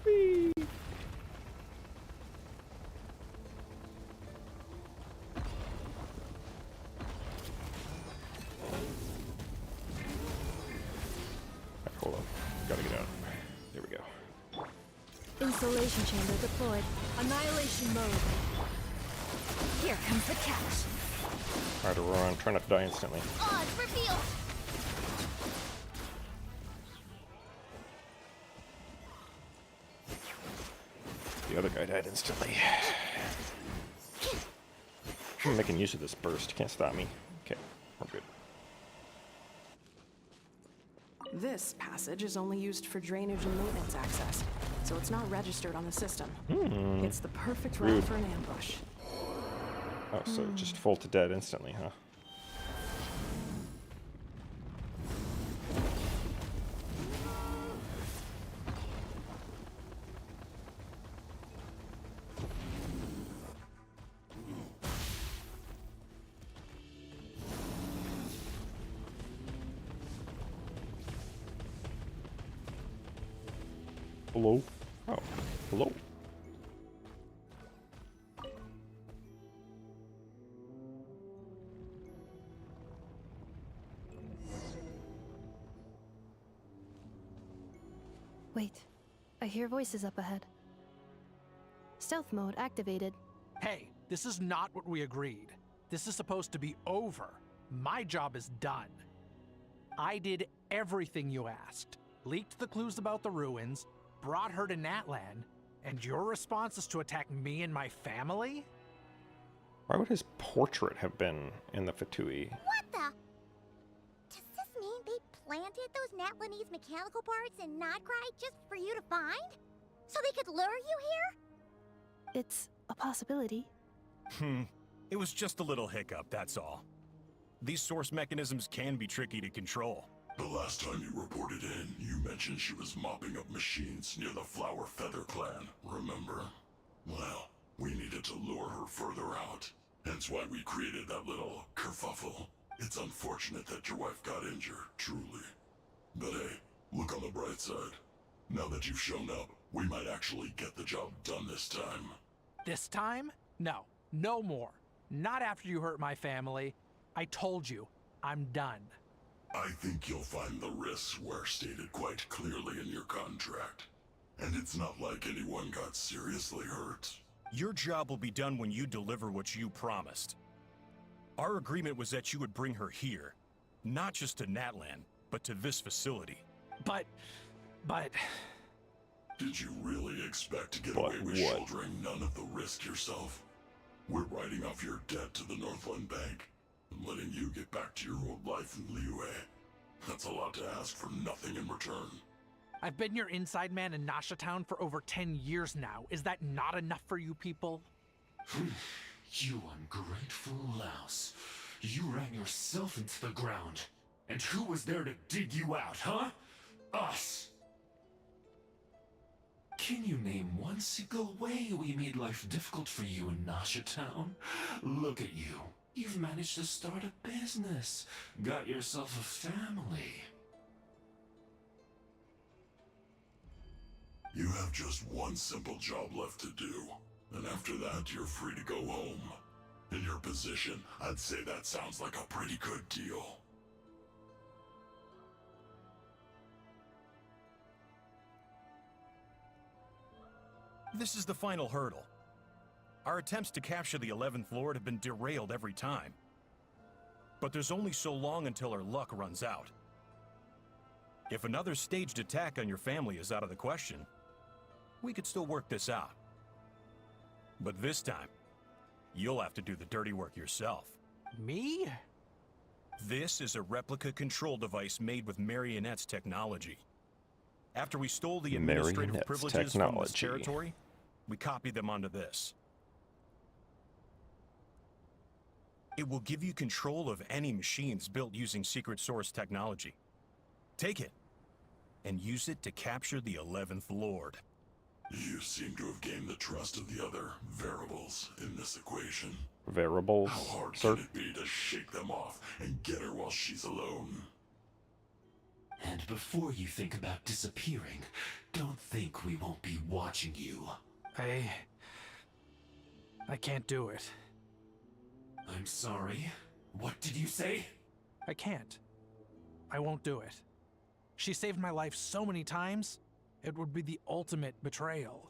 Whee! Hold on. Gotta get out. There we go. Insulation chamber deployed. Annihilation mode. Here comes the catch. Alright, Aurora, try not to die instantly. Odds revealed! The other guy died instantly. I'm making use of this burst. Can't stop me. Okay, we're good. This passage is only used for drainage and maintenance access, so it's not registered on the system. It's the perfect route for an ambush. Oh, so just full to dead instantly, huh? Hello? Oh, hello. Wait, I hear voices up ahead. Stealth mode activated. Hey, this is not what we agreed. This is supposed to be over. My job is done. I did everything you asked. Leaked the clues about the ruins, brought her to Natlan, and your response is to attack me and my family? Why would his portrait have been in the Fatui? What the? Does this mean they planted those Natlanese mechanical parts in Notcry just for you to find? So they could lure you here? It's a possibility. It was just a little hiccup, that's all. These source mechanisms can be tricky to control. The last time you reported in, you mentioned she was mopping up machines near the Flower Feather clan, remember? Well, we needed to lure her further out. Hence why we created that little kerfuffle. It's unfortunate that your wife got injured, truly. But hey, look on the bright side. Now that you've shown up, we might actually get the job done this time. This time? No, no more. Not after you hurt my family. I told you, I'm done. I think you'll find the risks were stated quite clearly in your contract. And it's not like anyone got seriously hurt. Your job will be done when you deliver what you promised. Our agreement was that you would bring her here, not just to Natlan, but to this facility. But... Did you really expect to get But away with what? shouldering none of the risk yourself? We're writing off your debt to the Northland Bank and letting you get back to your old life in Liyue. That's a lot to ask for nothing in return. I've been your inside man in Nasha Town for over 10 years now. Is that not enough for you people? You ungrateful louse. You ran yourself into the ground. And who was there to dig you out, huh? Us! Can you name one single way we made life difficult for you in Nasha Town? Look at you. You've managed to start a business. Got yourself a family. You have just one simple job left to do. And after that, you're free to go home. In your position, I'd say that sounds like a pretty good deal. This is the final hurdle. Our attempts to capture the 11th Lord have been derailed every time. But there's only so long until our luck runs out. If another staged attack on your family is out of the question, we could still work this out. But this time, you'll have to do the dirty work yourself. Me? This is a replica control device made with Marionette's technology. After we stole the administrative Marionette's privileges from this technology. territory, we copied them onto this. It will give you control of any machines built using secret source technology. Take it, and use it to capture the 11th Lord. You seem to have gained the trust of the other variables in this equation. Variables, How hard sir? can it be to shake them off and get her while she's alone? And before you think about disappearing, don't think we won't be watching you. I can't do it. I'm sorry. What did you say? I can't. I won't do it. She saved my life so many times, it would be the ultimate betrayal.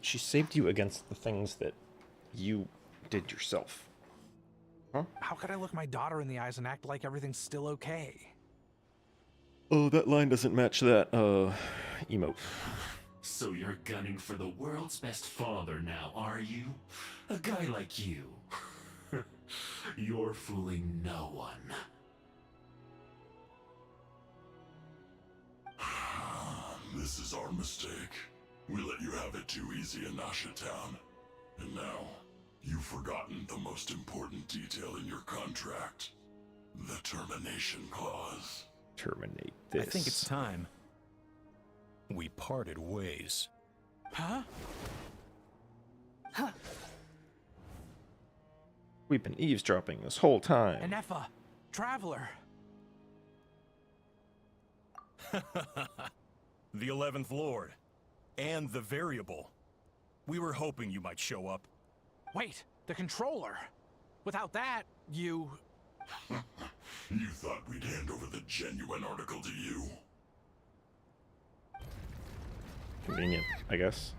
She saved you against the things that you did yourself. Huh? How could I look my daughter in the eyes and act like everything's still okay? Oh, that line doesn't match that, emote. So you're gunning for the world's best father now, are you? A guy like you. You're fooling no one. This is our mistake. We let you have it too easy in Nasha Town. And now, you've forgotten the most important detail in your contract. The termination clause. Terminate this. I think it's time we parted ways. Huh? We've been eavesdropping this whole time. Anefa, Traveler. The 11th Lord. And the Variable. We were hoping you might show up. Wait, the controller. Without that, you... You thought we'd hand over the genuine article to you? Convenient, I guess.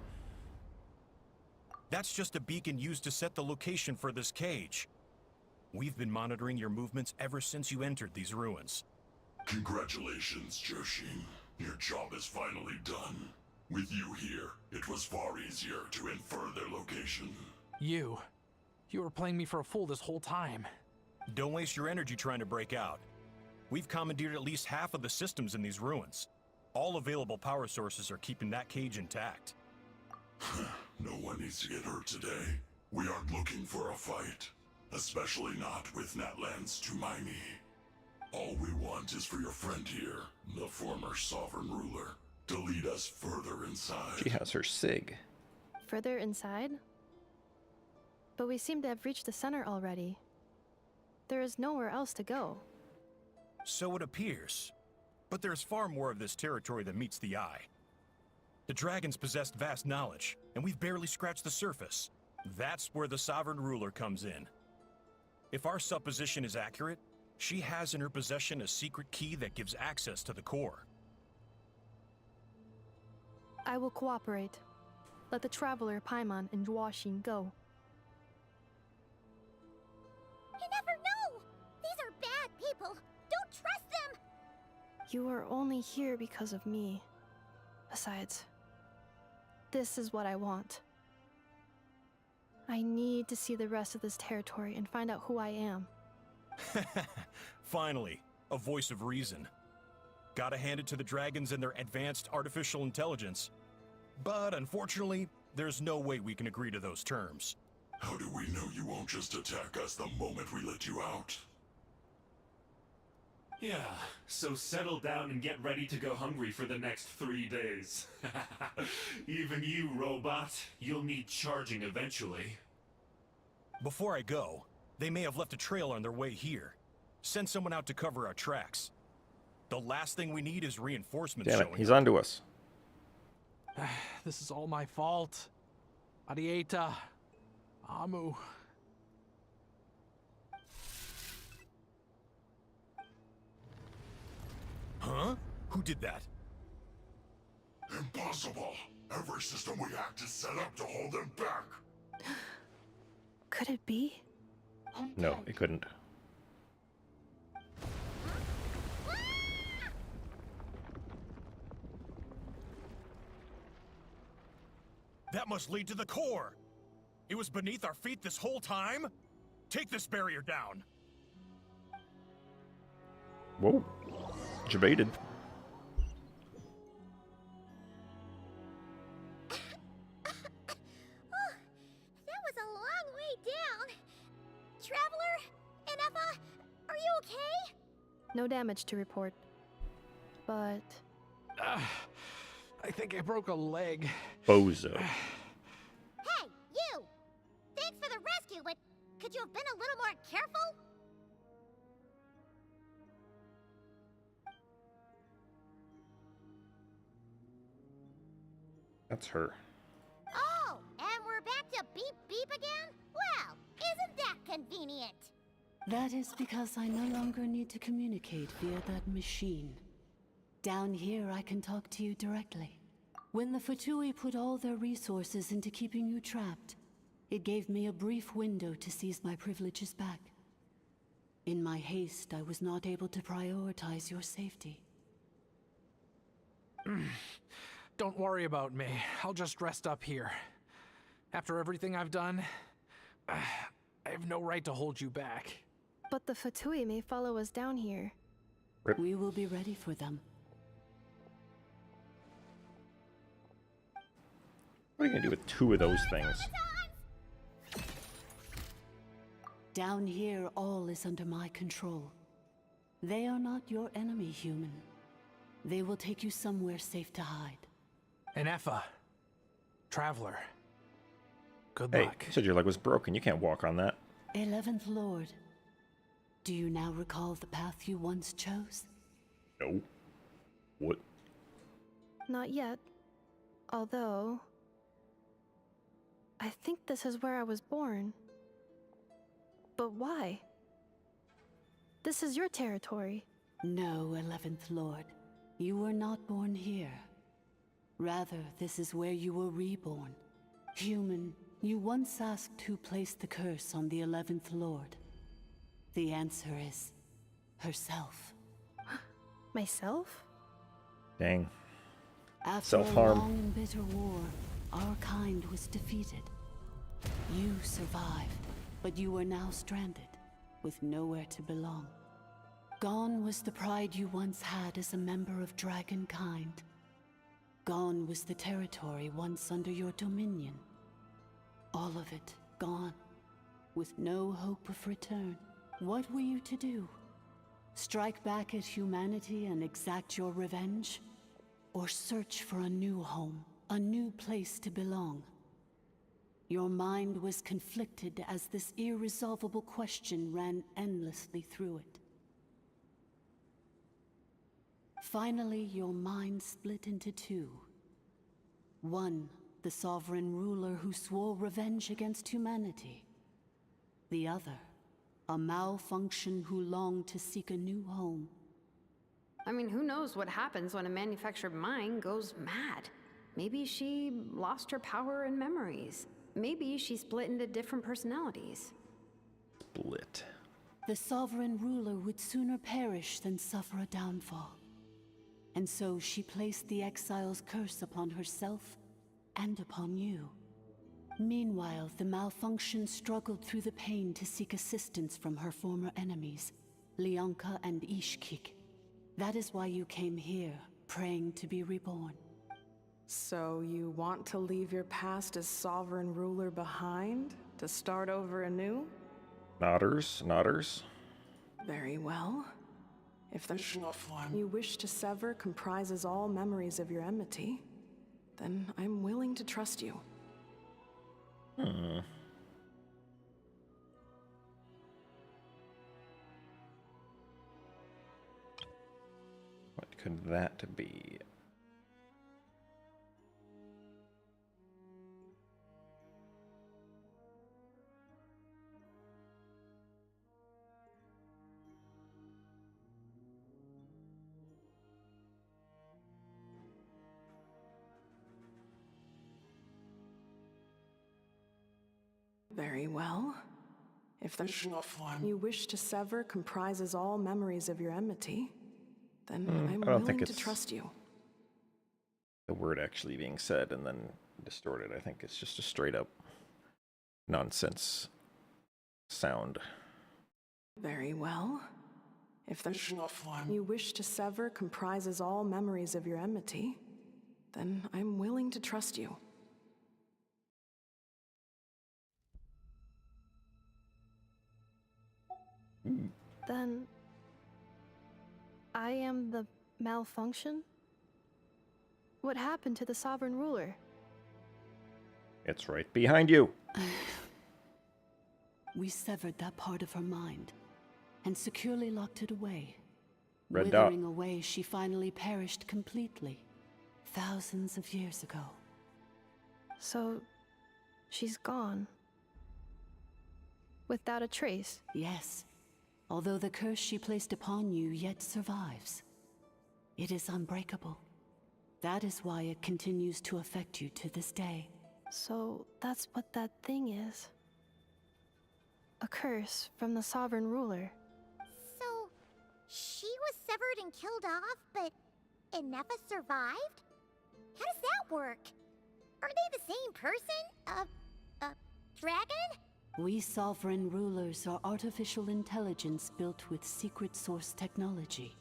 That's just a beacon used to set the location for this cage. We've been monitoring your movements ever since you entered these ruins. Congratulations, Joshin. Your job is finally done. With you here, it was far easier to infer their location. You were playing me for a fool this whole time. Don't waste your energy trying to break out. We've commandeered at least half of the systems in these ruins. All available power sources are keeping that cage intact. No one needs to get hurt today. We aren't looking for a fight. Especially not with Natlan's Tumaini. All we want is for your friend here, the former sovereign ruler, to lead us further inside. She has her SIG. Further inside? But we seem to have reached the center already. There is nowhere else to go. So it appears. But there's far more of this territory than meets the eye. The dragons possessed vast knowledge, and we've barely scratched the surface. That's where the sovereign ruler comes in. If our supposition is accurate, She has in her possession a secret key that gives access to the core. I will cooperate. Let the traveler Paimon and Huaxin go. You never know! These are bad people! Don't trust them! You are only here because of me. Besides, this is what I want. I need to see the rest of this territory and find out who I am. Finally, a voice of reason. Gotta hand it to the dragons and their advanced artificial intelligence. But unfortunately, there's no way we can agree to those terms. How do we know you won't just attack us the moment we let you out? Yeah, so settle down and get ready to go hungry for the next 3 days. Even you, robot, you'll need charging eventually. Before I go, they may have left a trail on their way here. Send someone out to cover our tracks. The last thing we need is reinforcements Damn it, showing he's up. onto us. This is all my fault. Arieta. Amu. Huh? Who did that? Impossible! Every system we hacked is set up to hold them back! Could it be? No, it couldn't. That must lead to the core! It was beneath our feet this whole time? Take this barrier down! Whoa. Debated. Oh, that was a long way down. Traveler, Enefa, are you okay? No damage to report. But... I think I broke a leg. Bozo. Hey, you! Thanks for the rescue, but could you have been a little more careful? That's her. Oh, and we're back to beep beep again? Well, isn't that convenient? That is because I no longer need to communicate via that machine. Down here, I can talk to you directly. When the Fatui put all their resources into keeping you trapped, it gave me a brief window to seize my privileges back. In my haste, I was not able to prioritize your safety. Don't worry about me. I'll just rest up here. After everything I've done, I have no right to hold you back. But the Fatui may follow us down here. We will be ready for them. What are you gonna do with 2 of those things? Down here, all is under my control. They are not your enemy, human. They will take you somewhere safe to hide. Enefa. Traveler. Good Hey, luck. you said your leg was broken. You can't walk on that. 11th Lord. Do you now recall the path you once chose? No. What? Not yet. Although... I think this is where I was born. But why? This is your territory. No, 11th Lord. You were not born here. Rather, this is where you were reborn. Human, you once asked who placed the curse on the 11th Lord. The answer is... herself. Myself? Dang. After a Self-harm. long and bitter war, our kind was defeated. You survived, but you are now stranded, with nowhere to belong. Gone was the pride you once had as a member of Dragonkind. Gone was the territory once under your dominion. All of it gone, with no hope of return. What were you to do? Strike back at humanity and exact your revenge? Or search for a new home, a new place to belong? Your mind was conflicted as this irresolvable question ran endlessly through it. Finally, your mind split into 2. One, the sovereign ruler who swore revenge against humanity. The other, a malfunction who longed to seek a new home. I mean, who knows what happens when a manufactured mind goes mad? Maybe she lost her power and memories. Maybe she split into different personalities. Split. The sovereign ruler would sooner perish than suffer a downfall. And so she placed the exile's curse upon herself and upon you. Meanwhile, the malfunction struggled through the pain to seek assistance from her former enemies, Leonka and Ishkik. That is why you came here, praying to be reborn. So you want to leave your past as sovereign ruler behind, to start over anew? Nodders. Very well. If the you wish to sever comprises all memories of your enmity, then I'm willing to trust you. What could that be? Very well. If the you wish to sever comprises all memories of your enmity, then I'm willing to trust you. The word actually being said and then distorted. I think it's just a straight up nonsense sound. Very well. If the you wish to sever comprises all memories of your enmity, then I'm willing to trust you. Then I am the malfunction? What happened to the sovereign ruler? It's right behind you. We severed that part of her mind and securely locked it away. Red dot. Withering away, she finally perished completely, thousands of years ago. So, she's gone. Without a trace? Yes. Although the curse she placed upon you yet survives. It is unbreakable. That is why it continues to affect you to this day. So, that's what that thing is. A curse from the sovereign ruler. So, she was severed and killed off, but Inefa survived? How does that work? Are they the same person? Dragon? We sovereign rulers are artificial intelligence built with secret source technology.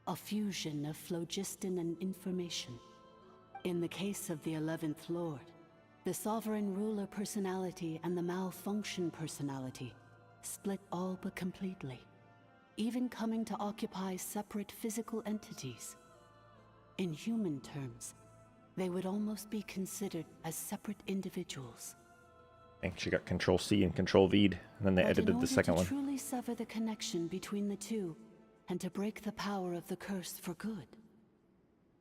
A fusion of phlogiston and information. In the case of the 11th Lord, the sovereign ruler personality and the malfunction personality split all but completely, even coming to occupy separate physical entities. In human terms, they would almost be considered as separate individuals. I think she got Control-C and Control-V'd, and then they edited the second one. To truly sever the connection between the two, and to break the power of the curse for good,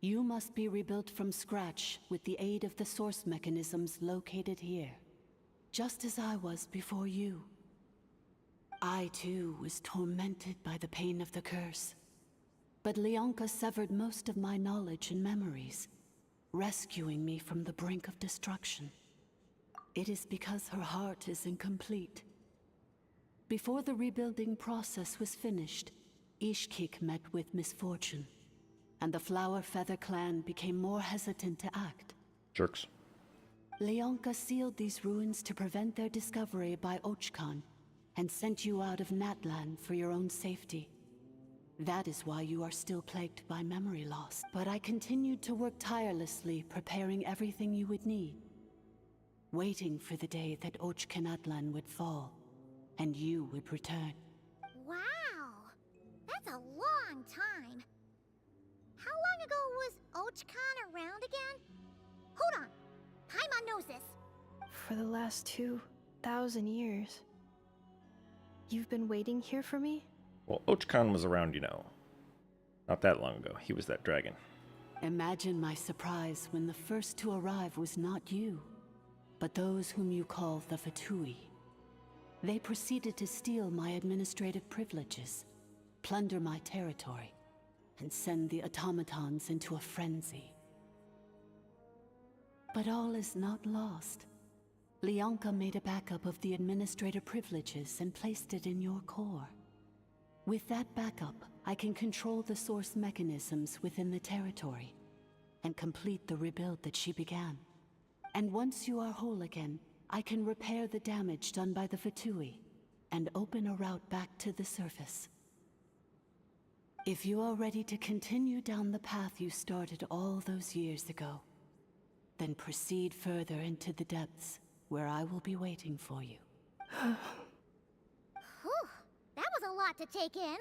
you must be rebuilt from scratch with the aid of the source mechanisms located here, just as I was before you. I too was tormented by the pain of the curse, but Leonka severed most of my knowledge and memories, rescuing me from the brink of destruction. It is because her heart is incomplete. Before the rebuilding process was finished, Ishkik met with misfortune, and the Flower Feather clan became more hesitant to act. Jerks. Leonka sealed these ruins to prevent their discovery by Archon, and sent you out of Natlan for your own safety. That is why you are still plagued by memory loss. But I continued to work tirelessly, preparing everything you would need, waiting for the day that Natlan would fall, and you would return. Wow! That's a long time. How long ago was Archon around again? Hold on! Paimon knows this. For the last 2,000 years. You've been waiting here for me? Well, Archon was around, you know. Not that long ago. He was that dragon. Imagine my surprise when the first to arrive was not you, but those whom you call the Fatui. They proceeded to steal my administrative privileges, plunder my territory, and send the automatons into a frenzy. But all is not lost. Leonka made a backup of the administrator privileges and placed it in your core. With that backup, I can control the source mechanisms within the territory and complete the rebuild that she began. And once you are whole again, I can repair the damage done by the Fatui and open a route back to the surface. If you are ready to continue down the path you started all those years ago, then proceed further into the depths, where I will be waiting for you. Whew, that was a lot to take in.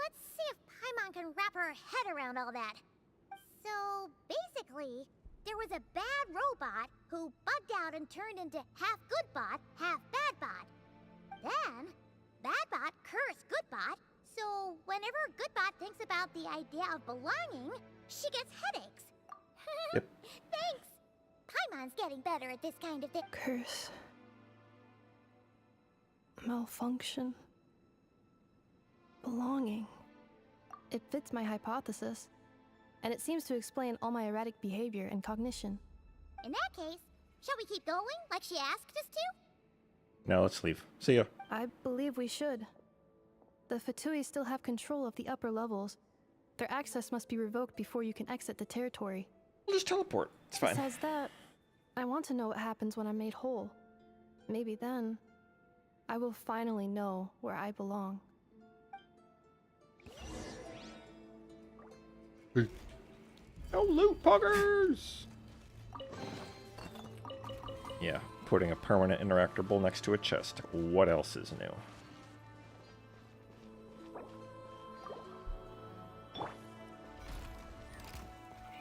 Let's see if Paimon can wrap her head around all that. So, basically, there was a bad robot who bugged out and turned into half good bot, half bad bot. Then, bad bot cursed good bot, so whenever good bot thinks about the idea of belonging, she gets headaches. Yep. Thanks! Paimon's getting better at this kind of thing. Curse. Malfunction. Belonging. It fits my hypothesis. And it seems to explain all my erratic behavior and cognition. In that case, shall we keep going like she asked us to? Now let's leave. See ya. I believe we should. The Fatui still have control of the upper levels. Their access must be revoked before you can exit the territory. We'll just teleport. It's fine. Besides that, I want to know what happens when I'm made whole. Maybe then, I will finally know where I belong. No loot poggers! Yeah, putting a permanent interactable next to a chest. What else is new?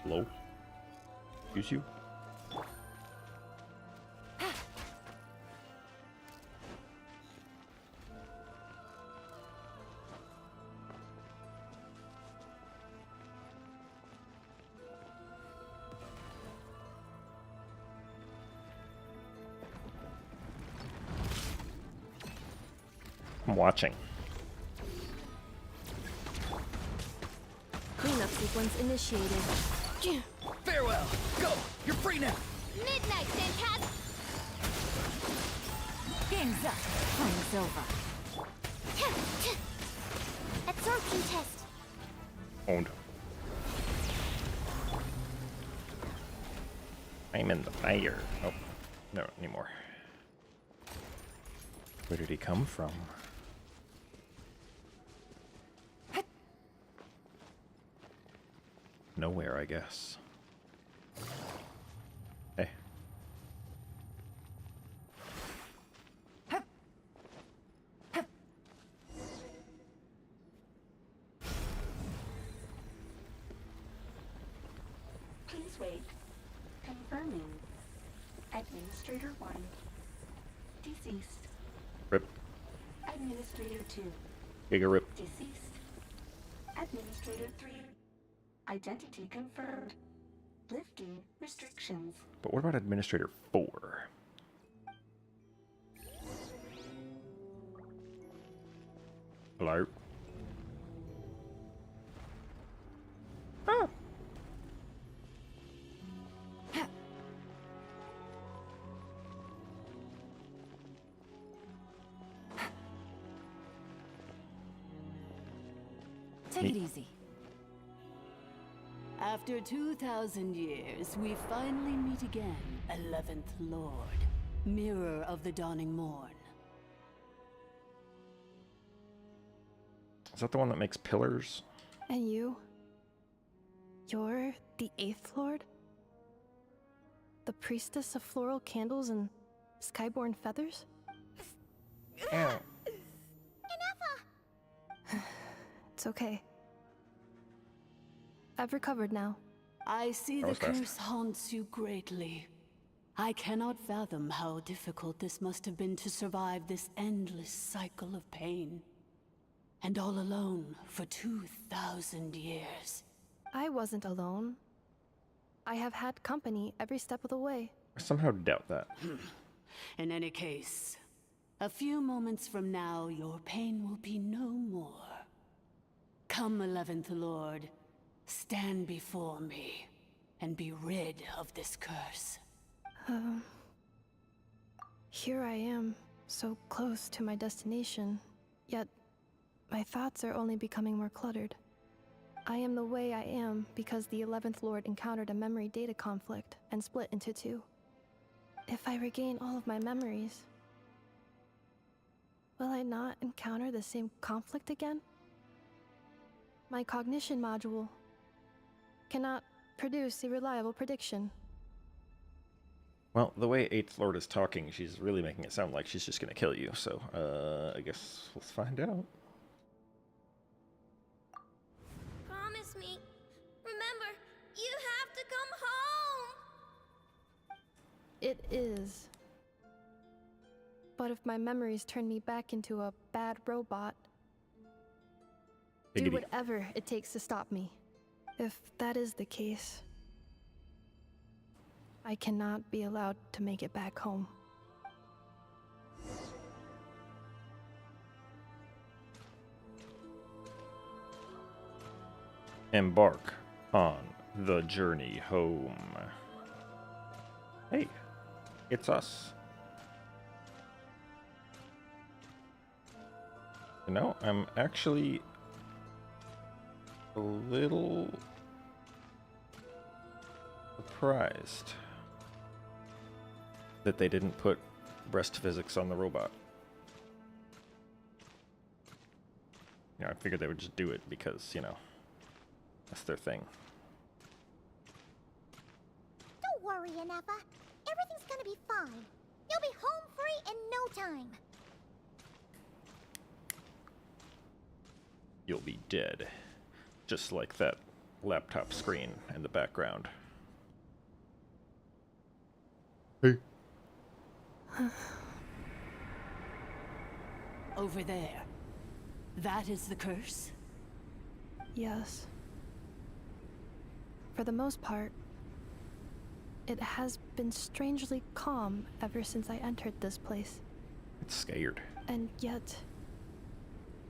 Hello? Excuse you? I'm watching. Cleanup sequence initiated. Farewell! Go! You're free now! Midnight, Zenkat! Game's up. Playing's over. Absorption test. Owned. I'm in the fire. Oh, no, anymore. Where did he come from? Nowhere, I guess. Hey. Please wait. Confirming. Administrator 1. Deceased. Rip. Administrator 2. Giga rip. Deceased. Administrator 3. Identity confirmed. Lifting restrictions. But what about Administrator 4? Hello? Ah! Take it easy. After 2,000 years, we finally meet again, 11th Lord, Mirror of the Dawning Morn. Is that the one that makes pillars? And you? You're the 8th Lord? The priestess of floral candles and skyborn feathers? Ow. It's okay. I've recovered now. I see That the was fast. curse haunts you greatly. I cannot fathom how difficult this must have been to survive this endless cycle of pain. And all alone for 2,000 years. I wasn't alone. I have had company every step of the way. I somehow doubt that. In any case, A few moments from now, your pain will be no more. Come, 11th Lord. Stand before me, and be rid of this curse. Here I am, so close to my destination, yet my thoughts are only becoming more cluttered. I am the way I am because the 11th Lord encountered a memory data conflict and split into two. If I regain all of my memories, will I not encounter the same conflict again? My cognition module cannot produce a reliable prediction. Well, the way 8th Lord is talking, she's really making it sound like she's just gonna kill you, so, I guess let's find out. Promise me. Remember, you have to come home! It is. But if my memories turn me back into a bad robot, do whatever it takes to stop me. If that is the case, I cannot be allowed to make it back home. Embark on the journey home. Hey, it's us. You know, I'm actually a little surprised that they didn't put breast physics on the robot. You know, I figured they would just do it because, you know, that's their thing. Don't worry, Anefa. Everything's gonna be fine. You'll be home free in no time. You'll be dead. Just like that laptop screen in the background. Hey. Over there. That is the curse? Yes. For the most part, it has been strangely calm ever since I entered this place. It's scared. And yet,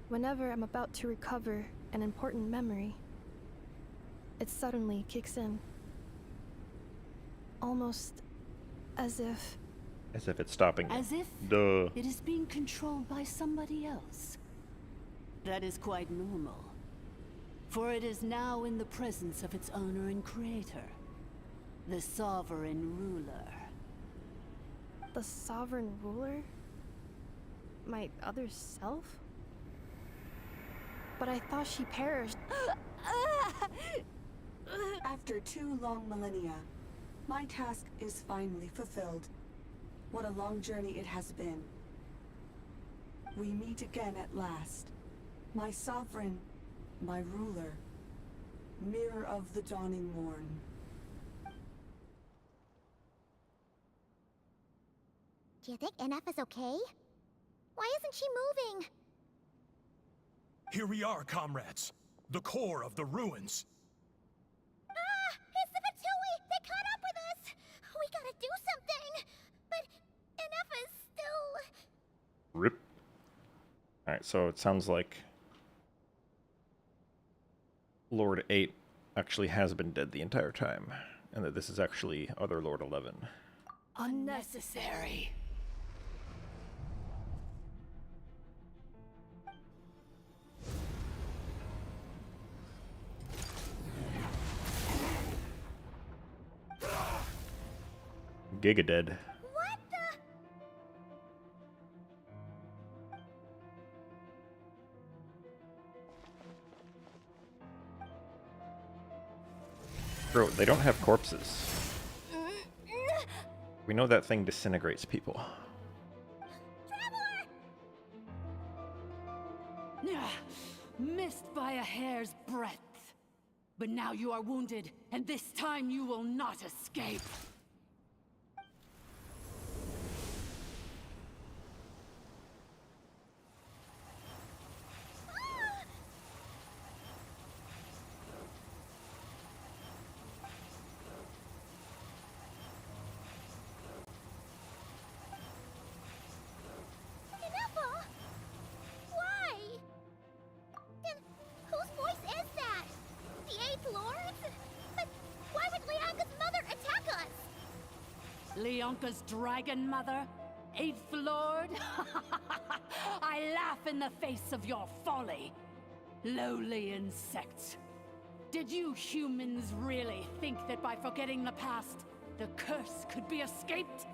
whenever I'm about to recover an important memory, it suddenly kicks in. Almost as if... As if it's stopping you. As if Duh. it is being controlled by somebody else. That is quite normal. For it is now in the presence of its owner and creator, the sovereign ruler. The sovereign ruler? My other self? But I thought she perished. After 2 long millennia, my task is finally fulfilled. What a long journey it has been. We meet again at last. My sovereign, my ruler, mirror of the dawning morn. Do you think NF is okay? Why isn't she moving? Here we are, comrades. The core of the ruins. Ah! It's the Fatui! They caught up with us! We gotta do something! But NF is still... Rip. Alright, so it sounds like Lord 8 actually has been dead the entire time, and that this is actually other Lord 11. Unnecessary. Giga dead. What the... Bro, they don't have corpses. We know that thing disintegrates people. Missed by a hair's breadth. But now you are wounded, and this time you will not escape. Leonka's dragon mother? Eighth Lord? I laugh in the face of your folly. Lowly insects. Did you humans really think that by forgetting the past, the curse could be escaped?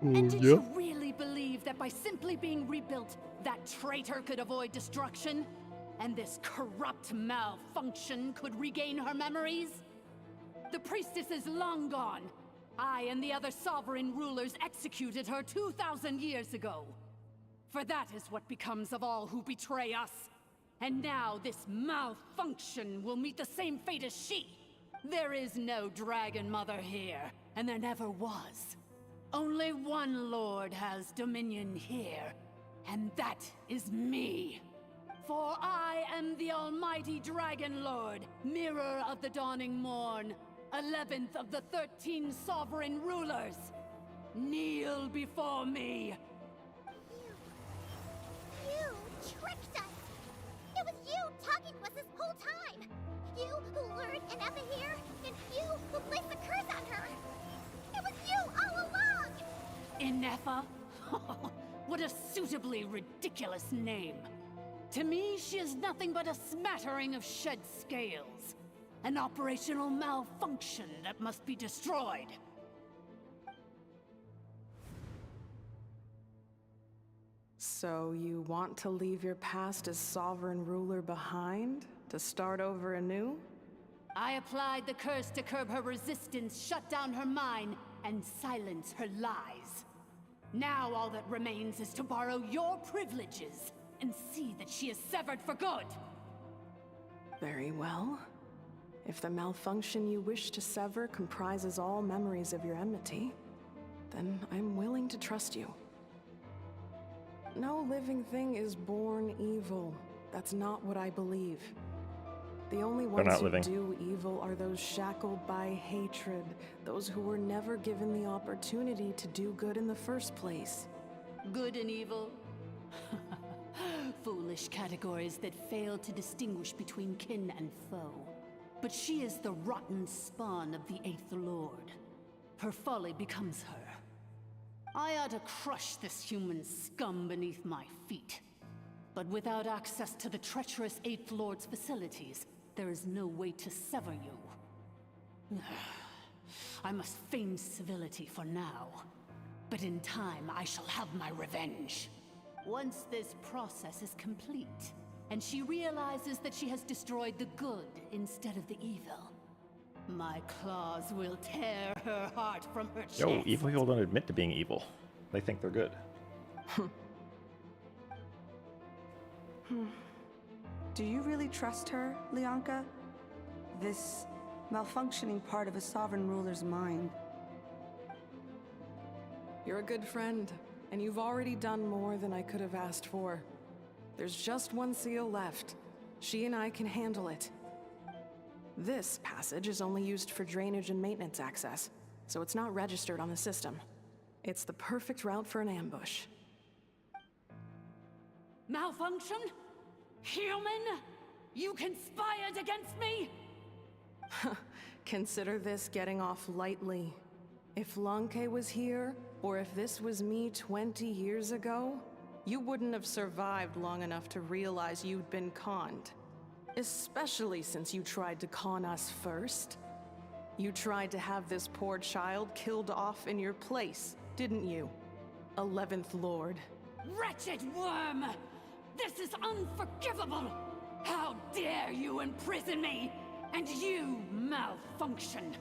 And did you really believe that by simply being rebuilt, that traitor could avoid destruction? And this corrupt malfunction could regain her memories? The priestess is long gone. I and the other sovereign rulers executed her 2,000 years ago. For that is what becomes of all who betray us. And now this malfunction will meet the same fate as she. There is no Dragon Mother here, and there never was. Only one Lord has dominion here, and that is me. For I am the almighty Dragon Lord, Mirror of the Dawning Morn, 11th of the 13 sovereign rulers. Kneel before me. You tricked us! It was you talking to us this whole time! You who lured Inefa here, and you who placed the curse on her! It was you all along! Inefa? What a suitably ridiculous name. To me, she is nothing but a smattering of shed scales. An operational malfunction that must be destroyed. So you want to leave your past as sovereign ruler behind? To start over anew? I applied the curse to curb her resistance, shut down her mind, and silence her lies. Now all that remains is to borrow your privileges and see that she is severed for good. Very well. If the malfunction you wish to sever comprises all memories of your enmity, then I'm willing to trust you. No living thing is born evil. That's not what I believe. The only ones who do evil are those shackled by hatred, those who were never given the opportunity to do good in the first place. Good and evil? Foolish categories that fail to distinguish between kin and foe. But she is the rotten spawn of the Eighth Lord. Her folly becomes her. I ought to crush this human scum beneath my feet. But without access to the treacherous Eighth Lord's facilities, there is no way to sever you. I must feign civility for now. But in time, I shall have my revenge. Once this process is complete, and she realizes that she has destroyed the good instead of the evil, my claws will tear her heart from her chest. Yo, evil people don't admit to being evil. They think they're good. Do you really trust her, Leonka? This malfunctioning part of a sovereign ruler's mind. You're a good friend, and you've already done more than I could have asked for. There's just one seal left. She and I can handle it. This passage is only used for drainage and maintenance access, so it's not registered on the system. It's the perfect route for an ambush. Malfunction? Human? You conspired against me? Consider this getting off lightly. If Lanke was here, or if this was me 20 years ago, you wouldn't have survived long enough to realize you'd been conned. Especially since you tried to con us first. You tried to have this poor child killed off in your place, didn't you? 11th Lord. Wretched worm! This is unforgivable! How dare you imprison me! And you, malfunction!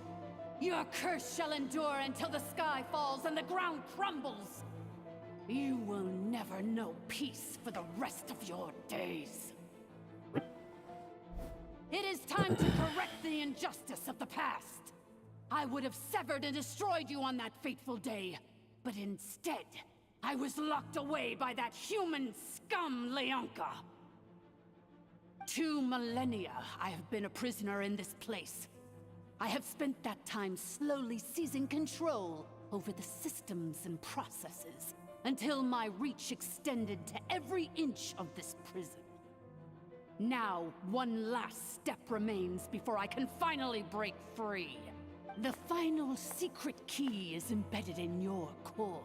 Your curse shall endure until the sky falls and the ground crumbles! You will never know peace for the rest of your days. It is time to correct the injustice of the past. I would have severed and destroyed you on that fateful day, but instead, I was locked away by that human scum, Leonka. 2 millennia I have been a prisoner in this place. I have spent that time slowly seizing control over the systems and processes, until my reach extended to every inch of this prison. Now, one last step remains before I can finally break free. The final secret key is embedded in your core.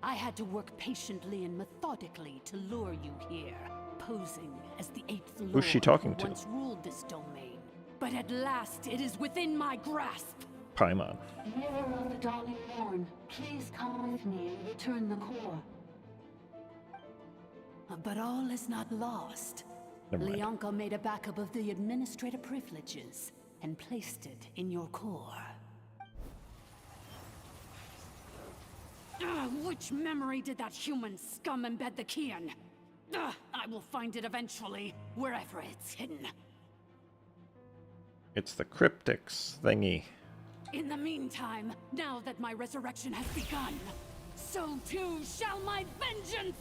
I had to work patiently and methodically to lure you here, posing as the 8th Lord Who's she talking who to? once ruled this domain. But at last, it is within my grasp. Paimon. Mirror of the Dawning Morn, please come with me and return the core. But all is not lost. Never mind. Leonka made a backup of the administrator privileges and placed it in your core. Which memory did that human scum embed the key in? I will find it eventually, wherever it's hidden. It's the cryptics thingy. In the meantime, now that my resurrection has begun, so too shall my vengeance!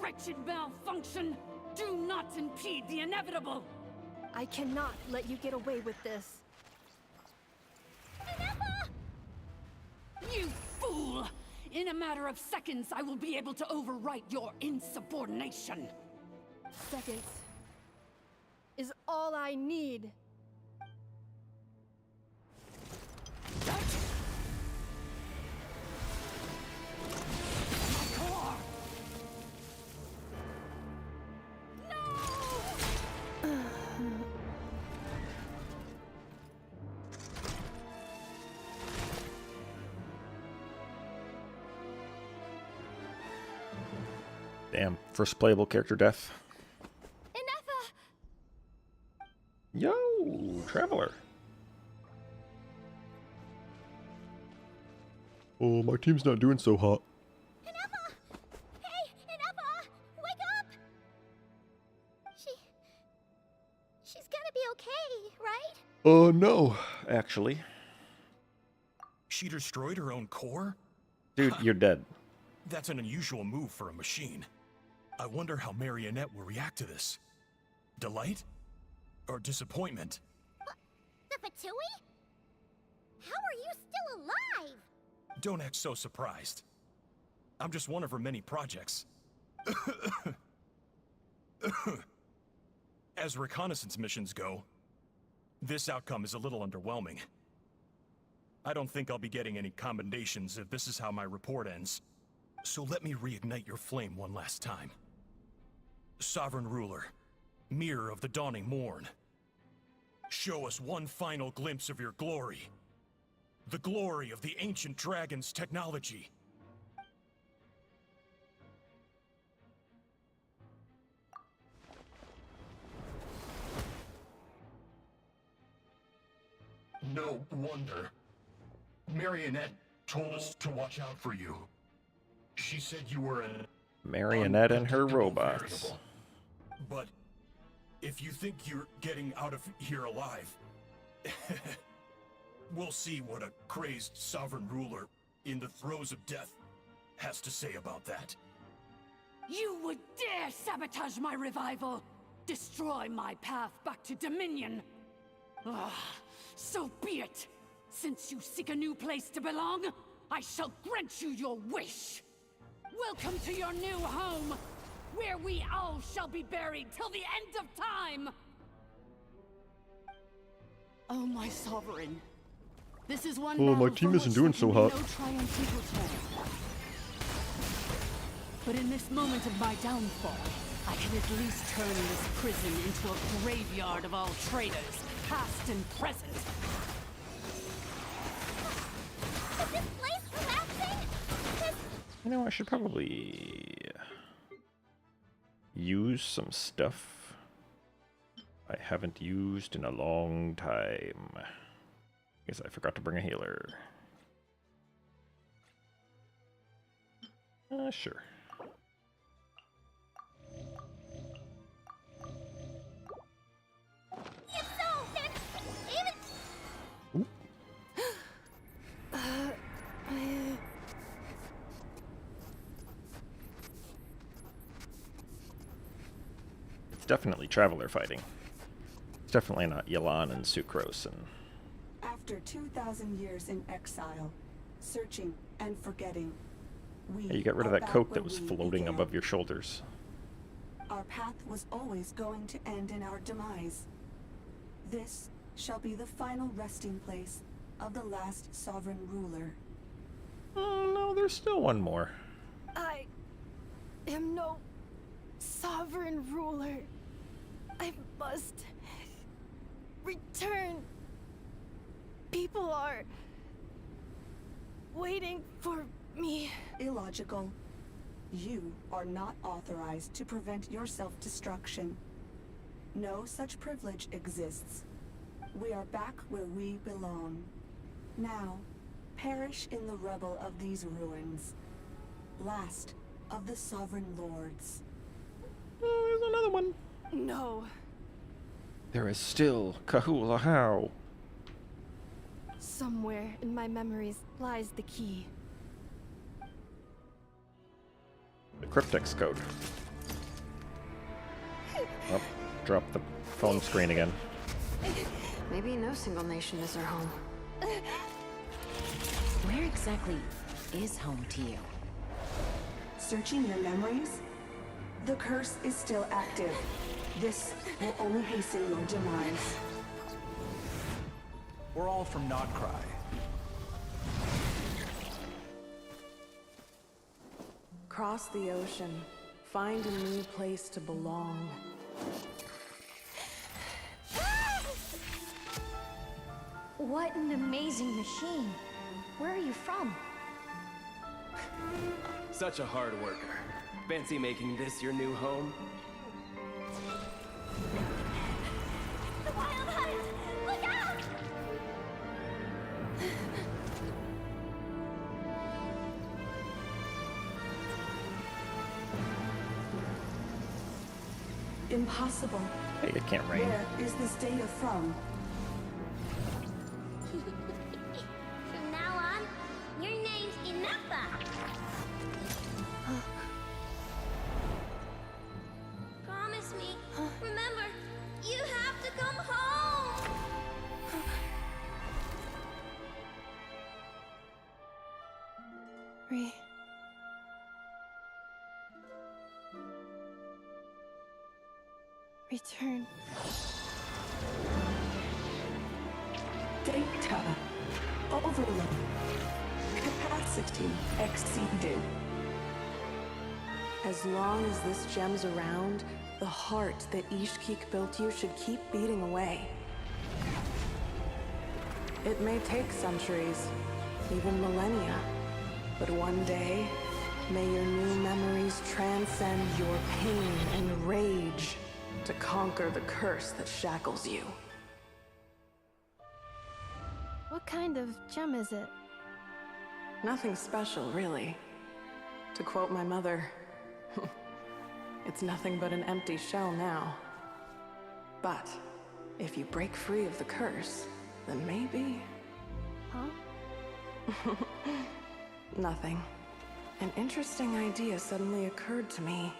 Wretched malfunction! Do not impede the inevitable! I cannot let you get away with this. You fool! In a matter of seconds, I will be able to overwrite your insubordination. Seconds is all I need. Damn, first playable character death. Yo, Traveler. Oh, my team's not doing so hot. Hey, Ineppa! Wake up! She's gonna be okay, right? No, actually. She destroyed her own core? Dude, you're dead. That's an unusual move for a machine. I wonder how Marionette will react to this. Delight? Or disappointment? The Fatui? How are you still alive? Don't act so surprised. I'm just one of her many projects. As reconnaissance missions go, this outcome is a little underwhelming. I don't think I'll be getting any commendations if this is how my report ends. So let me reignite your flame one last time. Sovereign Ruler, Mirror of the Dawning Morn, show us one final glimpse of your glory. The glory of the ancient dragon's technology. No wonder. Marionette told us to watch out for you. She said you were an Marionette and her robots. variable. But if you think you're getting out of here alive, we'll see what a crazed sovereign ruler in the throes of death has to say about that. You would dare sabotage my revival! Destroy my path back to Dominion! So be it! Since you seek a new place to belong, I shall grant you your wish! Welcome to your new home, where we all shall be buried till the end of time! Oh, my sovereign. This is one Oh, my battle team for isn't which doing there so can be hot. no triumphant return. But in this moment of my downfall, I can at least turn this prison into a graveyard of all traitors, past and present. Is this place collapsing? You know, I should probably use some stuff I haven't used in a long time. Guess I forgot to bring a healer. Sure. If so, then even... It's definitely Traveler fighting. It's definitely not Yelan and Sucrose and After 2,000 years in exile, searching and forgetting, Hey, you got rid of that coat that was floating above your shoulders. Our path was always going to end in our demise. This shall be the final resting place of the last sovereign ruler. Oh no, there's still one more. I am no sovereign ruler. I must return. People are waiting for me. Illogical. You are not authorized to prevent your self-destruction. No such privilege exists. We are back where we belong. Now, perish in the rubble of these ruins. Last of the sovereign lords. Oh, there's another one. No. There is still Kahula How. Somewhere in my memories lies the key. The cryptex code. Oh, drop the phone screen again. Maybe no single nation is our home. Where exactly is home to you? Searching your memories? The curse is still active. This will only hasten your demise. We're all from Notcry. Cross the ocean. Find a new place to belong. What an amazing machine. Where are you from? Such a hard worker. Fancy making this your new home? The Wild Hunt! Look out! Impossible. Hey, it can't rain. Where is this data from? From now on, your name's Inappa. Promise me. Remember, you have to come home. Return. Data. Overload. Capacity exceeded. As long as this gem's around, the heart that Ishkik built you should keep beating away. It may take centuries, even millennia, but one day, may your new memories transcend your pain and rage to conquer the curse that shackles you. What kind of gem is it? Nothing special, really. To quote my mother, it's nothing but an empty shell now. But if you break free of the curse, then maybe... Huh? Nothing. An interesting idea suddenly occurred to me.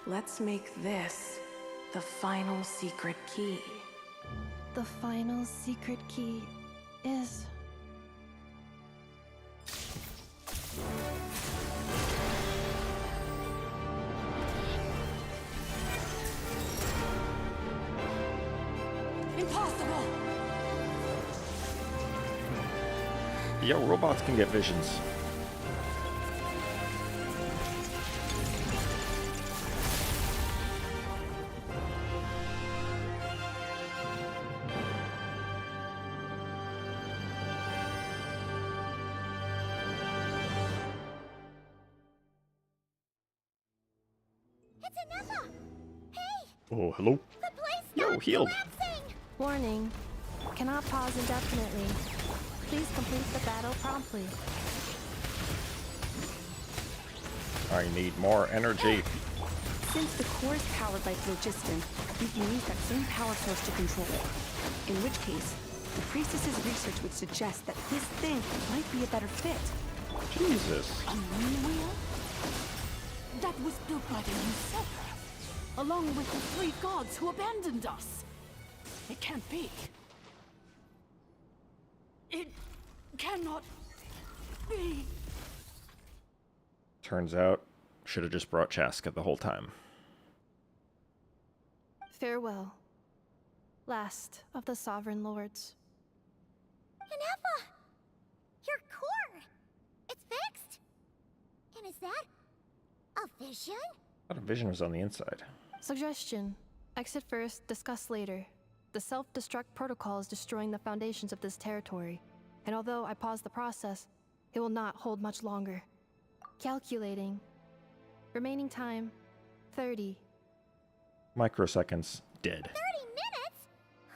Let's make this the final secret key. The final secret key is... Impossible! Yo, robots can get visions. It's Inappa! Hey! Oh, hello. The place Yo, stopped healed. collapsing! Warning. Cannot pause indefinitely. Please complete the battle promptly. I need more energy. Since the core is powered by phlogiston, we can use that same power source to control it. In which case, the priestess's research would suggest that this thing might be a better fit. Jesus. A moon wheel? That was built by the Usurper. along with the 3 gods who abandoned us. It can't be. It cannot be. Turns out, should have just brought Chaska the whole time. Farewell, last of the Sovereign Lords. Inefa! Your core! It's fixed! And is that a vision? I thought a vision was on the inside. Suggestion. Exit first, discuss later. The self-destruct protocol is destroying the foundations of this territory, and although I pause the process, it will not hold much longer. Calculating. Remaining time, 30. Microseconds, dead. 30 minutes?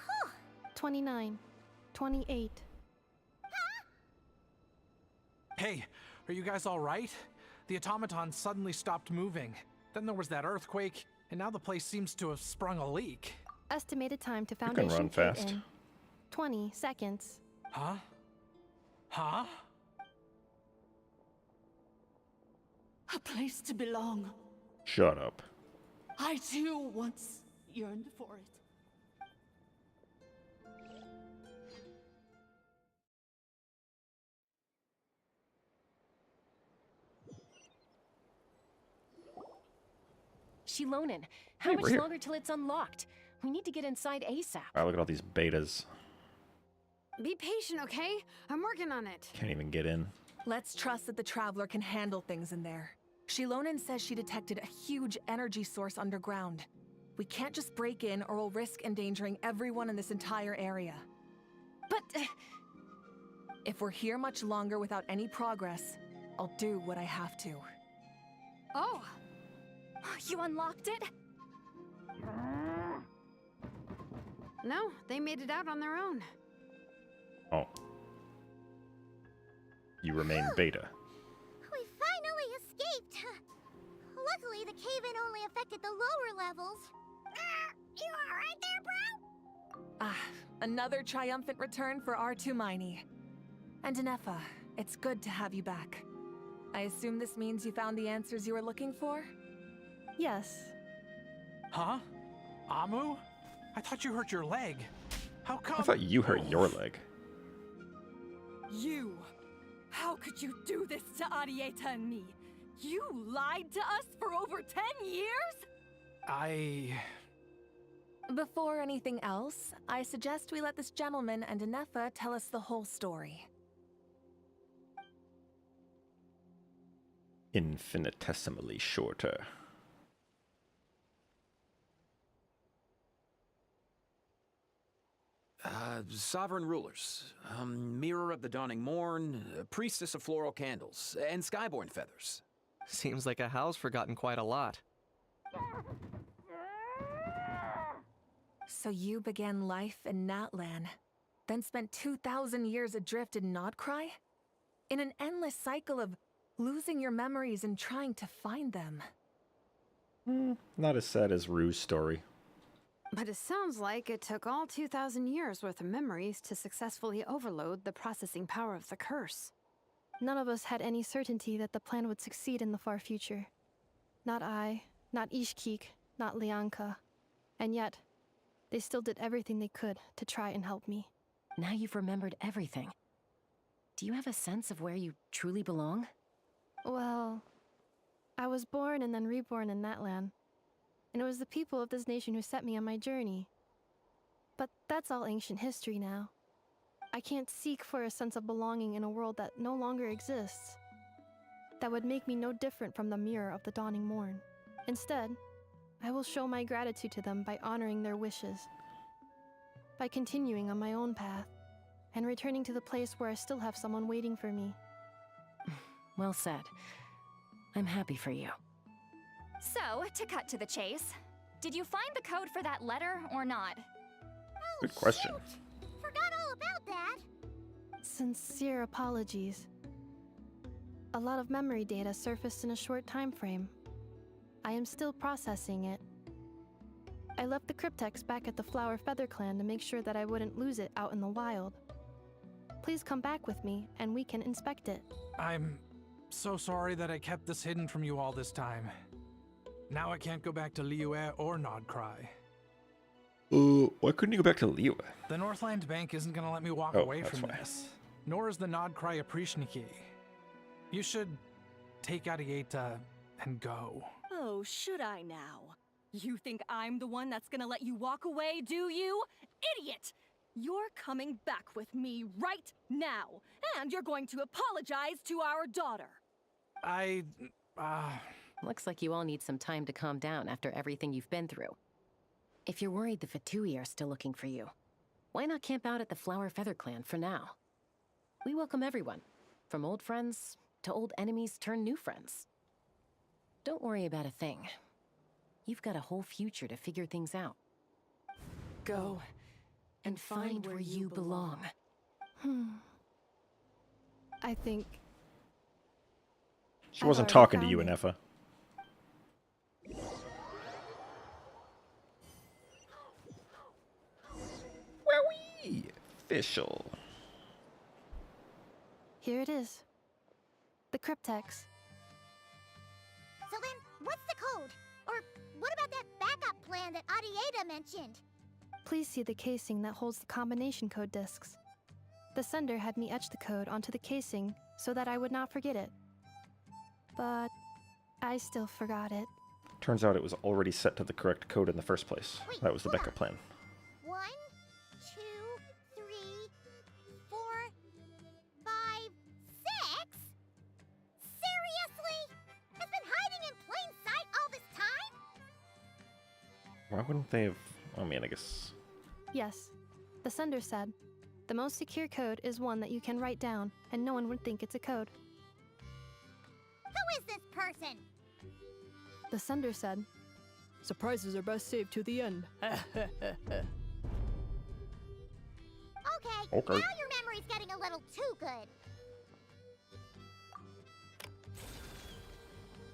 Huh. 29. 28. Hey, are you guys all right? The automaton suddenly stopped moving. Then there was that earthquake, and now the place seems to have sprung a leak. Estimated time to You can foundation run kit fast. in 20 seconds. Huh? Huh? A place to belong. Shut up. I too once yearned for it. Shilonen, Hey, how we're much here. longer till it's unlocked? We need to get inside ASAP. Wow, look at all these betas. Be patient, okay? I'm working on it. Can't even get in. Let's trust that the Traveler can handle things in there. Shilonen says she detected a huge energy source underground. We can't just break in or we'll risk endangering everyone in this entire area. But... If we're here much longer without any progress, I'll do what I have to. Oh! You unlocked it? No, they made it out on their own. Oh. You remain beta. We finally escaped! Luckily, the cave-in only affected the lower levels. You alright there, bro? Ah, another triumphant return for R2 Miney. And Inefa, it's good to have you back. I assume this means you found the answers you were looking for? Yes. Huh? Amu? I thought you hurt your leg. How come? I thought you hurt your leg. You! How could you do this to Arieta and me? You lied to us for over 10 years? Before anything else, I suggest we let this gentleman and Inefa tell us the whole story. Infinitesimally shorter. Sovereign rulers, Mirror of the Dawning Morn, Priestess of Floral Candles, and Skyborn Feathers. Seems like a house forgotten quite a lot. So you began life in Natlan, then spent 2,000 years adrift in Nodcry? In an endless cycle of losing your memories and trying to find them. Not as sad as Rue's story. But it sounds like it took all 2,000 years worth of memories to successfully overload the processing power of the curse. None of us had any certainty that the plan would succeed in the far future. Not I, not Ishkik, not Lianka. And yet, they still did everything they could to try and help me. Now you've remembered everything. Do you have a sense of where you truly belong? Well, I was born and then reborn in Natlan. And it was the people of this nation who set me on my journey. But that's all ancient history now. I can't seek for a sense of belonging in a world that no longer exists. That would make me no different from the Mirror of the Dawning Morn. Instead, I will show my gratitude to them by honoring their wishes. By continuing on my own path, and returning to the place where I still have someone waiting for me. Well said. I'm happy for you. So, to cut to the chase, did you find the code for that letter or not? Good question. Forgot all about that. Sincere apologies. A lot of memory data surfaced in a short time frame. I am still processing it. I left the cryptex back at the Flower Feather Clan to make sure that I wouldn't lose it out in the wild. Please come back with me, and we can inspect it. I'm so sorry that I kept this hidden from you all this time. Now I can't go back to Liyue or Nodcry. Why couldn't you go back to Liyue? The Northland Bank isn't gonna let me walk Oh, away that's from why. this. Nor is the Nodcry Aprishniki. You should take Arieta and go. Oh, should I now? You think I'm the one that's gonna let you walk away, do you? Idiot! You're coming back with me right now, and you're going to apologize to our daughter. Looks like you all need some time to calm down after everything you've been through. If you're worried the Fatui are still looking for you, why not camp out at the Flower Feather Clan for now? We welcome everyone, from old friends to old enemies turned new friends. Don't worry about a thing. You've got a whole future to figure things out. Go and find where you belong. I think... She wasn't talking to you, Anefa. Wowee! Official. Here it is. The cryptex. So then, what's the code? Or what about that backup plan that Arieta mentioned? Please see the casing that holds the combination code discs. The sender had me etch the code onto the casing so that I would not forget it. But I still forgot it. Turns out it was already set to the correct code in the first place. Wait, That was the hold backup plan. 1, 2, 3, 4, 5, 6? Seriously? Has been hiding in plain sight all this time? Why wouldn't they have... I mean, I guess... Yes, the sender said, the most secure code is one that you can write down, and no one would think it's a code. Who is this person? The sender said, surprises are best saved to the end. Okay, Okay. now your memory's getting a little too good.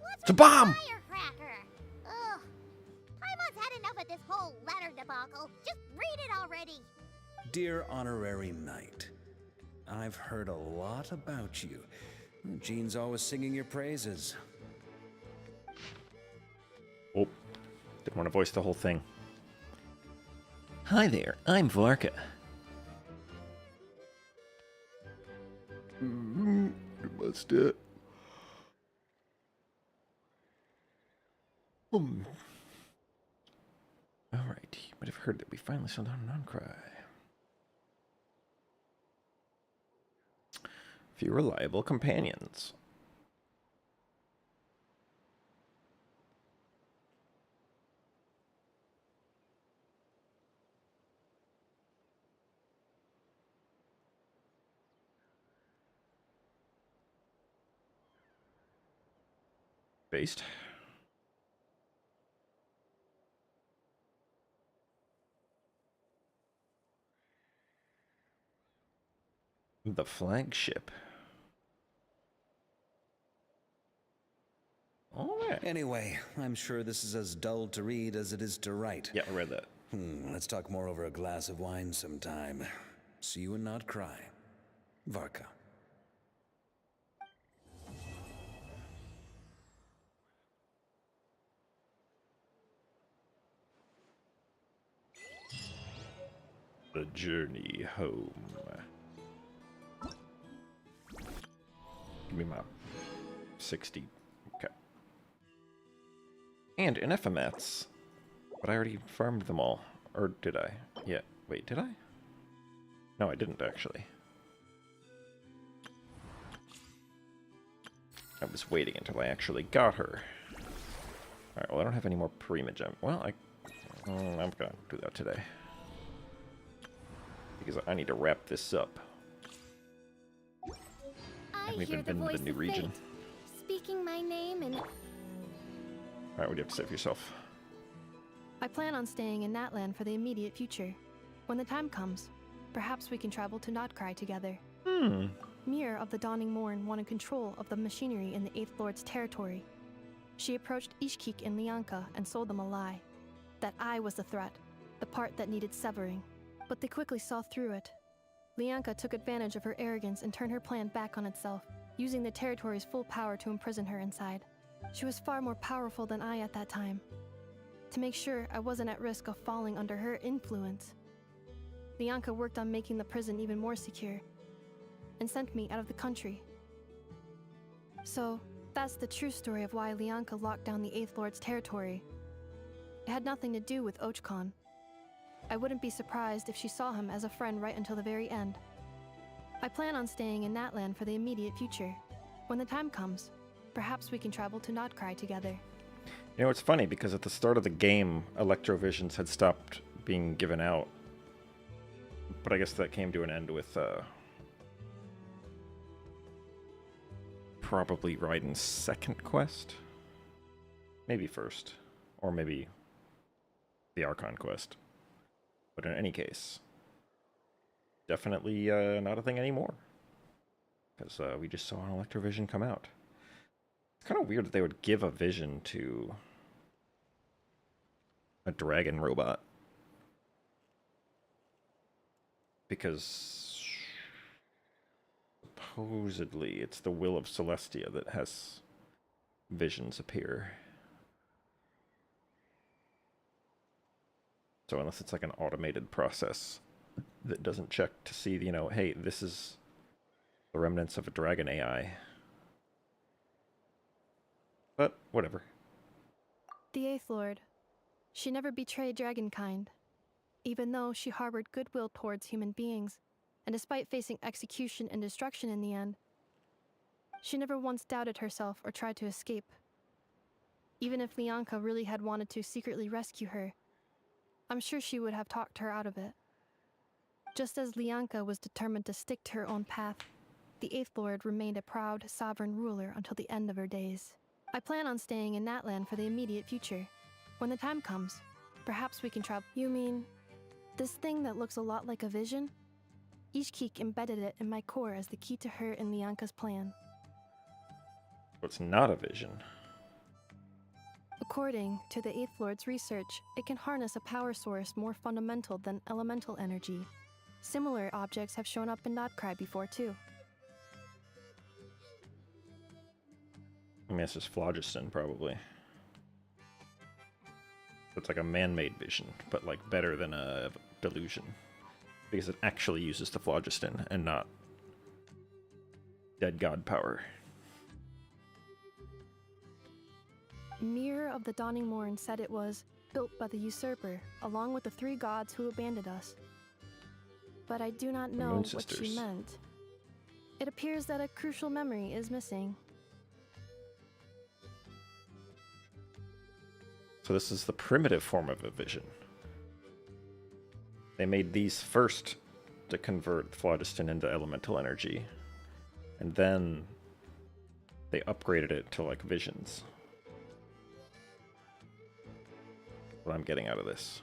What's It's a with bomb! the firecracker? Ugh. Paimon's had enough of this whole letter debacle. Just read it already. Dear Honorary Knight, I've heard a lot about you. Jean's always singing your praises. Oh, didn't want to voice the whole thing. Hi there, I'm Varka. What's that? Alright, you might have heard that we finally settled down Non-Cry. Few reliable companions. Based. The flagship. All right. Anyway, I'm sure this is as dull to read as it is to write. Yeah, I read that. Let's talk more over a glass of wine sometime. See you and not cry. Varka. The journey home. Give me my 60. Okay. And an FMATs. But I already farmed them all. Or did I? Yeah. Wait, did I? No, I didn't actually. I was waiting until I actually got her. Alright, well I don't have any more Primagem. Well, I'm gonna do that today. Because I need to wrap this up. I haven't even been to the new region. Speaking my name and... Alright, what do you have to say for yourself? I plan on staying in Natlan for the immediate future. When the time comes, perhaps we can travel to Nodcry together. Mir of the Dawning Morn wanted control of the machinery in the 8th Lord's territory. She approached Ishkik and Lianka and sold them a lie. That I was the threat, the part that needed severing. But they quickly saw through it. Lianka took advantage of her arrogance and turned her plan back on itself, using the territory's full power to imprison her inside. She was far more powerful than I at that time. To make sure I wasn't at risk of falling under her influence, Lianka worked on making the prison even more secure and sent me out of the country. So, that's the true story of why Lianka locked down the Eighth Lord's territory. It had nothing to do with Ochkon. I wouldn't be surprised if she saw him as a friend right until the very end. I plan on staying in that land for the immediate future. When the time comes, perhaps we can travel to Notcry together. You know, it's funny because at the start of the game, Electrovisions had stopped being given out. But I guess that came to an end with probably Raiden's second quest. Maybe first. Or maybe the Archon quest. But in any case, definitely not a thing anymore. Because we just saw an Electrovision come out. It's kind of weird that they would give a vision to a dragon robot. Because supposedly it's the will of Celestia that has visions appear. So unless it's like an automated process that doesn't check to see, you know, hey, this is the remnants of a dragon AI. But whatever. The Eighth Lord. She never betrayed Dragonkind, even though she harbored goodwill towards human beings, and despite facing execution and destruction in the end, she never once doubted herself or tried to escape. Even if Lianka really had wanted to secretly rescue her, I'm sure she would have talked her out of it. Just as Lianka was determined to stick to her own path, the Eighth Lord remained a proud, sovereign ruler until the end of her days. I plan on staying in that land for the immediate future. When the time comes, perhaps we can travel. You mean this thing that looks a lot like a vision? Ishkik embedded it in my core as the key to her and Lianka's plan. It's not a vision. According to the Eighth Lord's research, it can harness a power source more fundamental than elemental energy. Similar objects have shown up in Notcry before, too. I mean, it's just phlogiston, probably. It's like a man-made vision, but like better than a delusion. Because it actually uses the phlogiston and not dead god power. Mirror of the Dawning Morn said it was built by the usurper, along with the three gods who abandoned us. But I do not know what she meant. It appears that a crucial memory is missing. So this is the primitive form of a vision. They made these first to convert phlogiston into elemental energy. And then they upgraded it to like visions. What I'm getting out of this.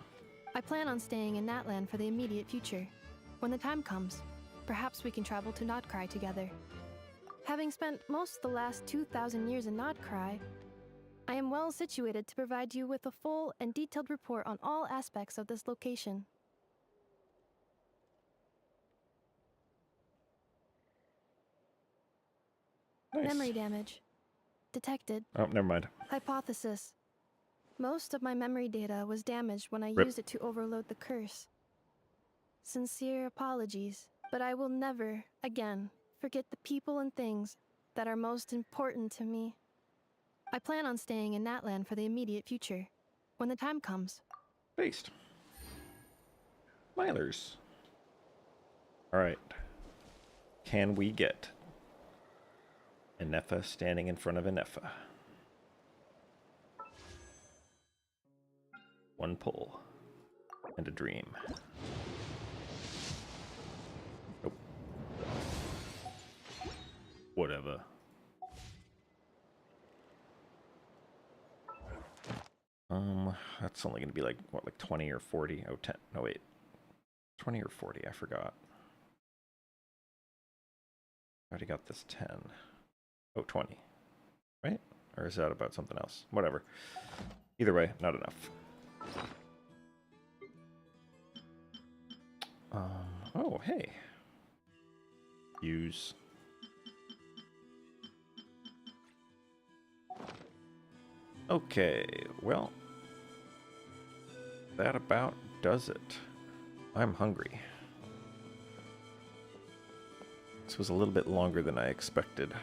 I plan on staying in that land for the immediate future. When the time comes, perhaps we can travel to Notcry together. Having spent most of the last 2,000 years in Notcry, I am well situated to provide you with a full and detailed report on all aspects of this location. Nice. Memory damage. Detected. Oh, never mind. Hypothesis. Most of my memory data was damaged when I Rip. used it to overload the curse. Sincere apologies, but I will never, again, forget the people and things that are most important to me. I plan on staying in that land for the immediate future. When the time comes. Based. Milers. Alright. Can we get Inefa standing in front of Inefa? One pull. And a dream. Nope. Whatever. That's only going to be like, what, like 20 or 40? Oh, 10. No, wait. 20 or 40, I forgot. I already got this 10. Oh, 20. Right? Or is that about something else? Whatever. Either way, not enough. Oh, hey. Use. Okay, well, that about does it. I'm hungry. This was a little bit longer than I expected.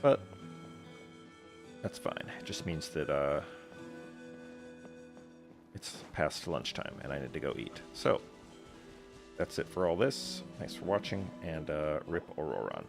But that's fine. It just means that it's past lunchtime and I need to go eat. So, that's it for all this. Thanks for watching, and rip Auroron.